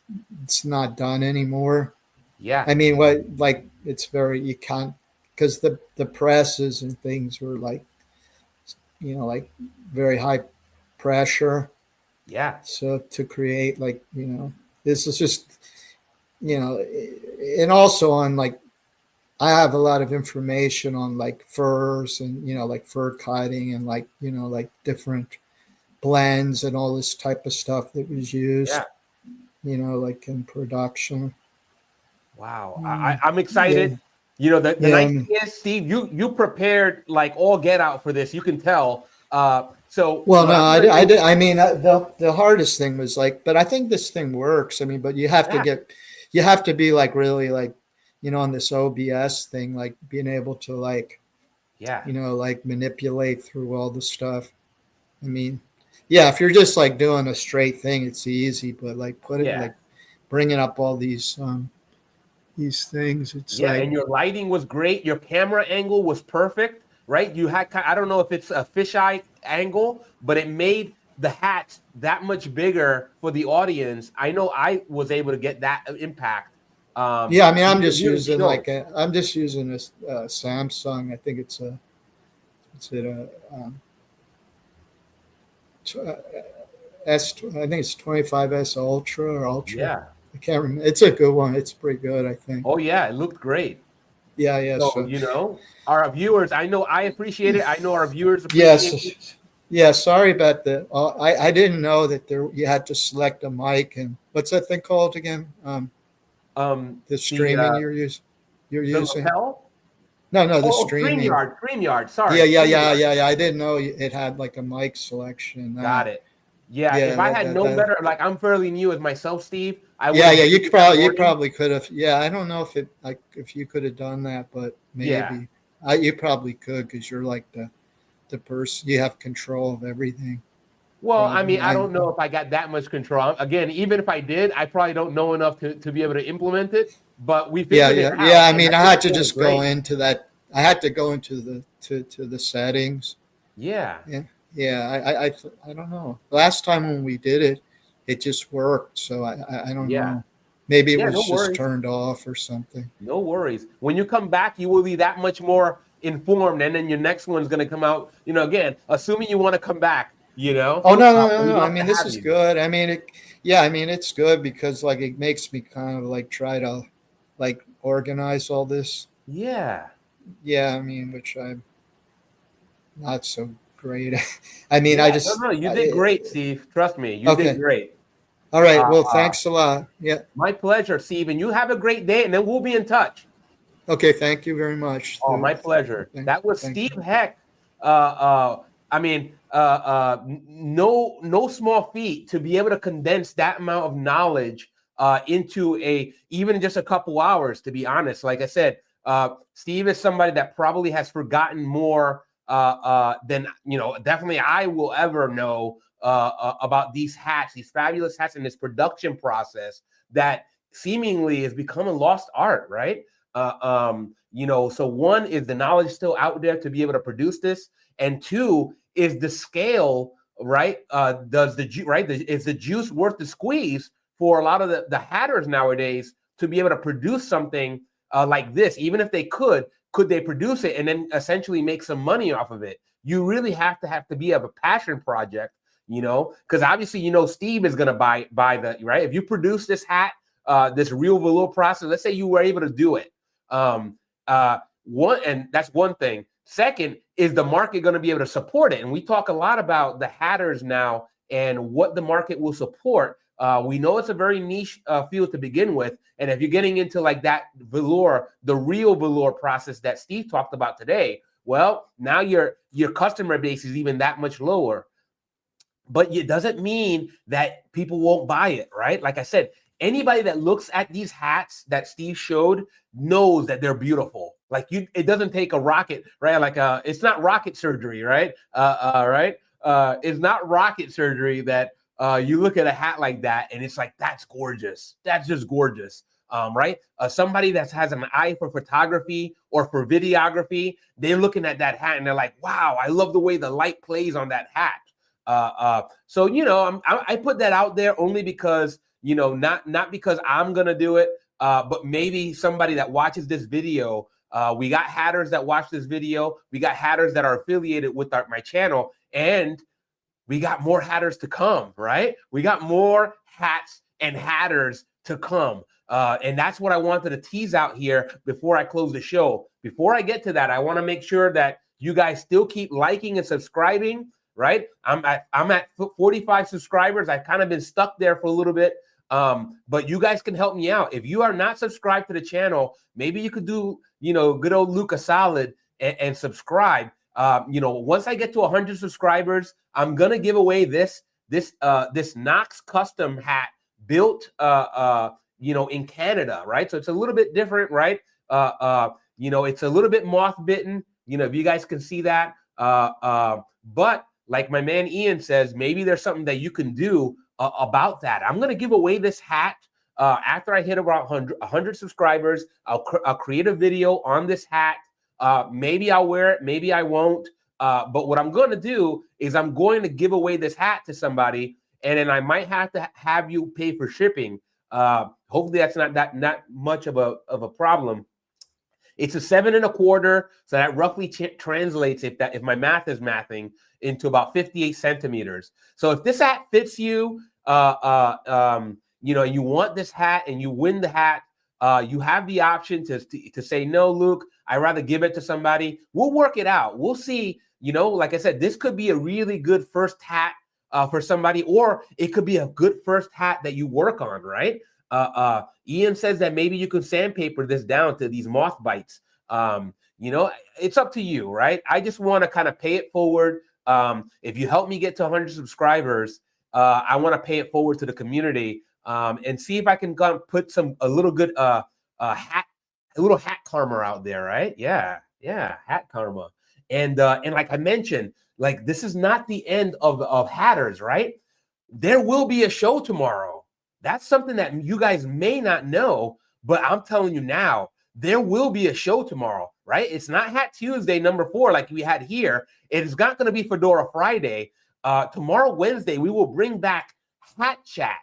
not done anymore. yeah, I mean, what like it's very you can't because the presses and things were like like very high pressure. yeah, So to create like this is just and also on like I have a lot of information on like furs and like fur cutting and like like different blends and all this type of stuff that was yeah. used like in production. Wow, Mm, I'm yeah, excited. You know, the yeah. nice thing is, Steve, you prepared like all get out for this. You can tell. So Well, what no, I'm gonna do? I mean, the hardest thing was like, but I think this thing works. I mean, but Yeah, you have to be like really like, on this OBS thing, like being able to like, yeah, like manipulate through all the stuff. I mean, yeah, if you're just like doing a straight thing, it's easy, but like put it yeah. like bringing up all these things, it's Yeah, like, and your lighting was great. Your camera angle was perfect, right? You had I don't know if it's a fisheye angle, but it made the hats that much bigger for the audience. I know I was able to get that impact. yeah. I mean, You could really show. I'm just using this Samsung. I think it's a tw- S. I think it's 25S Ultra or Ultra. Yeah, I can't remember. It's a good one. It's pretty good, I think. Oh yeah, it looked great. Yeah, yeah. So, So our viewers, I know I appreciate it. I know our viewers appreciate it. yes, yeah. Sorry about the. I didn't know that there you had to select a mic and what's that thing called again? The The streaming you're using. You're the using. lapel. No, no, the Oh, streaming. StreamYard, StreamYard. Yeah, Sorry, yeah, yeah, StreamYard. yeah, yeah. I didn't know it had like a mic selection. Got it. Yeah, Yeah, if I had no better, like I'm fairly new as myself, Steve, I would yeah, have yeah. used it this You morning. probably could have. Yeah, I don't know if it like if you could have done that, but Yeah. maybe you probably could because you're like the person you have control of everything. Well, I Probably. mean, I don't know if I got that much control. Again, even if I did, I probably don't know enough to be able to implement it. But we Yeah, figured it yeah, out, yeah. I and I mean, I think had it's to going just go great. into that. I had to go into to the settings. Yeah. Yeah, yeah. I don't know. Last time when we did it, it just worked. So I don't Yeah. know. Maybe it Yeah, no was just worries. turned off or something. No worries. When you come back, you will be that much more informed, and then your next one's going to come out. Again, assuming you want to come back. Oh no, no, no, We'd no. I love to mean, this have is you. good. I mean, yeah. I mean, it's good because like it makes me kind of like try to like organize all this. Yeah. Yeah, I mean, which I'm not so great at. I mean, I Yeah. No, just no, you did great, Steve. Trust me, you did okay. great. All right. Uh, Well, uh, thanks a lot. Yeah. my pleasure, Steve. And you have a great day, and then we'll be in touch. Okay. Thank you very much. Oh, my pleasure. That was Thank Steve you. Heck. I mean, no small feat to be able to condense that amount of knowledge into even just a couple hours. To be honest, like I said, Steve is somebody that probably has forgotten more than definitely I will ever know about these hats, these fabulous hats, and this production process that seemingly has become a lost art, right? So one is the knowledge still out there to be able to produce this, and two is the scale, right? Is the juice worth the squeeze for a lot of the hatters nowadays to be able to produce something like this? Even if they could they produce it and then essentially make some money off of it? You really have to be of a passion project, because obviously Steve is going to buy the right. If you produce this hat, this real velour process, let's say you were able to do it. And that's one thing. Second, is the market going to be able to support it? And we talk a lot about the hatters now and what the market will support. We know it's a very niche field to begin with, and if you're getting into like that velour, the real velour process that Steve talked about today, well, now your customer base is even that much lower. But it doesn't mean that people won't buy it, right? Like I said, anybody that looks at these hats that Steve showed knows that they're beautiful. Like it doesn't take a rocket, right? Like it's not rocket surgery, right? Right? It's not rocket surgery that you look at a hat like that and it's like, that's gorgeous. That's just gorgeous. Right? Somebody that has an eye for photography or for videography, they're looking at that hat and they're like, wow, I love the way the light plays on that hat. So I put that out there only because not because I'm gonna do it, but maybe somebody that watches this video. We got hatters that watch this video. We got hatters that are affiliated with my channel, and we got more hatters to come. Right? We got more hats and hatters to come. And that's what I wanted to tease out here before I close the show. Before I get to that, I want to make sure that you guys still keep liking and subscribing. Right? I'm at 45 subscribers. I've kind of been stuck there for a little bit. But you guys can help me out. If you are not subscribed to the channel, maybe you could do, good old Luca Solid and subscribe. Once I get to 100 subscribers, I'm gonna give away this Knox custom hat built in Canada, right? So it's a little bit different, right? It's a little bit moth bitten, if you guys can see that. But like my man Ian says, maybe there's something that you can do about that. I'm going to give away this hat after I hit about 100 subscribers. I'll create a video on this hat. Maybe I'll wear it. Maybe I won't. But what I'm going to do is I'm going to give away this hat to somebody, and then I might have to have you pay for shipping. Hopefully that's not much of a problem. It's a 7 1/4, so that roughly translates, if my math is mathing, into about 58 centimeters. So if this hat fits you, you know, you want this hat and you win the hat, you have the option to say, no, Luke, I'd rather give it to somebody. We'll work it out. We'll see. You know, like I said, this could be a really good first hat for somebody, or it could be a good first hat that you work on, right? Ian says that maybe you could sandpaper this down to these moth bites. You know, it's up to you, right? I just want to kind of pay it forward. If you help me get to 100 subscribers, I want to pay it forward to the community and see if I can put a little good hat, a little hat karma out there, right? Yeah, hat karma. And like I mentioned, like this is not the end of hatters, right? There will be a show tomorrow. That's something that you guys may not know, but I'm telling you now, there will be a show tomorrow, right? It's not Hat Tuesday #4 like we had here. It is not going to be Fedora Friday. Tomorrow, Wednesday, we will bring back Hat Chat.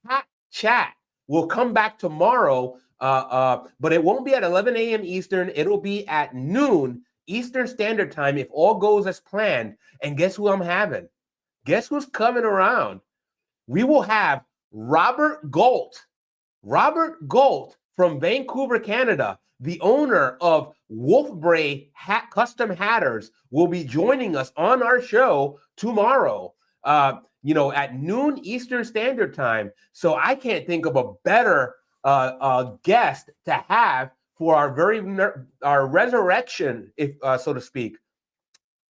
Hat Chat will come back tomorrow, but it won't be at 11 a.m. Eastern. It'll be at noon Eastern Standard Time if all goes as planned. And guess who I'm having? Guess who's coming around? We will have Robert Galt. Robert Galt from Vancouver, Canada, the owner of Wolfbray Custom Hatters, will be joining us on our show tomorrow, you know, at noon Eastern Standard Time. So I can't think of a better guest to have for our resurrection, if so to speak,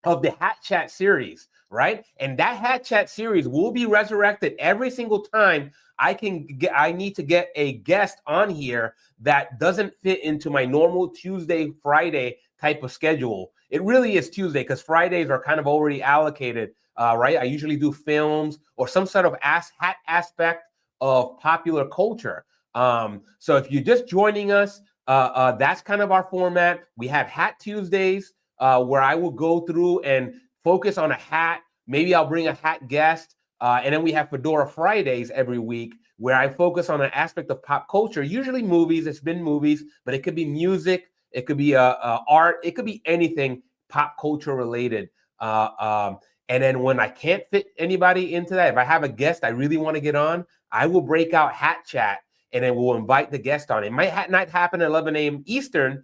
of the Hat Chat series, right? And that Hat Chat series will be resurrected every single time I need to get a guest on here that doesn't fit into my normal Tuesday, Friday type of schedule. It really is Tuesday because Fridays are kind of already allocated, right? I usually do films or some sort of hat aspect of popular culture. So if you're just joining us, that's kind of our format. We have Hat Tuesdays, where I will go through and focus on a hat. Maybe I'll bring a hat guest. And then we have Fedora Fridays every week, where I focus on an aspect of pop culture, usually movies. It's been movies, but it could be music. It could be art. It could be anything pop culture related. And then when I can't fit anybody into that, if I have a guest I really want to get on, I will break out Hat Chat, and then we'll invite the guest on. It might not happen at 11 a.m. Eastern.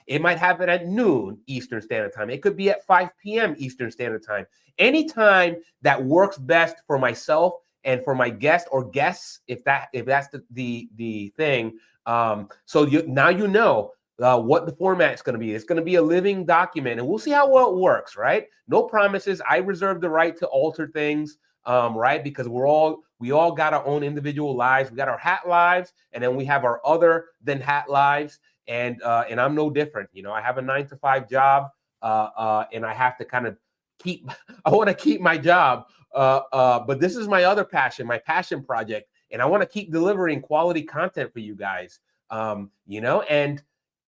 It might happen at noon Eastern Standard Time. It could be at 5 p.m. Eastern Standard Time. Anytime that works best for myself and for my guest or guests, if that's the thing. So now you know what the format is going to be. It's going to be a living document, and we'll see how well it works, right? No promises. I reserve the right to alter things, right? Because we all got our own individual lives. We got our hat lives, and then we have our other than hat lives. And I'm no different. You know, I have a 9-to-5 job, and I have to kind of I want to keep my job, but this is my other passion, my passion project, and I want to keep delivering quality content for you guys. You know, and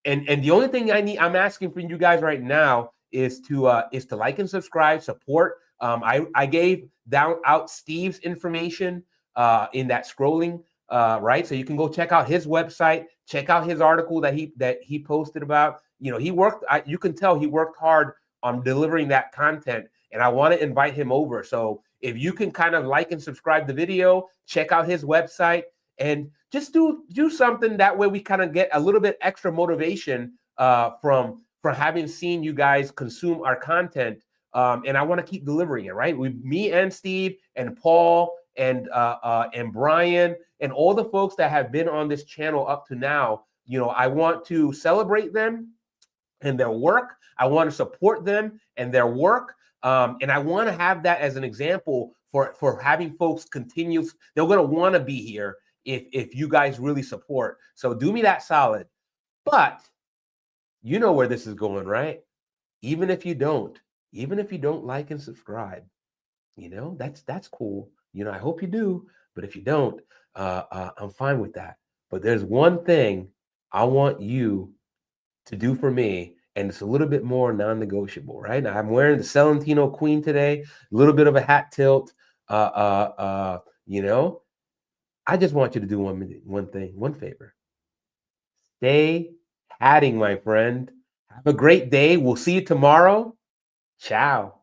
the only thing I'm asking from you guys right now is to like and subscribe, support. I gave out Steve's information in that scrolling. Right, so you can go check out his website, check out his article that he posted about. You know, he worked. You can tell he worked hard on delivering that content, and I want to invite him over. So if you can kind of like and subscribe the video, check out his website, and just do something that way we kind of get a little bit extra motivation from having seen you guys consume our content. And I want to keep delivering it, right? Me and Steve and Paul and Brian and all the folks that have been on this channel up to now. You know, I want to celebrate them and their work. I want to support them and their work. And I want to have that as an example for having folks continue. They're going to want to be here if you guys really support. So do me that solid. But you know where this is going, right? Even if you don't like and subscribe, you know, that's cool. You know, I hope you do. But if you don't, I'm fine with that. But there's one thing I want you to do for me, and it's a little bit more non-negotiable, right? Now, I'm wearing the Celentino Queen today, a little bit of a hat tilt. You know, I just want you to do one favor. Stay hatting, my friend. Have a great day. We'll see you tomorrow. Ciao.